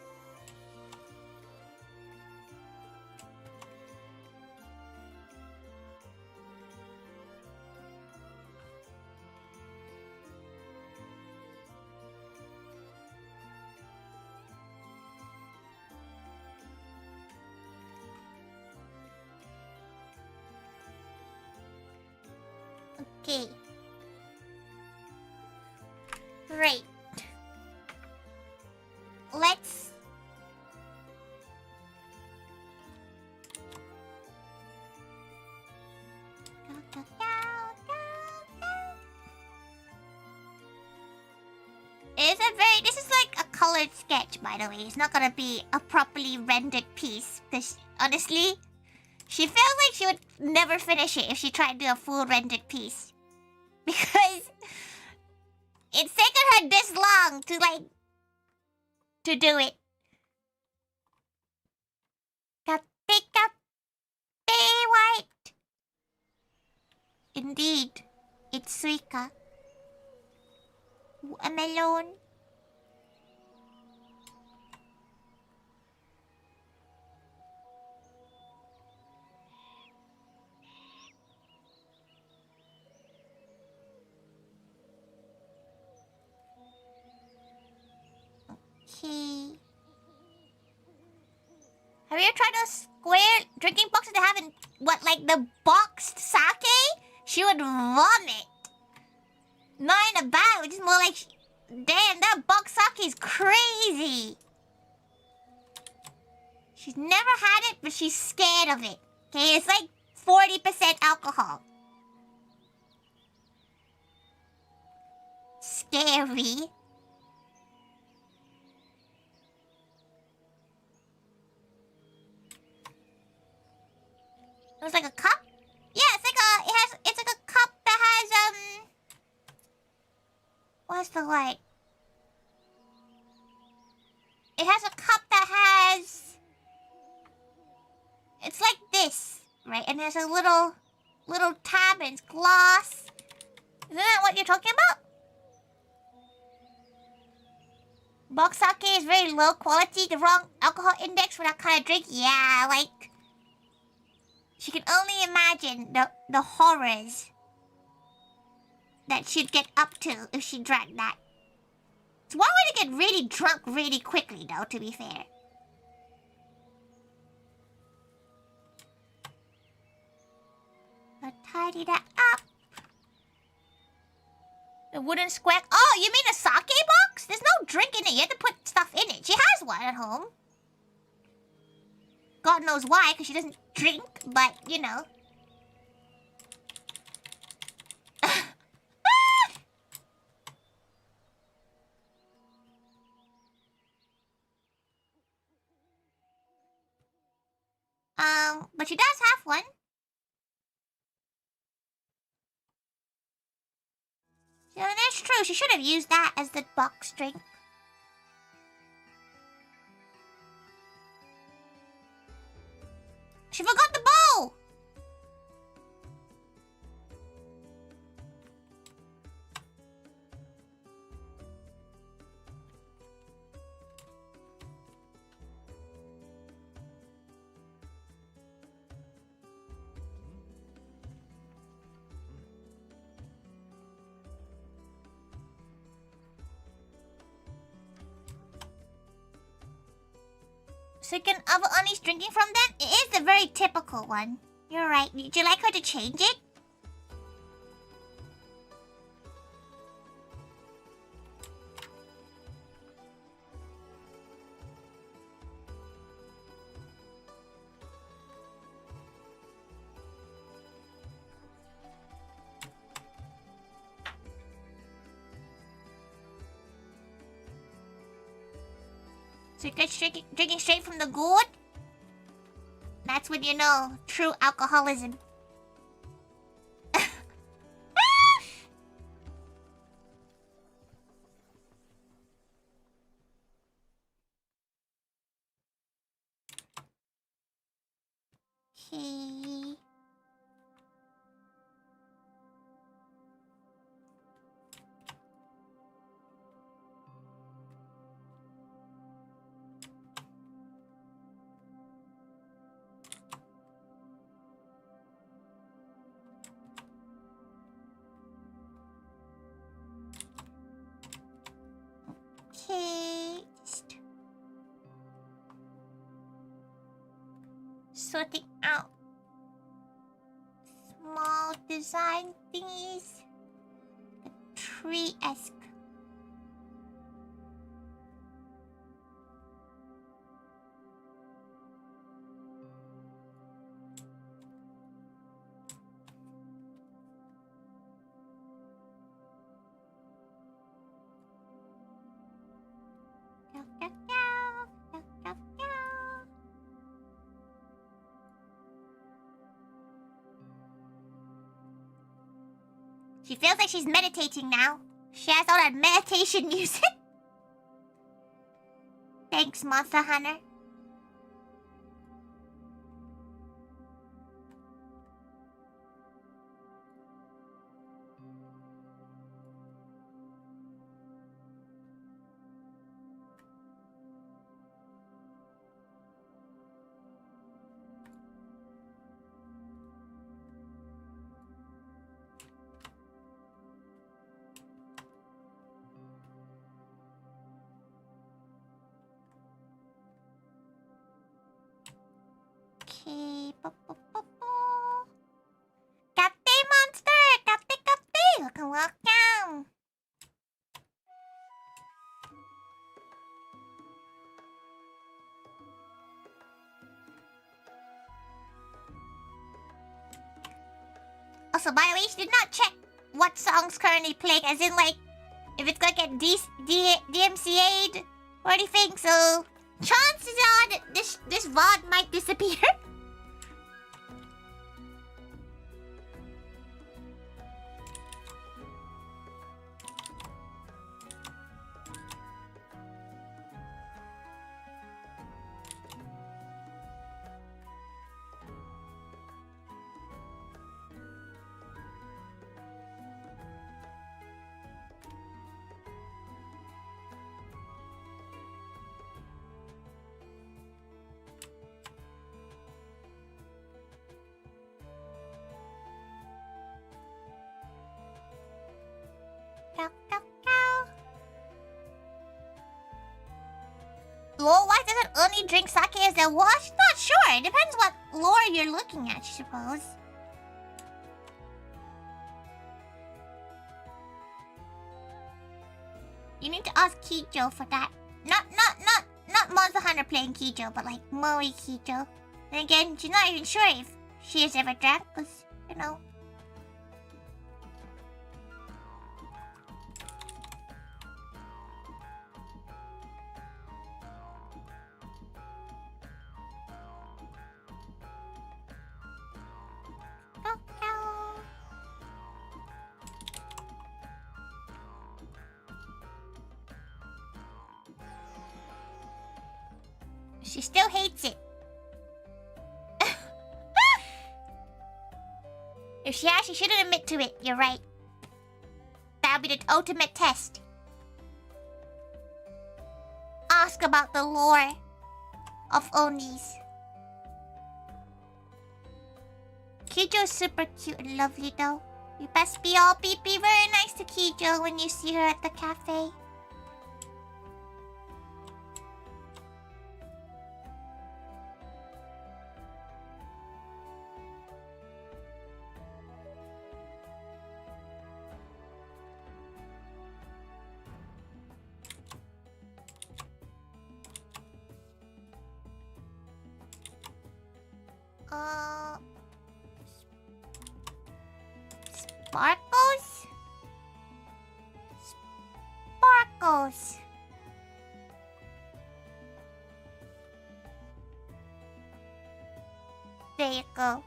Okay. Great. Let's... This is like a colored sketch, by the way. It's not gonna be a properly rendered piece. Because, honestly, she feels like she would never finish it if she tried to do a full rendered piece. Because it's taken her this long to do it. Kape white. Indeed, it's Suika. A melon. Okay. Have you tried those square drinking boxes that have in like the boxed sake? She would vomit. Not in a bag, which is more like, damn, that boxed sake is crazy. She's never had it, but she's scared of it. Okay, it's like 40% alcohol. Scary. It was like a cup? Yeah, it's like a cup that has, what's the light? It has a cup that has... It's like this, right? And there's a little tab and it's glass. Isn't that what you're talking about? Box sake is very low quality, the wrong alcohol index for that kind of drink. Yeah, like... She can only imagine the horrors that she'd get up to if she drank that. It's one way to get really drunk really quickly, though, to be fair. A Tidy that up. The wooden square. Oh, you mean a sake box? There's no drink in it. You have to put stuff in it. She has one at home. God knows why, because she doesn't drink, but, you know. But she does have one. So that's true. She should have used that as the box drink. She forgot the bowl! So can other Ani's drinking from them? It is a very typical one. You're right. Would you like her to change it? So you're guys drinking straight from the gourd? That's when you know true alcoholism. Okay. Okay, just sorting out small design thingies. A tree-esque. She feels like she's meditating now. She has all that meditation music. Thanks, Monster Hunter. Okay. Kate monster! Kate! Welcome, welcome! Also, by the way, she did not check what song's currently playing, as in, like, if it's gonna get DMCA'd or anything, so chances are that this VOD might disappear. Lol, why doesn't only drink sake as a wash? Not sure. It depends what lore you're looking at, I suppose. You need to ask Kijo for that. Not Monster Hunter playing Kijo, but like Moe Kijo. And again, she's not even sure if she has ever drank, cause you know. She still hates it. If she has, she shouldn't admit to it. You're right. That'll be the ultimate test. Ask about the lore of Onis. Kijo's super cute and lovely though. You best be very nice to Kijo when you see her at the cafe. Sparkles? Sparkles. There you go.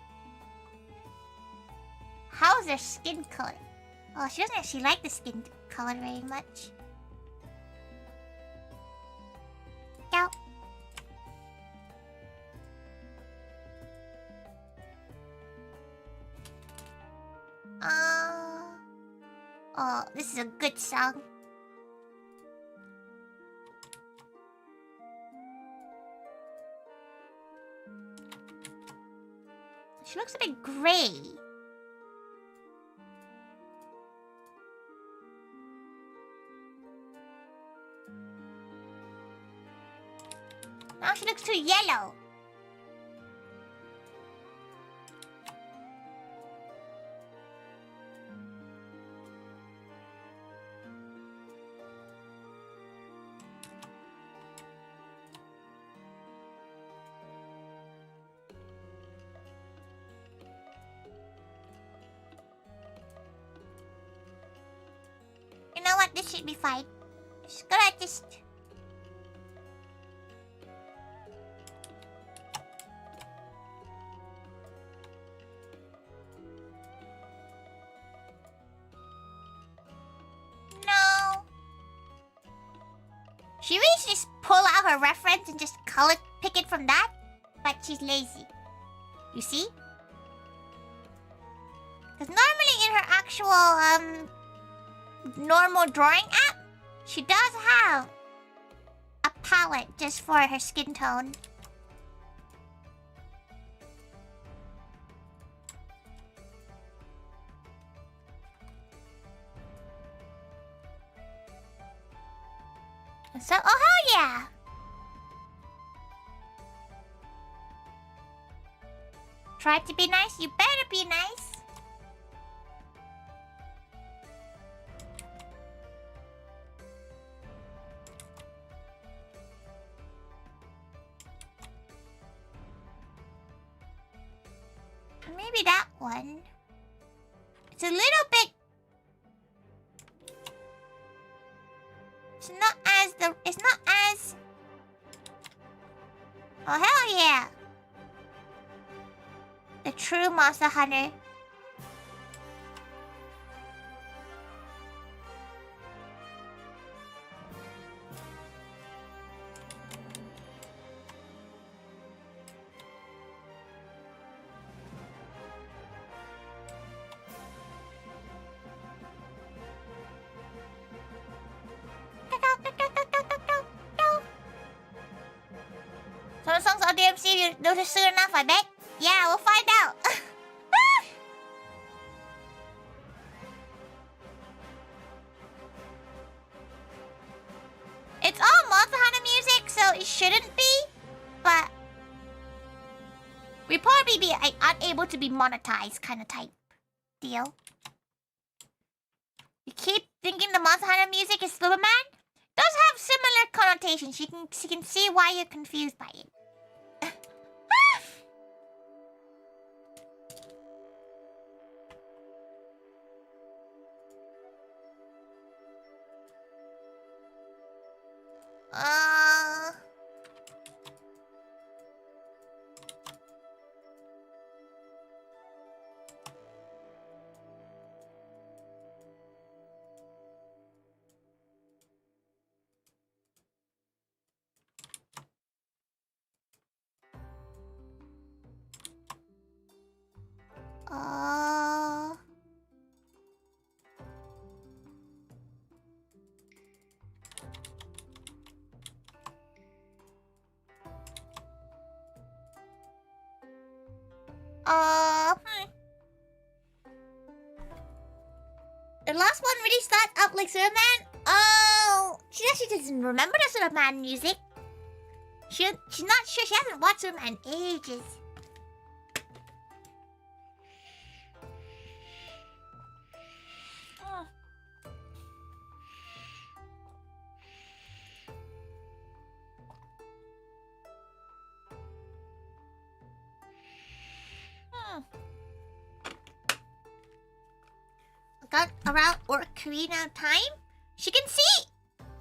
How's her skin color? Oh, she doesn't actually like the skin color very much. Go. Oh, this is a good song. She looks a bit gray. Now she looks too yellow. You know what? This should be fine. Just gonna just... No. She really should just pull out her reference and just pick it from that. But she's lazy. You see? Because normally in her actual, normal drawing app, she does have a palette just for her skin tone. So, oh hell yeah! Try to be nice, you better be nice. Maybe that one. It's a little bit... It's not as... Oh, hell yeah! The true Monster Hunter. Some songs on DMC you notice soon enough, I bet. Yeah, we'll find out. It's all Monster Hunter music, so it shouldn't be. But we'd probably be unable to be monetized kind of type deal. You keep thinking the Monster Hunter music is Superman? does have similar connotations. She can see why you're confused by it. Uh... Uh... The last one really starts up like Superman. Oh, she actually doesn't remember the Superman music. She's not sure. She hasn't watched Superman in ages. Got around Ocarina of Time? She can see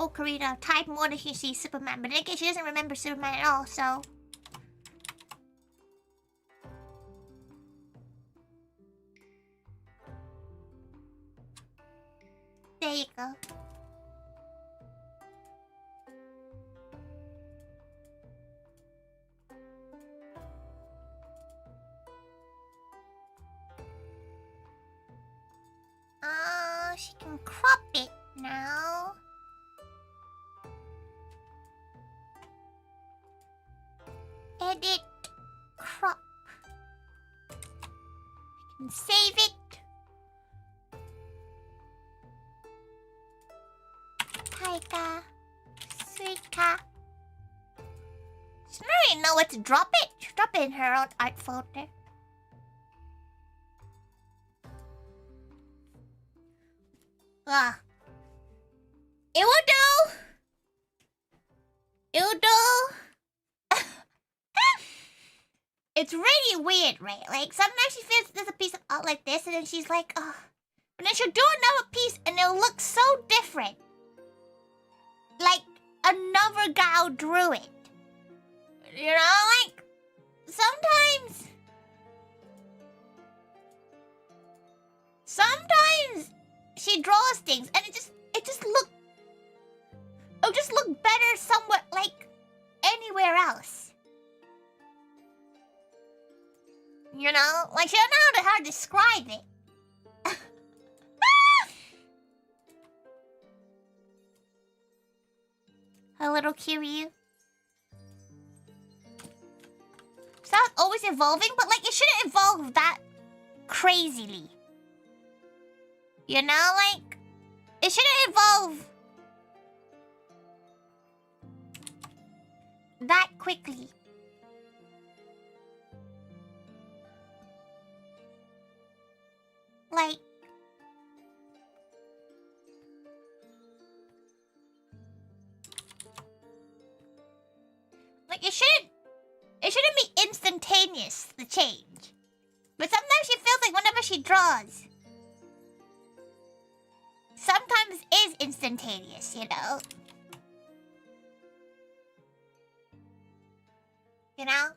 Ocarina of Time more than she sees Superman, but then again, she doesn't remember Superman at all, so... There you go. She can crop it now. Edit, crop. I can save it. Taiga, Suika. She doesn't really know what to drop it. She'll drop it in her own art folder. It will do. It will do. It's really weird, right? Like, sometimes she feels there's a piece of art like this, and then she's like, oh. And then she'll do another piece, and it'll look so different. Like, another gal drew it. You know, like, sometimes she draws things, and it'll just look better somewhere, like, anywhere else. You know? Like, she don't know how to describe it. A little Kiryu. Sounds always evolving, but, like, it shouldn't evolve that crazily. You know, like, it shouldn't evolve that quickly. Like, it shouldn't be instantaneous, the change. But sometimes she feels like whenever she draws, sometimes is instantaneous, you know? You know?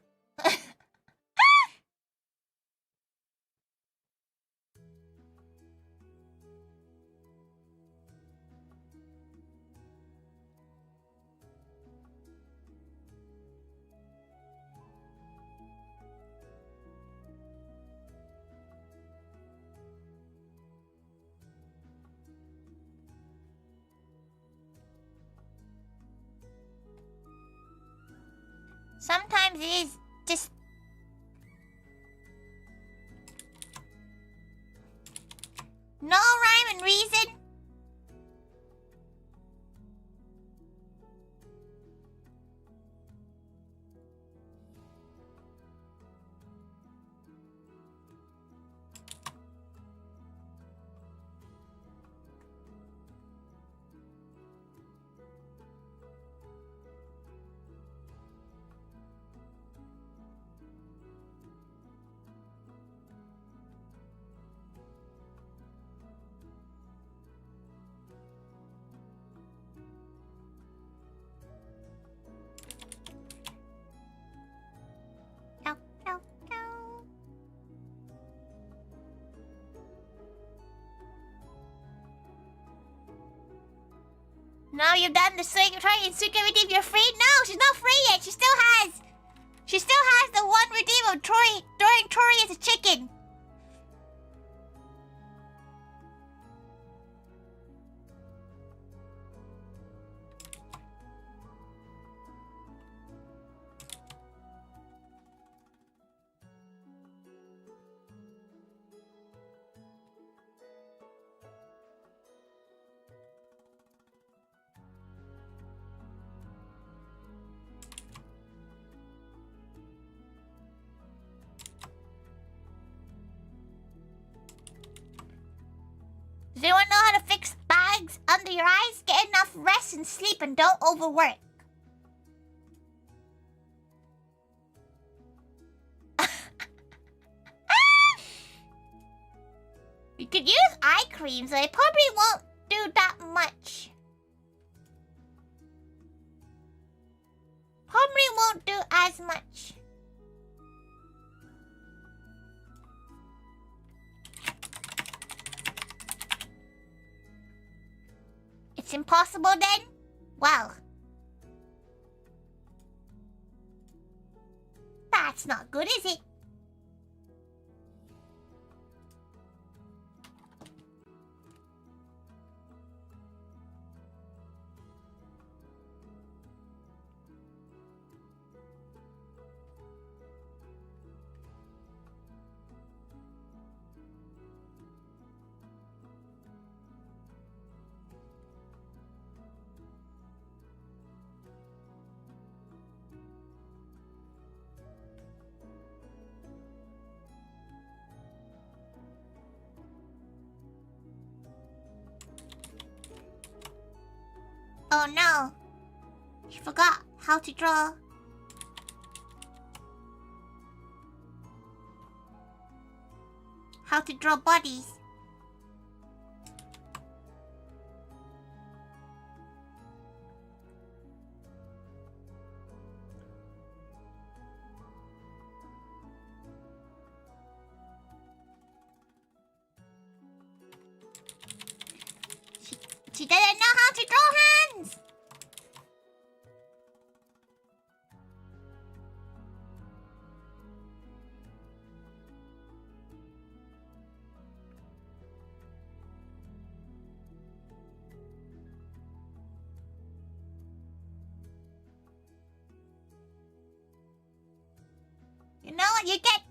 Sometimes it is just... no rhyme and reason. Now you've done the swing of Tori and Suka redeem. You're free? No, she's not free yet. She still has the one redeem of Tori during Tori as a chicken. Does anyone know how to fix bags under your eyes? Get enough rest and sleep and don't overwork. You could use eye creams, but it probably won't do that much. Probably won't do as much. It's impossible then? Well. That's not good, is it? Oh no. She forgot how to draw. How to draw bodies. She doesn't know how to draw hands. You know what you get?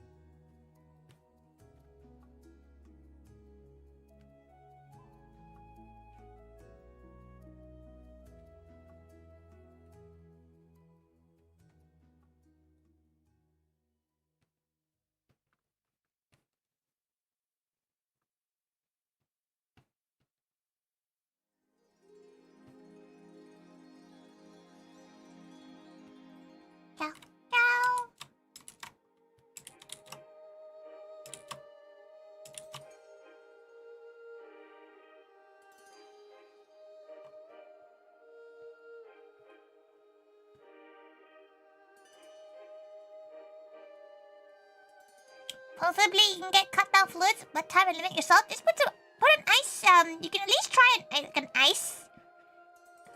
Ciao, ciao. Possibly you can get cut down fluids, but time and limit yourself. Just put an ice. You can at least try an ice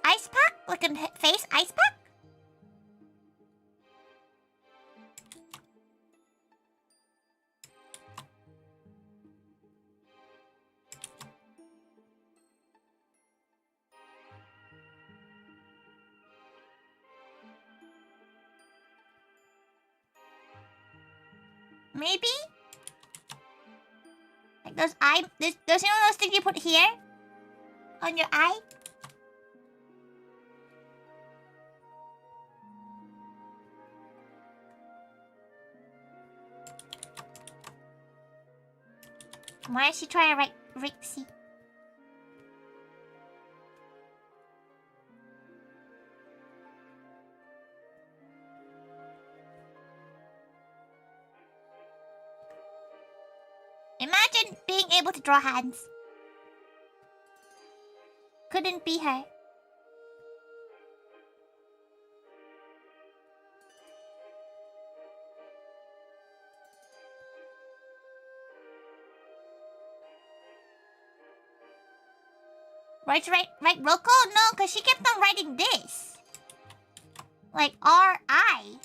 pack, like a face ice pack. Maybe? Like those you know those things you put here? On your eye? Why is she trying to write Rixie? Imagine being able to draw hands. Couldn't be her. Right, Roko? No, because she kept on writing this. Like, R-I.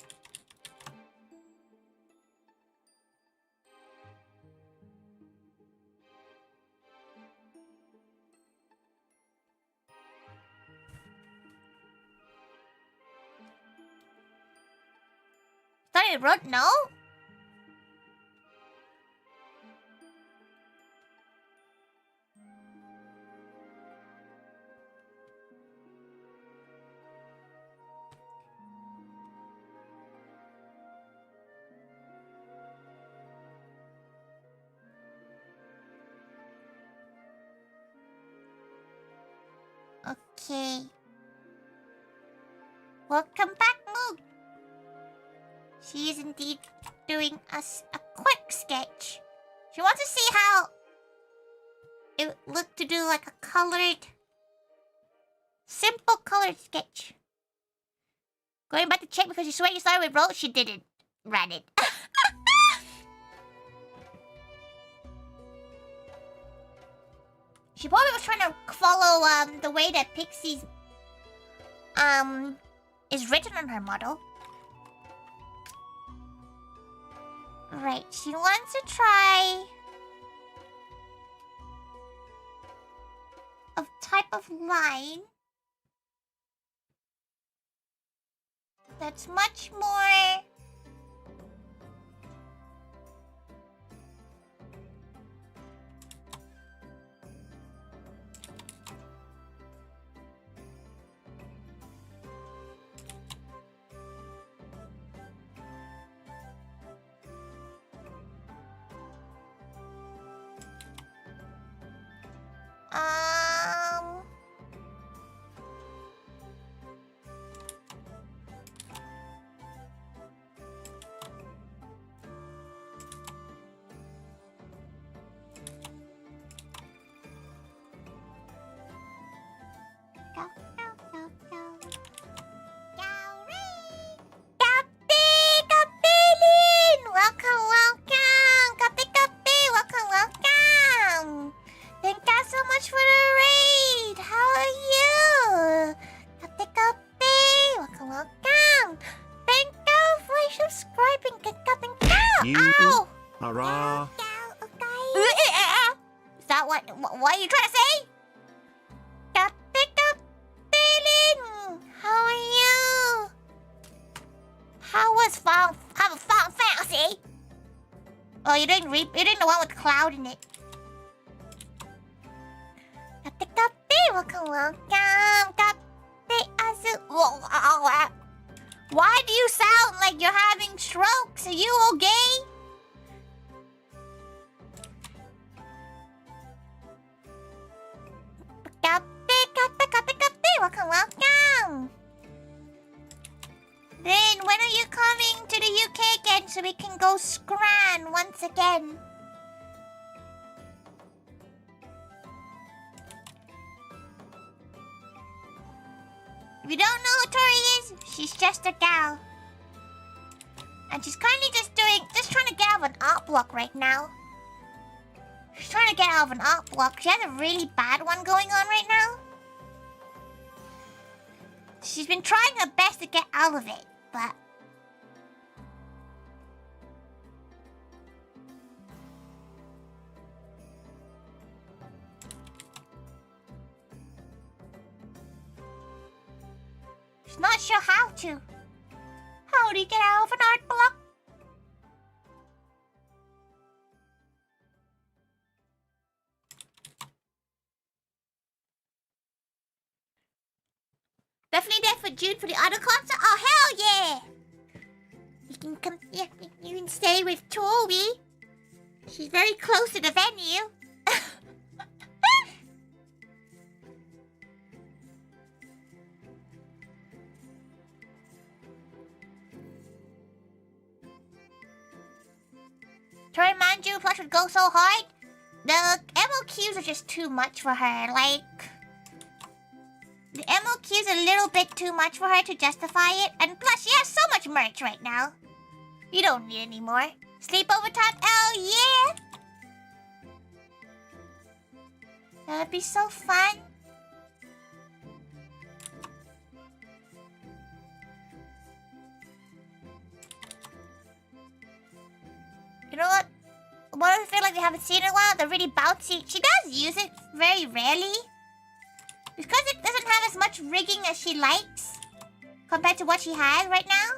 Sorry, wrote no? Okay. Welcome back, Moog. She is indeed doing us a quick sketch. She wants to see how it would look to do like a colored, simple colored sketch. Going back to check because she swear you started with roll. She didn't. Ran it. She probably was trying to follow the way that Pixie's is written on her model. Right, she wants to try a type of line that's much more um welcome, welcome! Kapi Kapi, welcome, welcome! Thank you so much for the raid! How are you? Kapi Kapi, welcome, welcome! Thank you for subscribing, thank you! You Ow! hurrah. Is that what are you trying to say? Kapi Kapi, how are you? How was Final Fantasy? Oh, you're doing the one with cloud in it. Kapi Kapi, welcome, welcome. Kapi Azu. Why do you sound like you're having strokes? Are you okay? Kapi Kapi Kapi Kapi, welcome, welcome. Then, when are you coming to the UK again so we can go scran once again? If you don't know who Tori is, she's just a gal. And she's currently just trying to get out of an art block right now. She's trying to get out of an art block. She has a really bad one going on right now. She's been trying her best to get out of it, but she's not sure how to. How do you get out of an art block? Definitely there for June for the other concert. Oh, hell yeah! You can come here. You can stay with Tori. She's very close to the venue. Tori Manju plush would go so hard. The MOQs are just too much for her. Like, the MOQ's a little bit too much for her to justify it. And plus, she has so much merch right now. You don't need any more. Sleepover time? Oh, yeah! That'd be so fun. like we haven't seen in a while. The really bouncy. She does use it very rarely. Because it doesn't have as much rigging as she likes. Compared to what she has right now.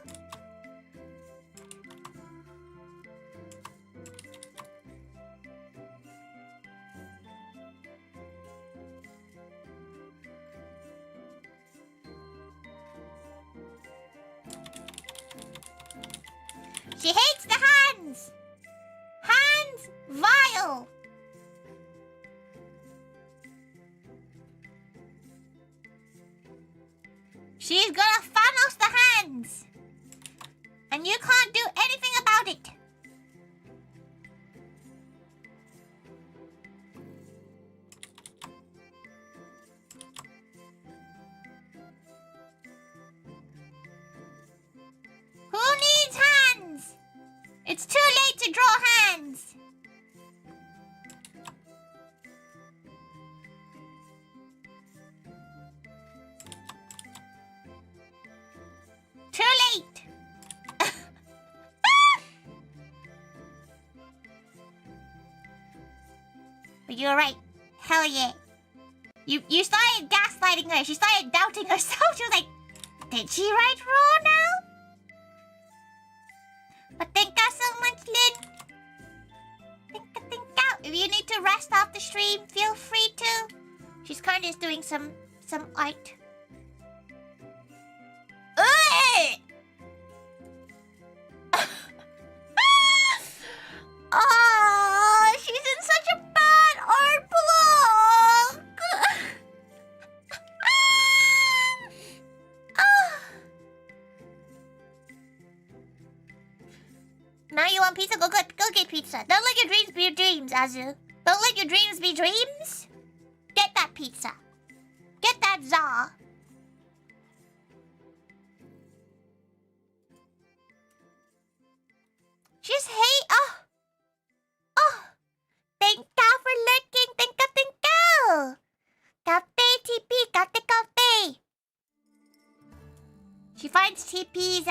She hates the hands! Hands vile! She's gonna Thanos the hands! And you can't do anything about it! Who needs hands? It's too late to draw hands! Too late! But you're right. Hell yeah. You started gaslighting her. She started doubting herself. She was like, did she write raw now? But thank you so much, Lynn. Think out. If you need to rest off the stream, feel free to. She's kind of doing some art. Oh, she's in such a bad art block. Now you want pizza? Go get pizza. Don't let your dreams be your dreams, Azu. Don't let your dreams be dreams. Get that pizza. Get that za. Just hate. Oh. Thank you for lurking. Thank you. Cafe TP. Cafe cafe. She finds TP's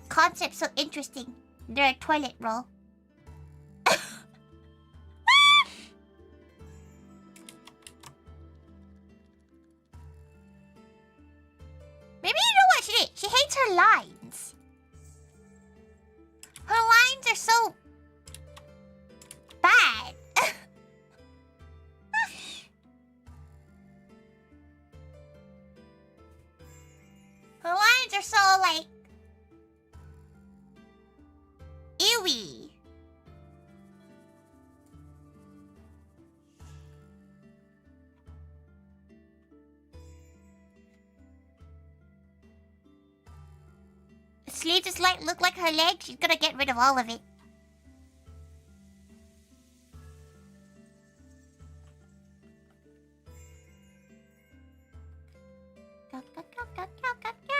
concept so interesting. They're a toilet roll. Maybe you know what she did? She hates her lines. Her lines are so bad. Her lines are so like ewy. Sleeves just like look like her legs. She's gonna get rid of all of it. Go, go, go, go, go, go, go.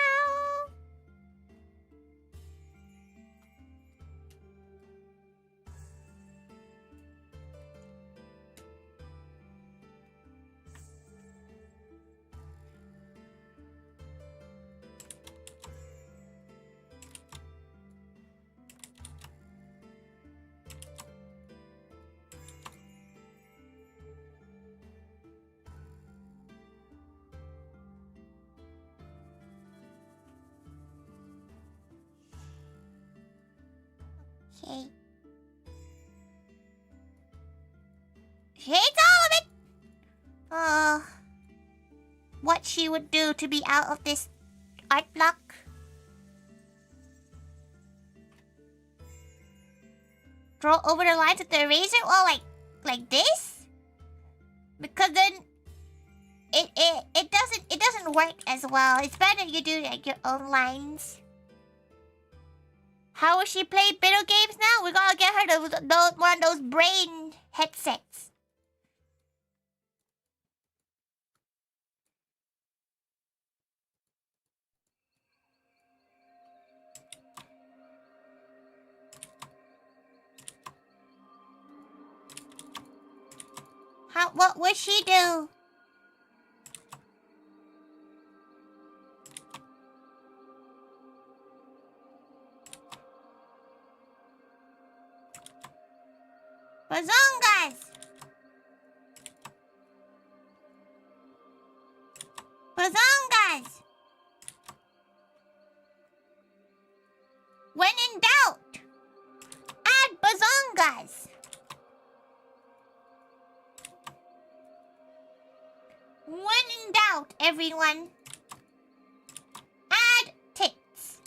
Okay. She hates all of it! What she would do to be out of this art block? Draw over the lines with the eraser? Or like this? Because then it doesn't work as well. It's better you do like your own lines. How will she play video games now? We gotta get her one of those brain headsets. What would she do? doubt, everyone. Add tits.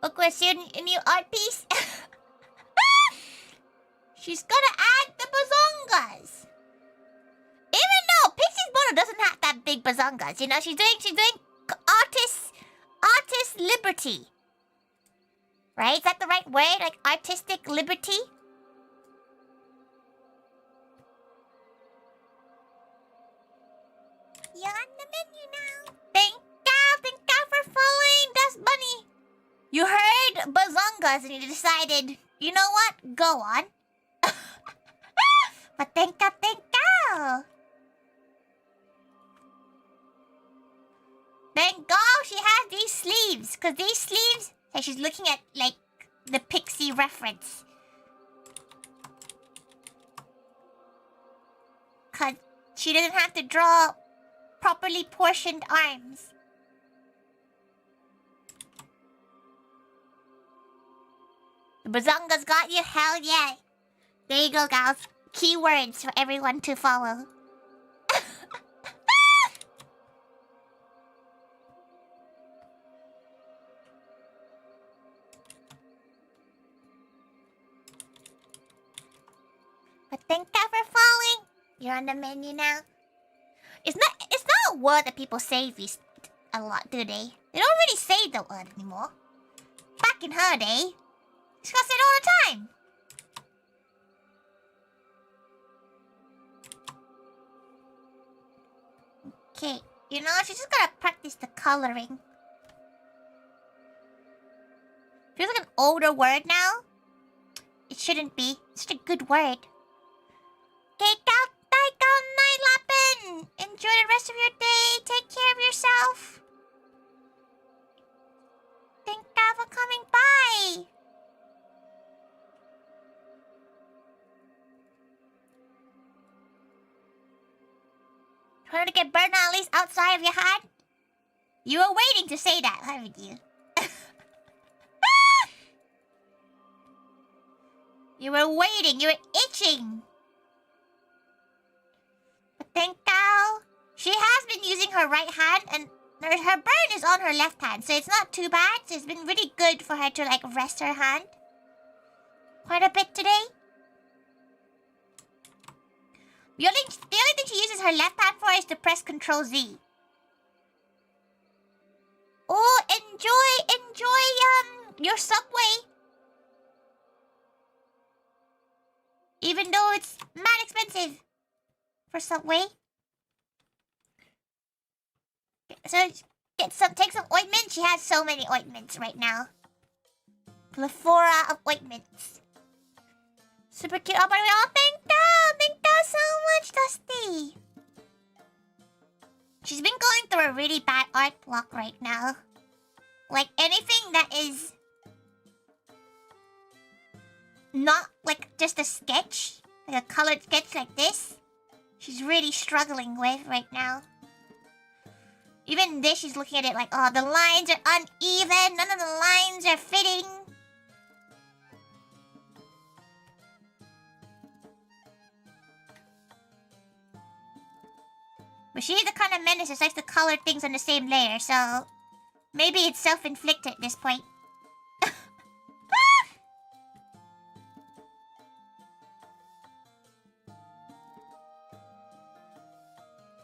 Look, we're seeing a new art piece. She's gonna add the bazongas. Even though Pixie's model doesn't have that big bazongas, you know, she's doing artist liberty. Right? Is that the right word? Like artistic liberty? You're on the menu now. Thank you for following Dust Bunny. You heard bazongas and you decided, you know what? Go on. But thank you. Thank God she has these sleeves. Because these sleeves... Hey, she's looking at, like, the Pixie reference. Because she doesn't have to draw properly portioned arms. The bazongas got you? Hell yeah. There you go, gals. Keywords for everyone to follow. But thank you for following. You're on the menu now. It's not a word that people say a lot, do they? They don't really say the word anymore. Back in her day, she got said all the time. Okay, you know, she's just gotta practice the coloring. Feels like an older word now. It shouldn't be. It's such a good word. Okay, ToriThaiga.online, Yappin. Enjoy the rest of your day. Take care of yourself. Thank you for coming by. Trying to get burnt at least outside of your hand? You were waiting to say that, haven't you? You were waiting. You were itching. But thank you. She has been using her right hand, and her burn is on her left hand, so it's not too bad. So it's been really good for her to like rest her hand quite a bit today. The only thing she uses her left hand for is to press Control Z. Oh, enjoy your Subway. Even though it's mad expensive for Subway. So take some ointment. She has so many ointments right now. Plethora of ointments. Super cute. Oh, by the way, oh, thank you so much, Dusty. She's been going through a really bad art block right now. Like anything that is not like just a sketch, like a colored sketch like this, she's really struggling with right now. Even this, she's looking at it like, oh, the lines are uneven. None of the lines are fitting. But she's the kind of menace that likes to color things on the same layer, so maybe it's self-inflicted at this point.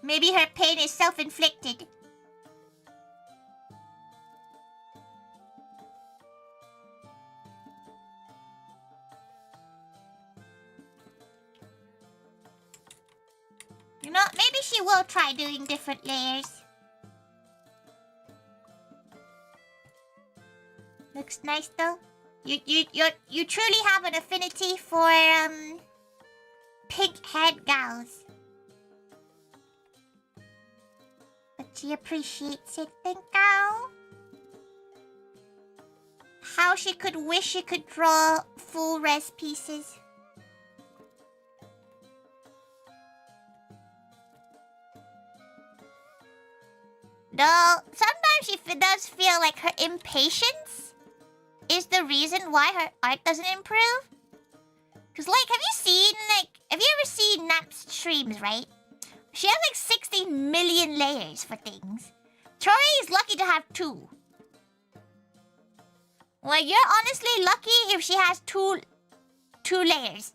Maybe her pain is self-inflicted. You know, maybe she will try doing different layers. Looks nice though. You truly have an affinity for pink head gals. But she appreciates it, thank you. How she could wish she could draw full res pieces. Though, sometimes she does feel like her impatience is the reason why her art doesn't improve. Cause like, have you ever seen Nap's streams, right? She has like 60 million layers for things. Tori is lucky to have 2. Well, you're honestly lucky if she has two layers.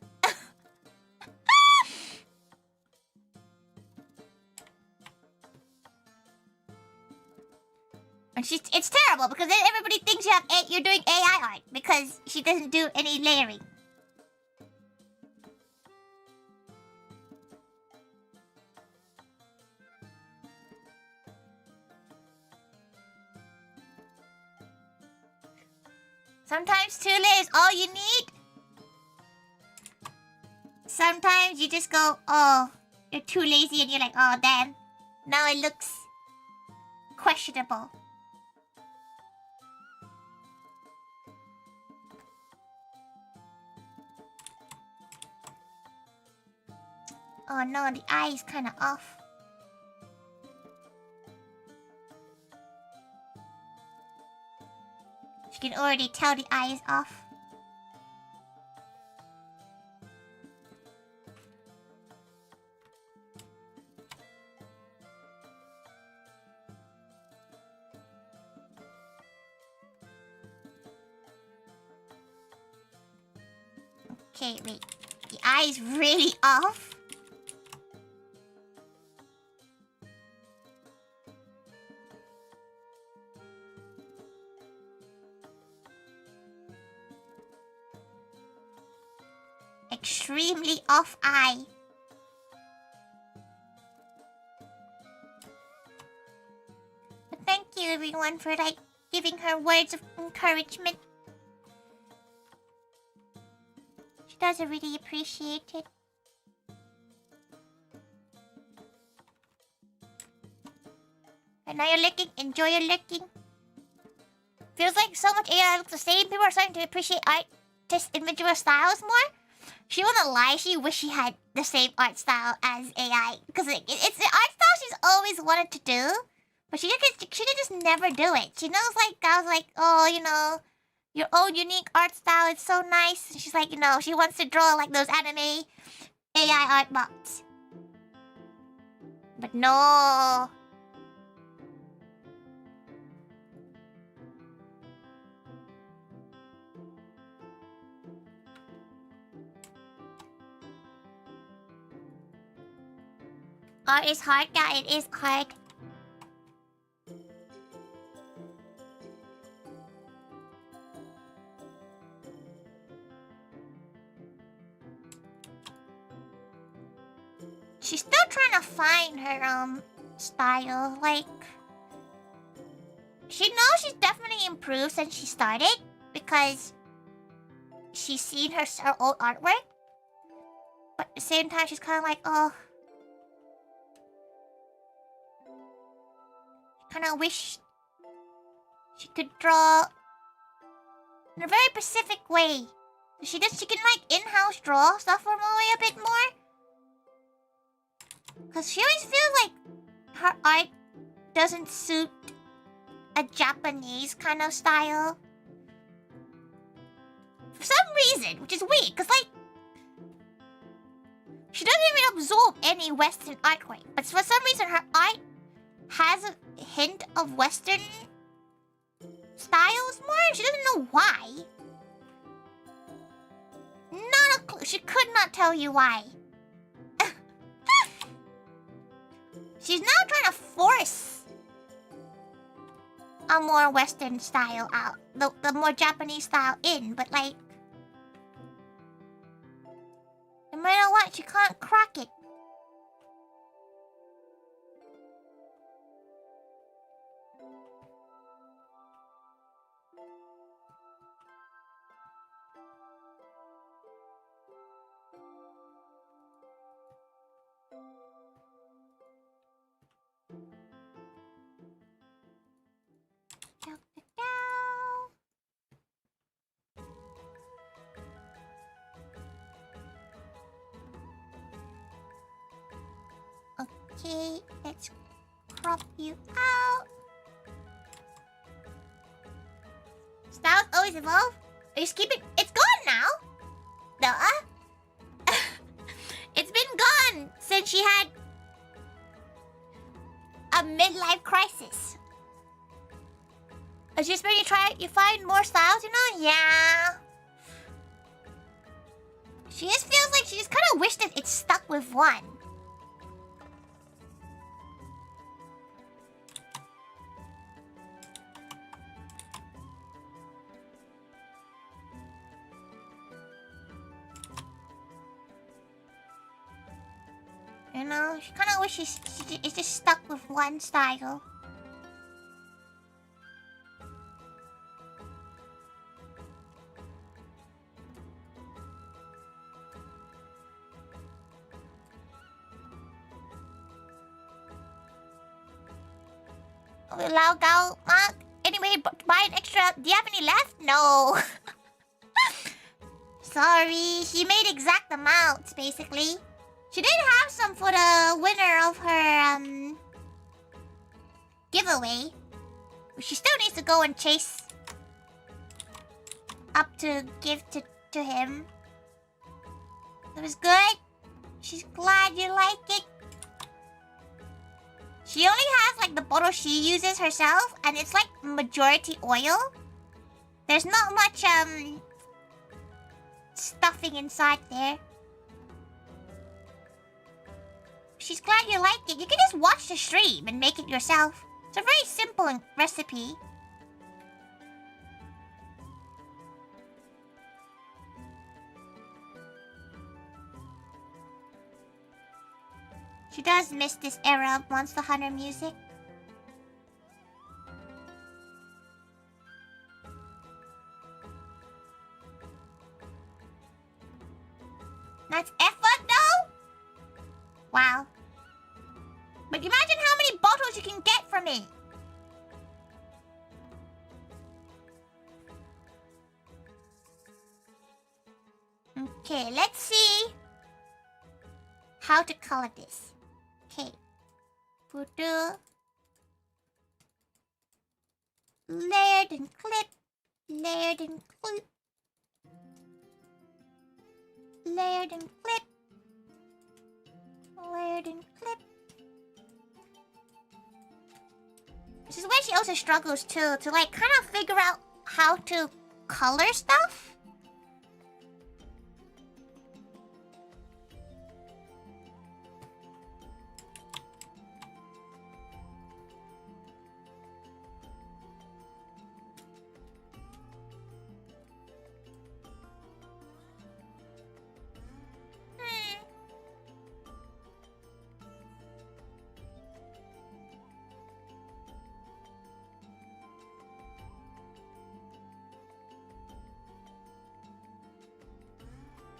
And it's terrible because then everybody thinks you're doing AI art because she doesn't do any layering. Sometimes 2 layers all you need. Sometimes you just go, oh, you're too lazy and you're like, oh, damn. Now it looks questionable. Oh no, the eye is kind of off. You can already tell the eye is off. Okay, wait. The eye is really off. Extremely off eye. But thank you everyone for like giving her words of encouragement. She does really appreciate it. And now you're licking. Enjoy your licking. Feels like so much AI looks the same. People are starting to appreciate artists' individual styles more. She wouldn't lie, she wish she had the same art style as AI. Because it's the art style she's always wanted to do. But she could just never do it. She knows like, I was like, oh, you know, your own unique art style, it's so nice. And she's like, you know, she wants to draw like those anime AI art bots. But no. Art is hard, yeah, it is hard. She's still trying to find her, style, like... She knows she's definitely improved since she started, because she's seen her old artwork. But at the same time, she's kind of like, oh... Kind of wish she could draw in a very specific way. She can like in-house draw stuff for Moe a bit more. Cause she always feels like her art doesn't suit a Japanese kind of style. For some reason, which is weird, cause like she doesn't even absorb any Western artwork. But for some reason her art has a hint of Western styles more. She doesn't know why. Not a clue. She could not tell you why. She's now trying to force a more Western style out. The more Japanese style in, but like... no matter what, she can't crack it. Okay, let's crop you out. Styles always evolve? Are you keeping... It's gone now! Duh. It's been gone since she had a midlife crisis. It's just when you find more styles, you know? Yeah. She just feels like she just kind of wished that it's stuck with one. You know, she kind of wishes it's just stuck with one style. Lao Gao, Mark. Anyway, buy an extra. Do you have any left? No. Sorry, she made exact amounts, basically. She did have some for the winner of her, giveaway. But she still needs to go and chase up to give to him. It was good. She's glad you like it. She only has, like, the bottle she uses herself, and it's, like, majority oil. There's not much, stuffing inside there. She's glad you like it. You can just watch the stream and make it yourself. It's a very simple recipe. She does miss this era of Monster Hunter music. That's effort though? Wow. But imagine how many bottles you can get from it. Okay, let's see how to color this. Okay. Photo. Layered and clip. Layered and clip. Layered and clip. Layered and clip. This is where she also struggles too, to like kind of figure out how to color stuff.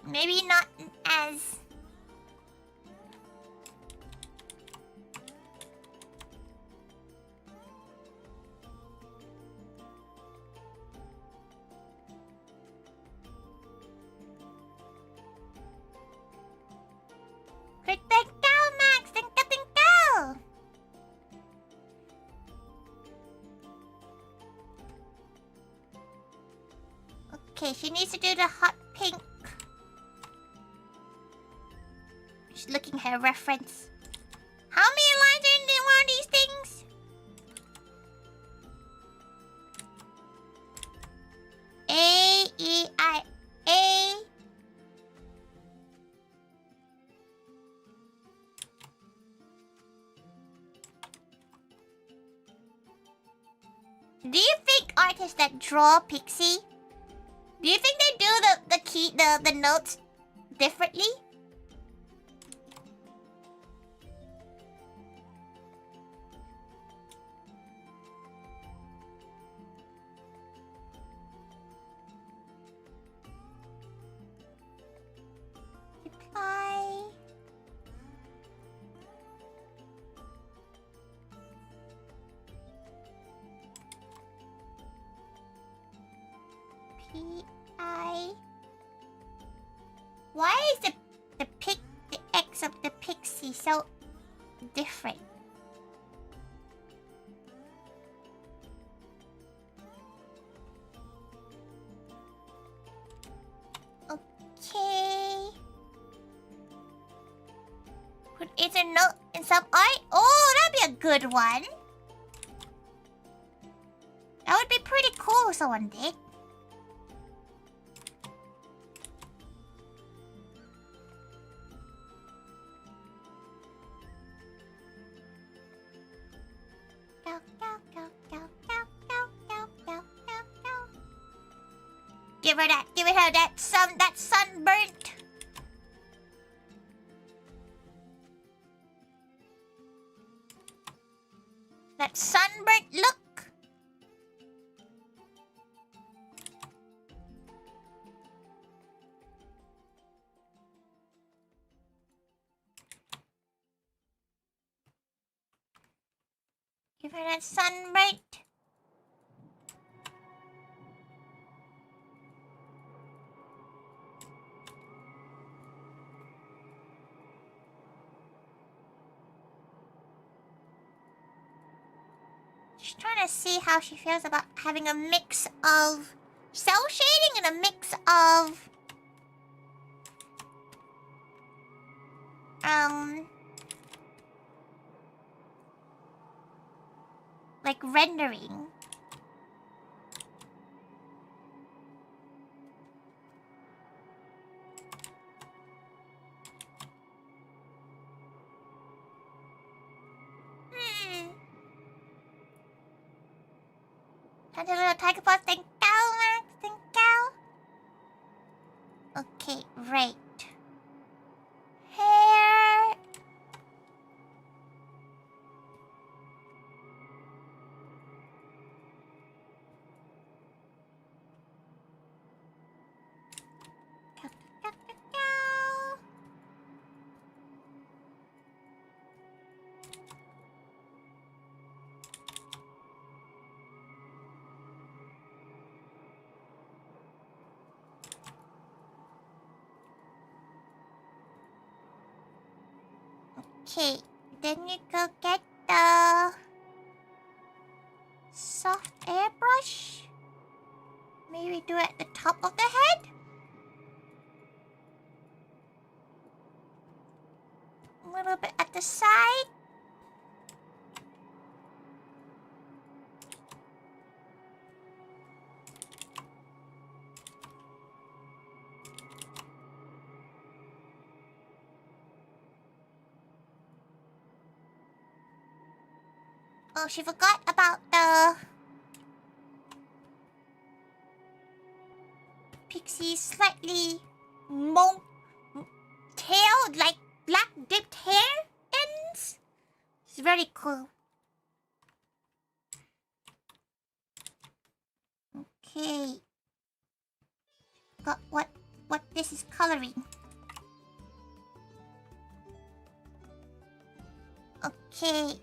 Maybe not as... Thank you, Max! Thank you! Okay, she needs to do the hot pink. She's looking at her reference. How many lines are in one of these things? A, E, I, A. Do you think artists that draw Pixie, do you think they do the notes differently? P-I... Why is the X of the Pixie so different? Put Ethernote in some art? Oh, that'd be a good one. That would be pretty cool if someone did. Give her that. Give her that sunburnt. That sunburnt look. Give her that sunburnt. Just trying to see how she feels about having a mix of cell shading and a mix of like rendering. And a little tiger paw. Thank you, Max. Thank you. Okay, right. Hair. Okay, then you go get the soft airbrush. Maybe do it at the top of the head. A little bit at the side. Oh, she forgot about the Pixie's slightly tailed, like black dipped hair ends. It's very cool. Okay. Got what this is coloring. Okay.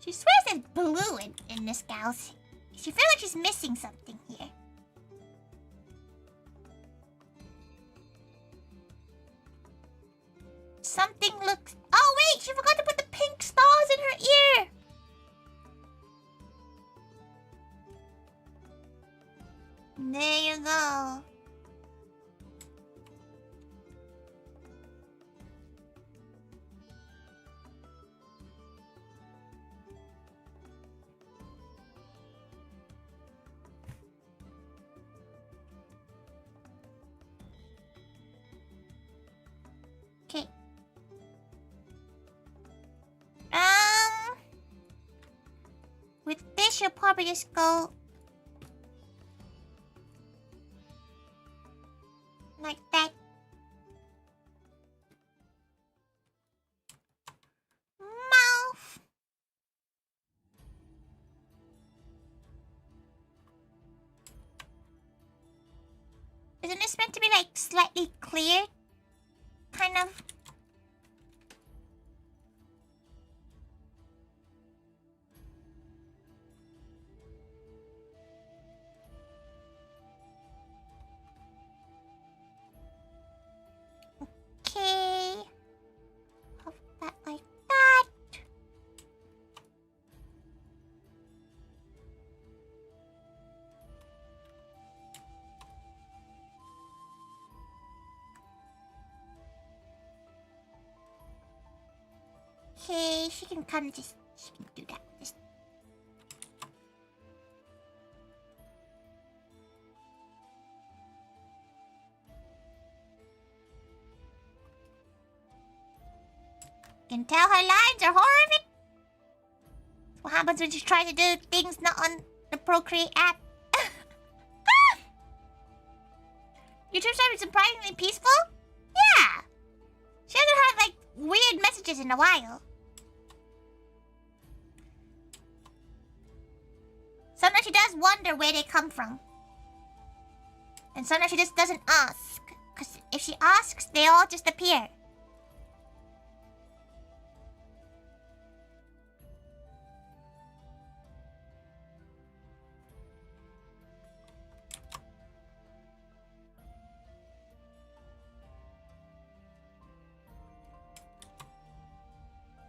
She swears it's blue in this gal's. She feels like she's missing something here. Something looks... Oh wait, she forgot to put the pink stars in her ear. There you go. Okay. With this, you'll probably just go like that. Mouth. Isn't this meant to be like slightly clear? Kind of. Okay. Pop that like that. she can come just... She can do that. Just... You can tell her lines are horrific. That's what happens when she's trying to do things not on the Procreate app. Your trip time is surprisingly peaceful? Yeah. She hasn't had, like, weird messages in a while. Sometimes she does wonder where they come from. And sometimes she just doesn't ask. Because if she asks, they all just appear.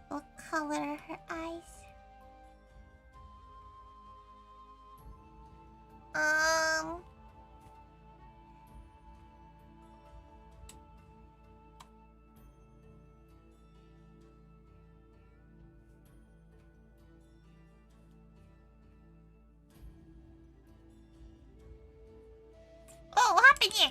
What color are her eyes? Oh, what happened here?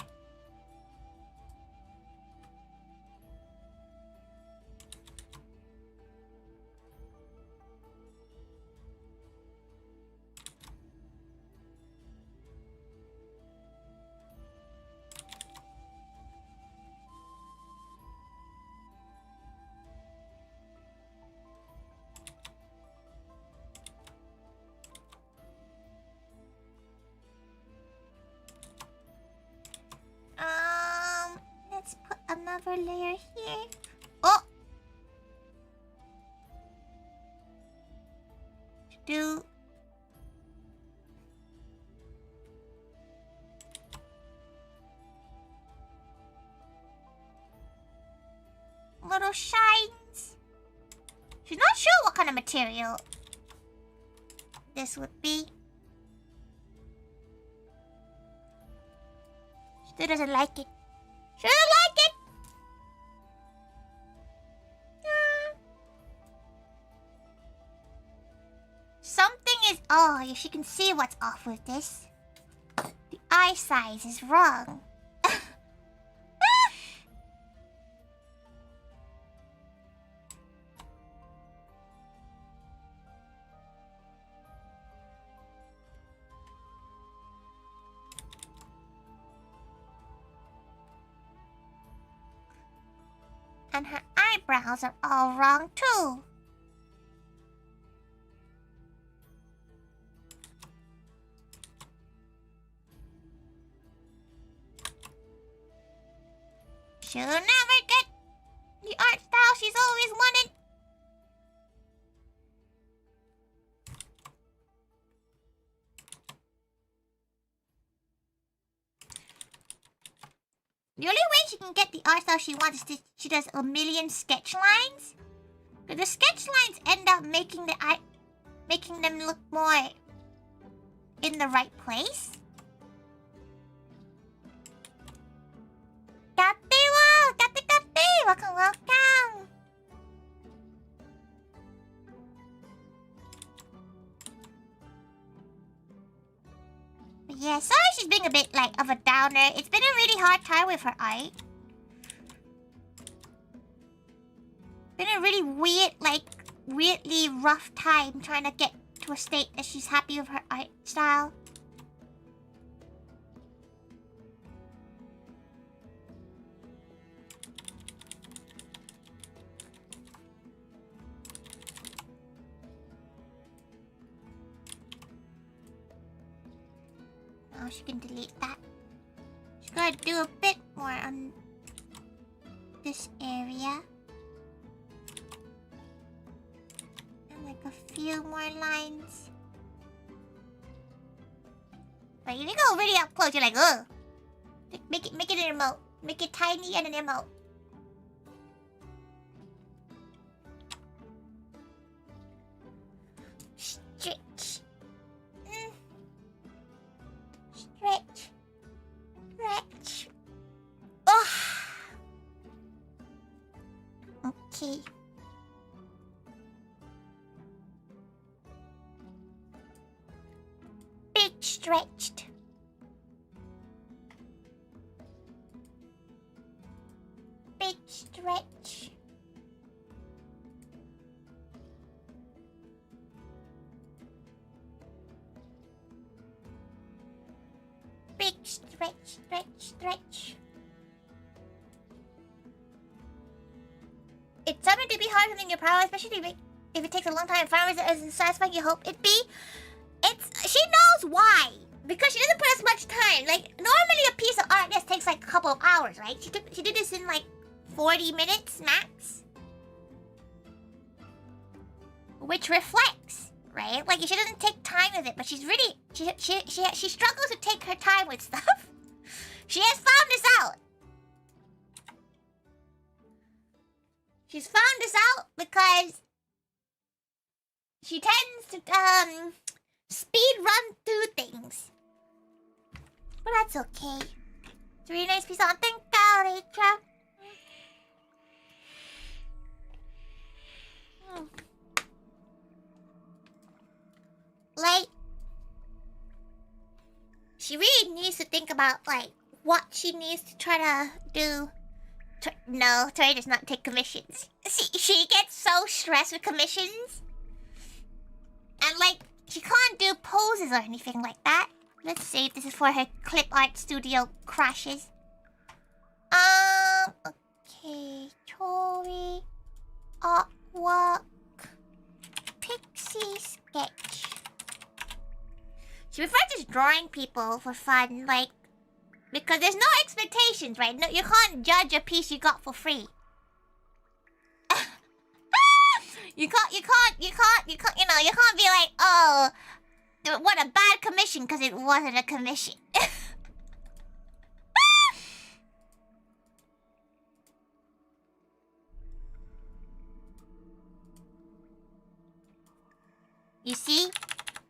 Let's put another layer here. Oh! Do... Little shines. She's not sure what kind of material this would be. She doesn't like it. She doesn't like it! Something is... Oh, she can see what's off with this. The eye size is wrong. And her eyebrows are all wrong too. She'll never get the art style she's always wanted. The only way she can get the art style she wants is she does a million sketch lines. But the sketch lines end up making them look more in the right place. Welcome, welcome. But yeah, sorry she's being a bit like of a downer. It's been a really hard time with her art. Been a really weird, like, weirdly rough time trying to get to a state that she's happy with her art style. Now she can delete that. She's gotta do a bit more on this area. And like a few more lines. But if you go really up close, you're like, ugh. Make it an emote. Make it tiny and an emote. Stretch. Stretch. Stretch. Oh. Okay. stretched. Big stretch. Big stretch, stretch, stretch. It's something to be harder than your power, especially if it takes a long time. Farmers isn't satisfying you hope it be. She knows why. Because she doesn't put as much time. Like, normally a piece of art just takes like a couple of hours, right? She did this in like 40 minutes max. Which reflects, right? Like, she doesn't take time with it, but she's really... She struggles to take her time with stuff. She has found this out. She's found this out because she tends to, speed run through things. But that's okay. It's a really nice piece of art. Thank God, Rachel. Like, she really needs to think about, like, what she needs to try to do. No, Tori does not take commissions. She gets so stressed with commissions. And, like, she can't do poses or anything like that. Let's see if this is for her clip art studio crashes. Okay. Tori. Artwork. Pixie sketch. She prefers just drawing people for fun, like, because there's no expectations, right? No, you can't judge a piece you got for free. You can't, you know, you can't be like, oh, what a bad commission, because it wasn't a commission. You see?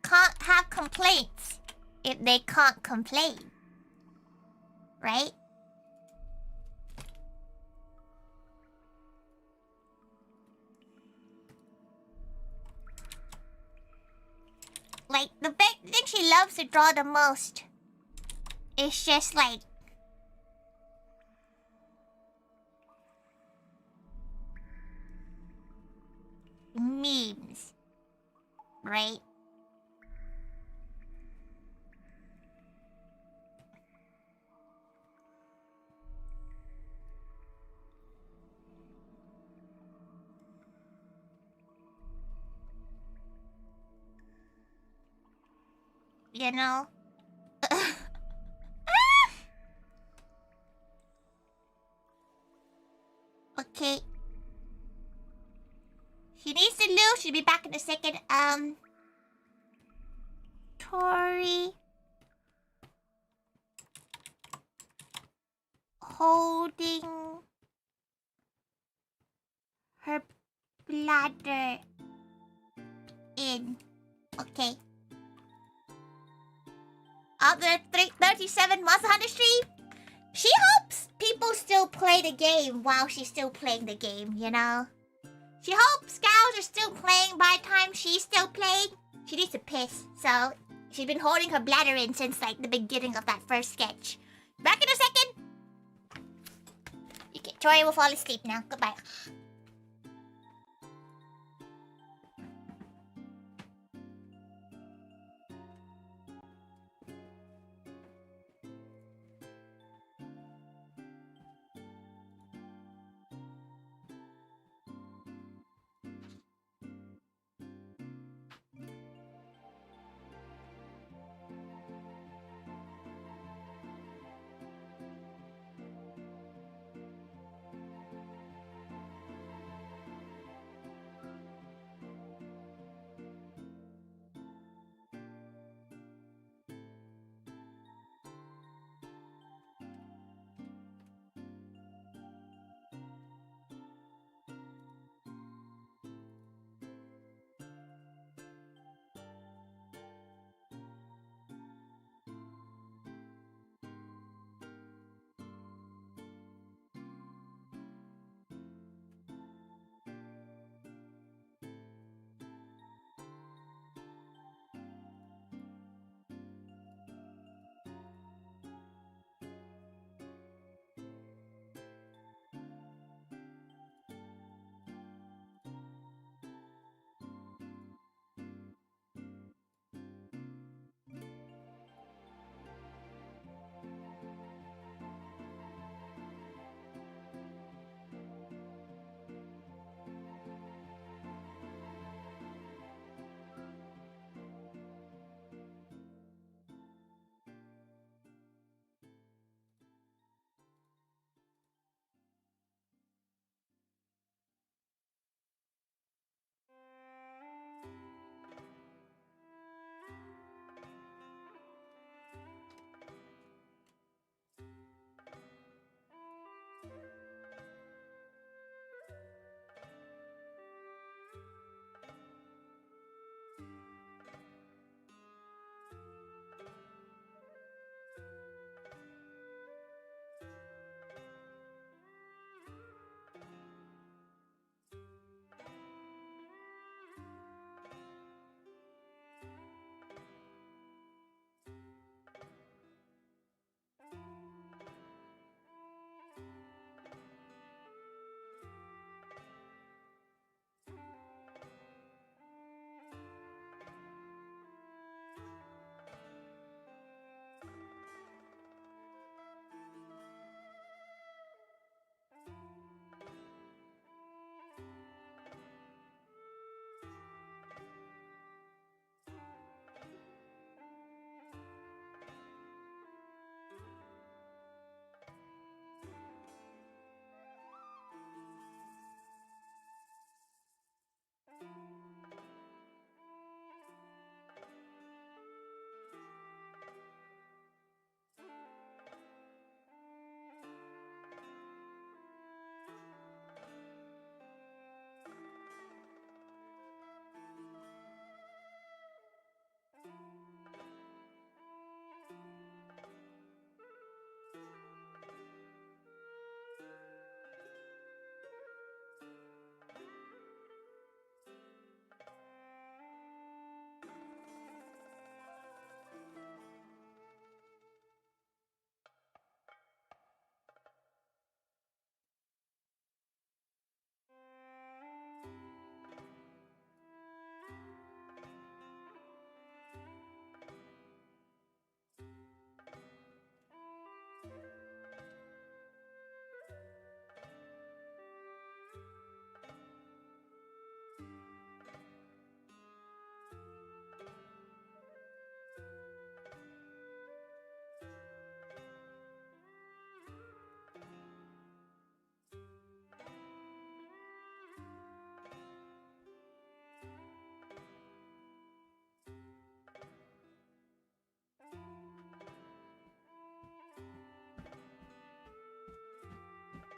Can't have complaints if they can't complain. Right? Like, the big thing she loves to draw the most is just like... memes. Right? You know? Okay. She needs to lose. She'll be back in a second. Tori. Holding her bladder in. Okay. Of the 37 Monster Hunter stream, she hopes people still play the game while she's still playing the game, you know? She hopes gals are still playing by the time she's still playing. She needs to piss, so she's been holding her bladder in since, like, the beginning of that first sketch. Back in a second. Okay, Tori will fall asleep now. Goodbye.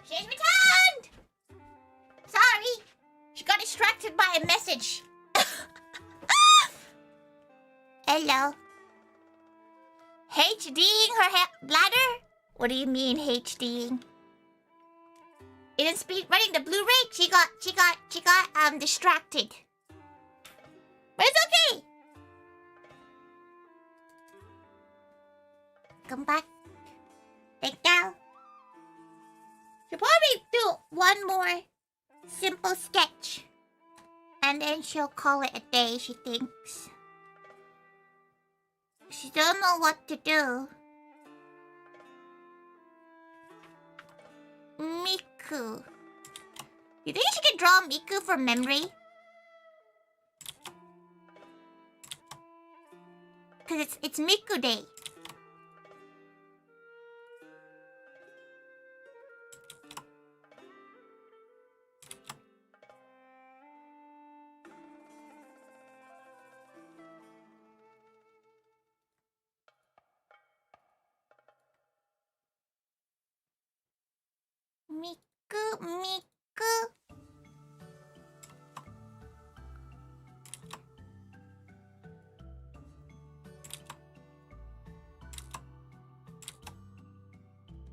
She's returned! Sorry. She got distracted by a message. Hello. HDing her bladder? What do you mean HDing? In speed running the Blu-ray, she got distracted. But it's okay. Come back. Thank you. She'll probably do one more simple sketch. And then she'll call it a day, she thinks. She don't know what to do. Miku. You think she can draw Miku from memory? Cause it's Miku Day. Miku.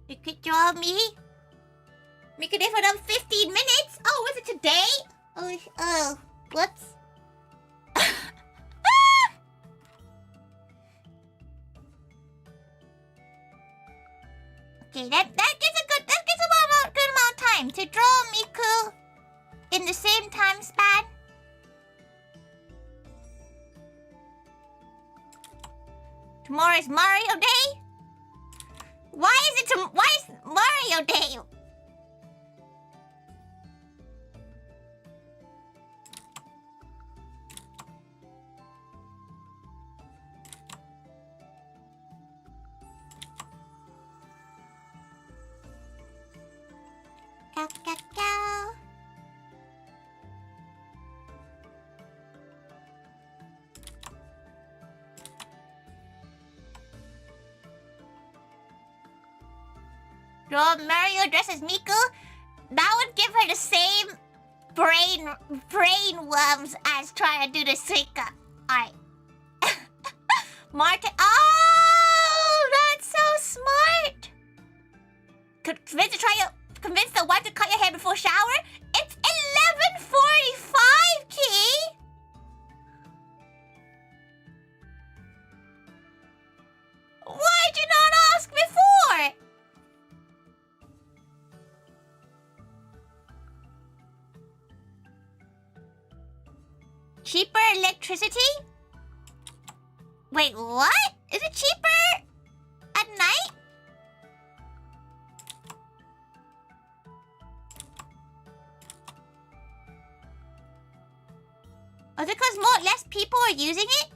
You could draw me? Make a day for them 15 minutes? Oh, was it today? Oh, whoops. Okay, that gives a good amount of time to draw Miku in the same time span. Tomorrow is Mario Day? Why is Mario Day? Cow. Draw Mario dressed as Miku? That would give her the same brain worms as trying to do the Suika. Alright. Martin. Oh, that's so smart. Convince the wife to cut your hair before shower? It's 11:45, Key. Why'd you not ask before? Cheaper electricity? Wait, what? Is it cheaper at night? Is it because less people are using it?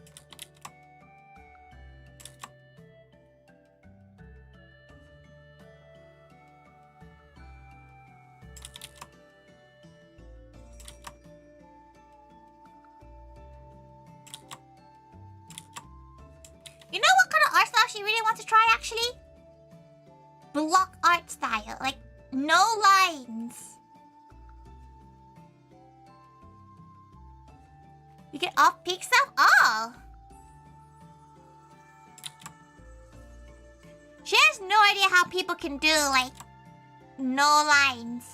You know what kind of art style she really wants to try, actually? Block art style. Like, no lines. You get off-peak stuff? Oh. She has no idea how people can do, like, no lines.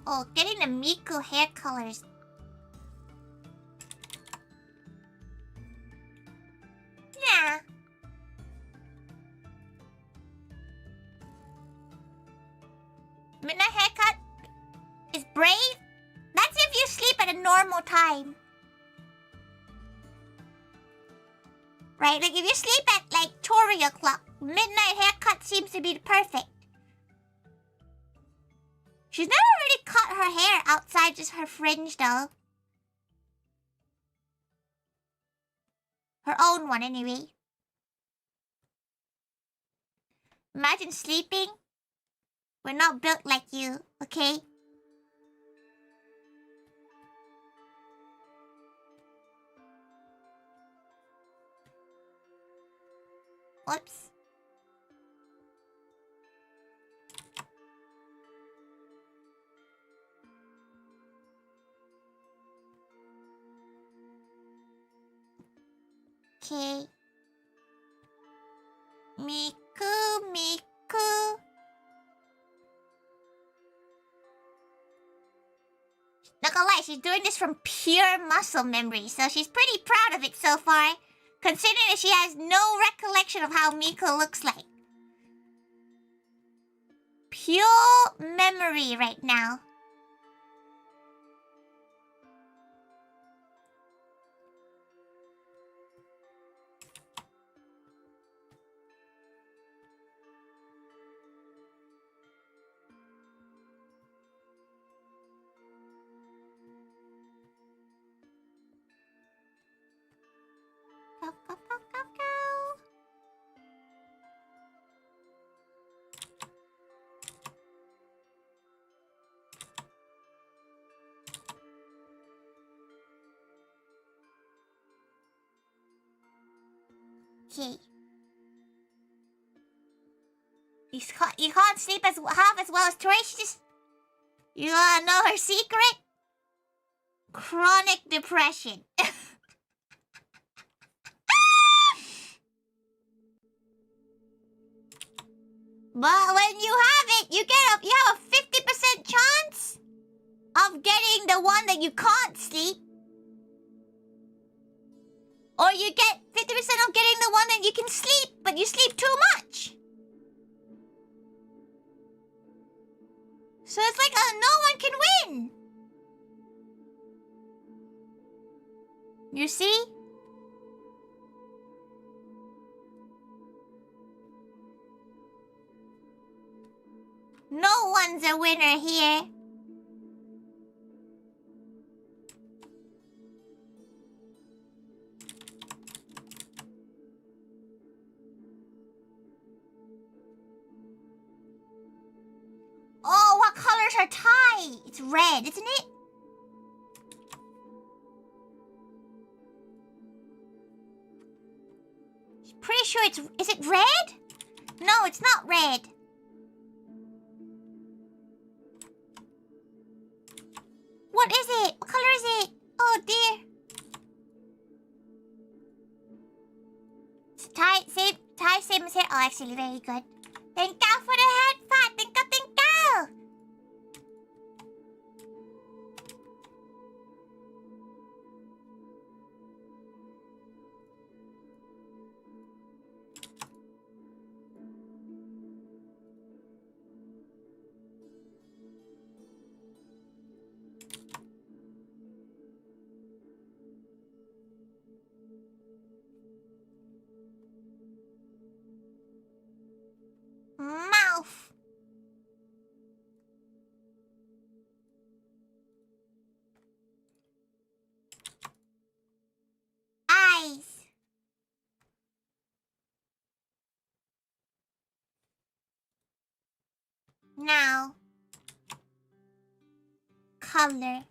Oh, getting the Miku hair colors. Yeah. Midnight haircut is brave? That's if you sleep at a normal time. Right? Like if you sleep at like Tori o'clock, midnight haircut seems to be perfect. She's never really cut her hair outside just her fringe though. Her own one anyway. Imagine sleeping We're not built like you, okay? Whoops. Okay. Miku. Not gonna lie, she's doing this from pure muscle memory, so she's pretty proud of it so far, considering that she has no recollection of how Miku looks like. Pure memory right now. Go. Okay. You can't sleep half as well as Tori. She just... You wanna know her secret? Chronic depression. But when you have it, you have a 50% chance of getting the one that you can't sleep. Or you get 50% of getting the one that you can sleep, but you sleep too much. So it's like no one can win. You see? No one's a winner here. Oh, what colors are tie? It's red, isn't it? Pretty sure it's... Is it red? No, it's not red. What is it? What color is it? Oh dear. Tie same as hair. Oh, actually, very good. Thank you for the head fat. Thank you. Mouth. Eyes. Now. Color.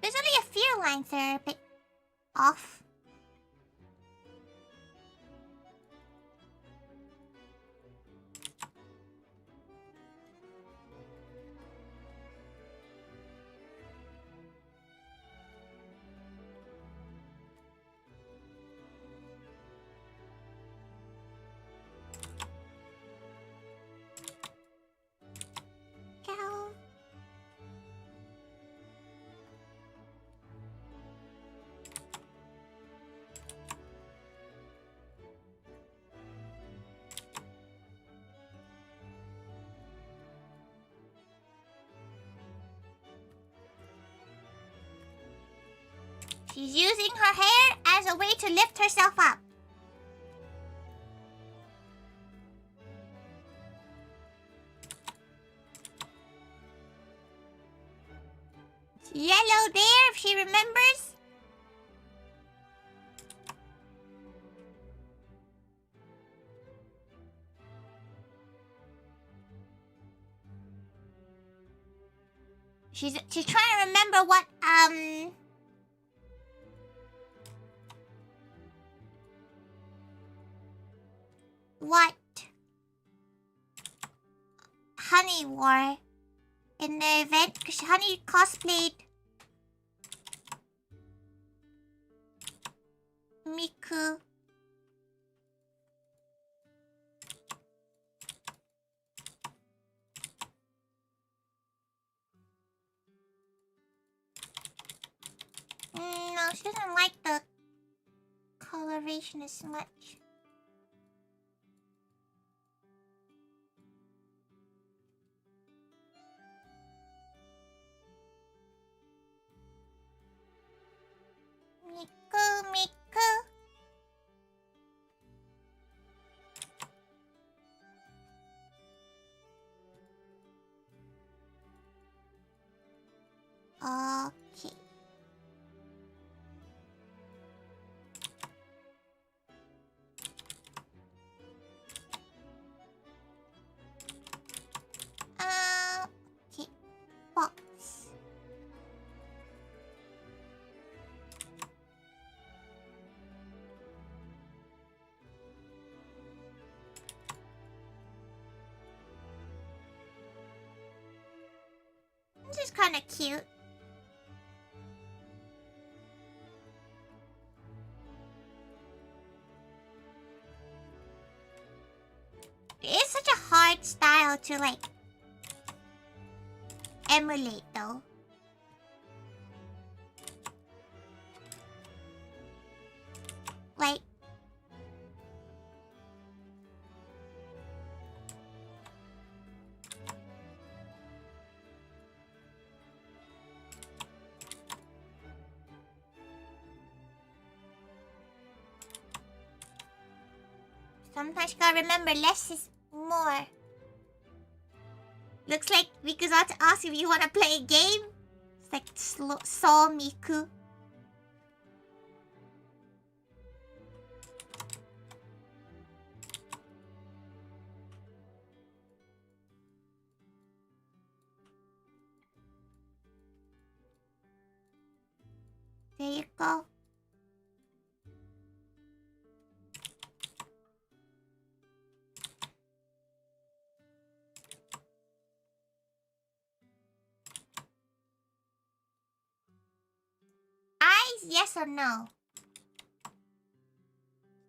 There's only a few lines that are a bit off. Go. She's using her hair as a way to lift herself up. It's yellow there if she remembers. She's trying to remember what Honey wore in the event, because Honey cosplayed Miku. No, she doesn't like the coloration as much. Miku. Okay. Okay. Box. This is kind of cute. It's such a hard style to like emulate though. Like sometimes you gotta remember less is more. Looks like Miku's about to ask if you wanna play a game. It's like Saw Miku. There you go. Eyes, yes or no?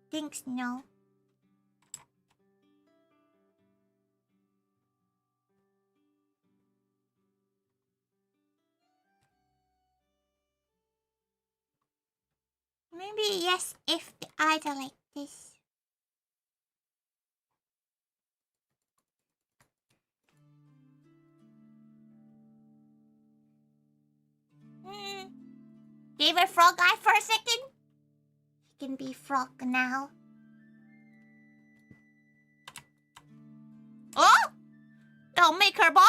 Thinks no. Maybe yes if the eyes are like this. Gave her frog eye for a second. She can be frog now. Oh! Don't make her bald!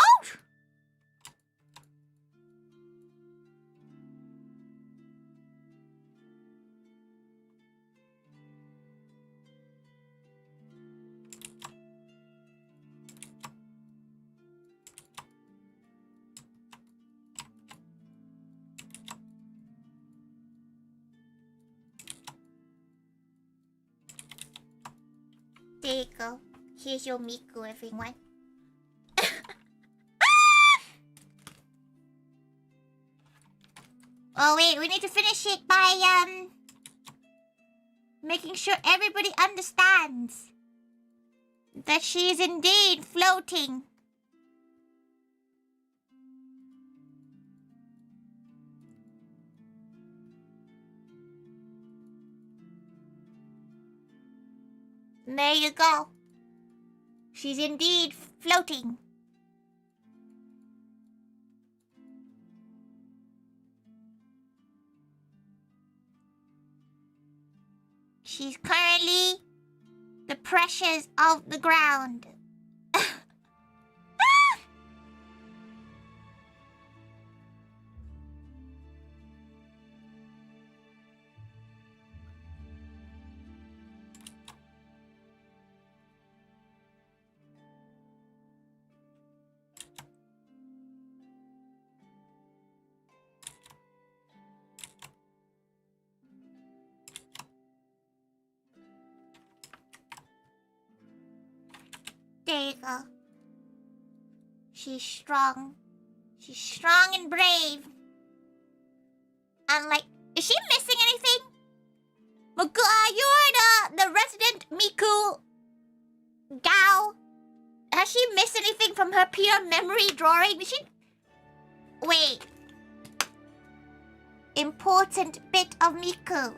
There you go. Here's your Miku, everyone. Oh wait, we need to finish it by making sure everybody understands that she is indeed floating. There you go. She's indeed floating. She's currently the pressures of the ground. There you go. She's strong. She's strong and brave. Unlike... Is she missing anything? Miku, you're the resident Miku gal. Has she missed anything from her pure memory drawing? Did she... Wait. Important bit of Miku.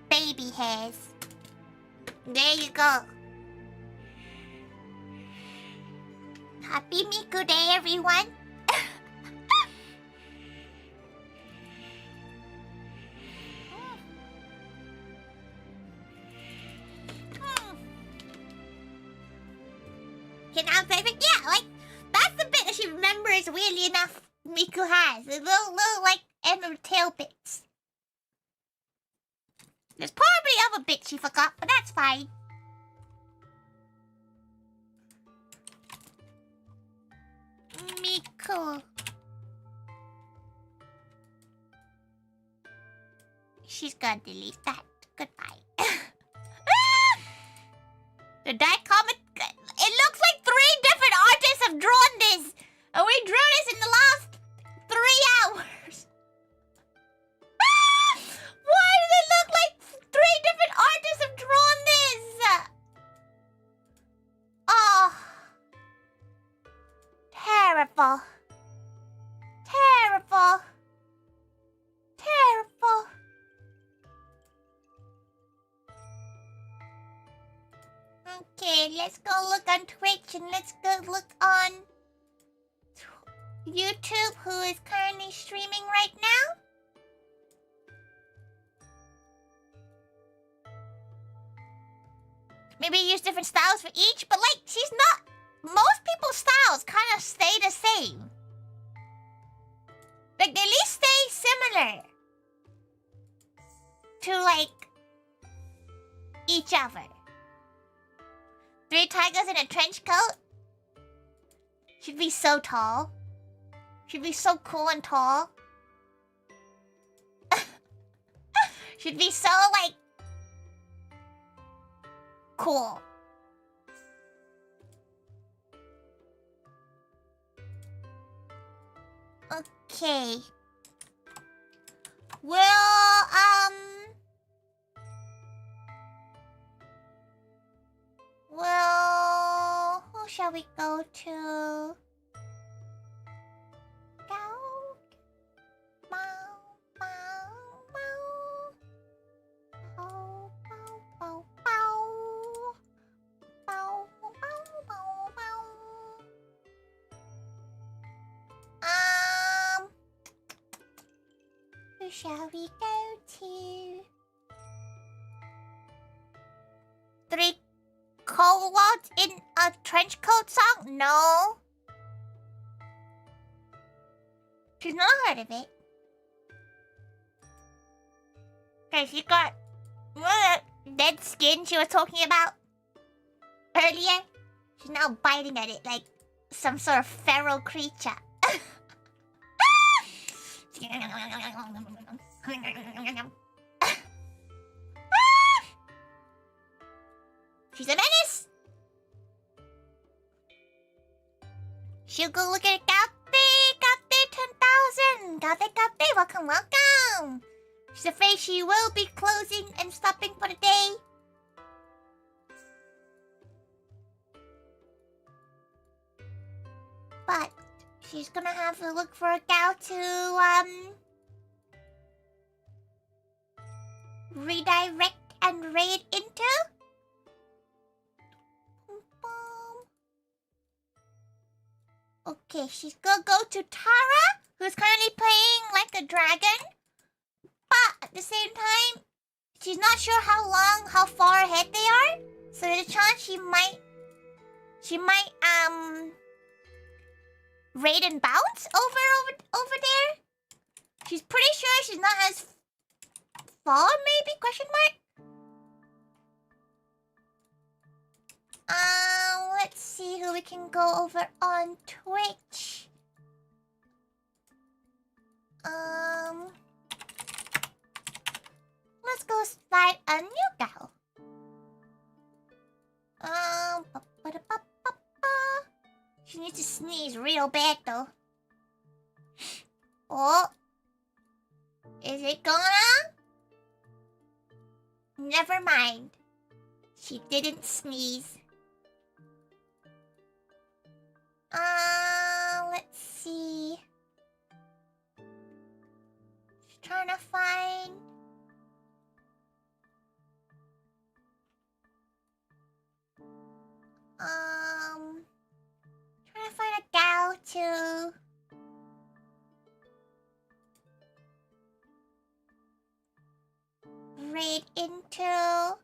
Baby hairs. There you go. Happy Miku Day, everyone. Can I favorite? Yeah, like that's the bit that she remembers. Weirdly enough, Miku has the little like end of tail bits. There's probably other bits she forgot, but that's fine. Miku. She's gonna delete that. Goodbye. The die comic. It looks like 3 different artists have drawn this, and we drew this in the last 3 hours. Why does it look like 3 different artists have drawn this? Oh. Terrible. Terrible. Terrible. Okay, let's go look on Twitch and let's go look on YouTube, who is currently streaming right now. Maybe use different styles for each, but like, she's not... Most people's styles kind of stay the same. Like, they at least stay similar to, like, each other. 3 tigers in a trench coat? She'd be so tall. She'd be so cool and tall. She'd be so, like... cool. Okay. Well, well, who shall we go to? Go. Bow, bow, bow. Bow, bow, bow, bow. Bow, bow, bow, bow. Who shall we go to? 3 cohorts in a trench coat song? No. She's not heard of it. Okay, she got dead skin she was talking about earlier. She's now biting at it like some sort of feral creature. She's a menace. She'll go look at Gaute 10,000. Gaute, welcome, welcome. She's afraid she will be closing and stopping for the day. But she's gonna have to look for a gal to redirect and raid into. Okay, she's gonna go to Tara, who's currently playing like a dragon. But at the same time, she's not sure how far ahead they are. So there's a chance she might raid and bounce over there. She's pretty sure she's not as far, maybe? Question mark? Let's see who we can go over on Twitch. Let's go find a new gal. She needs to sneeze real bad though. Oh. Is it gonna? Never mind. She didn't sneeze. Let's see. She's trying to find... trying to find a gal to... raid into...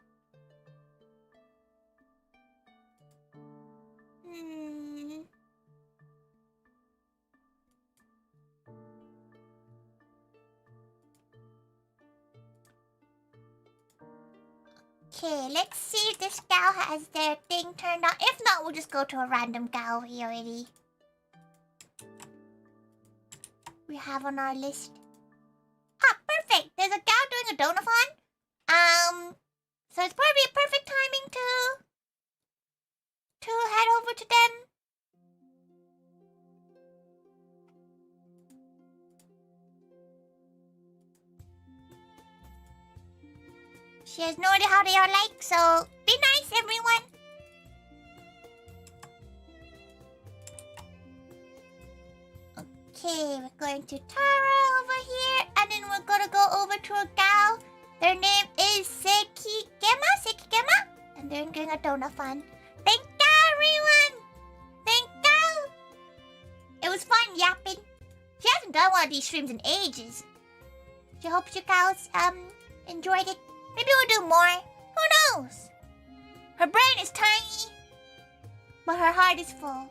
Okay, let's see if this gal has their thing turned on. If not, we'll just go to a random gal we already have on our list. Ah, perfect! There's a gal doing a donathon. So it's probably a perfect timing to head over to them. She has no idea how they are like, so be nice, everyone. Okay, we're going to Tara over here, and then we're gonna go over to a gal. Their name is Sekigema, and they're doing a donathon. Thank you, everyone. Thank you. It was fun yapping. She hasn't done one of these streams in ages. She hopes you guys enjoyed it. Maybe we'll do more. Who knows? Her brain is tiny, but her heart is full.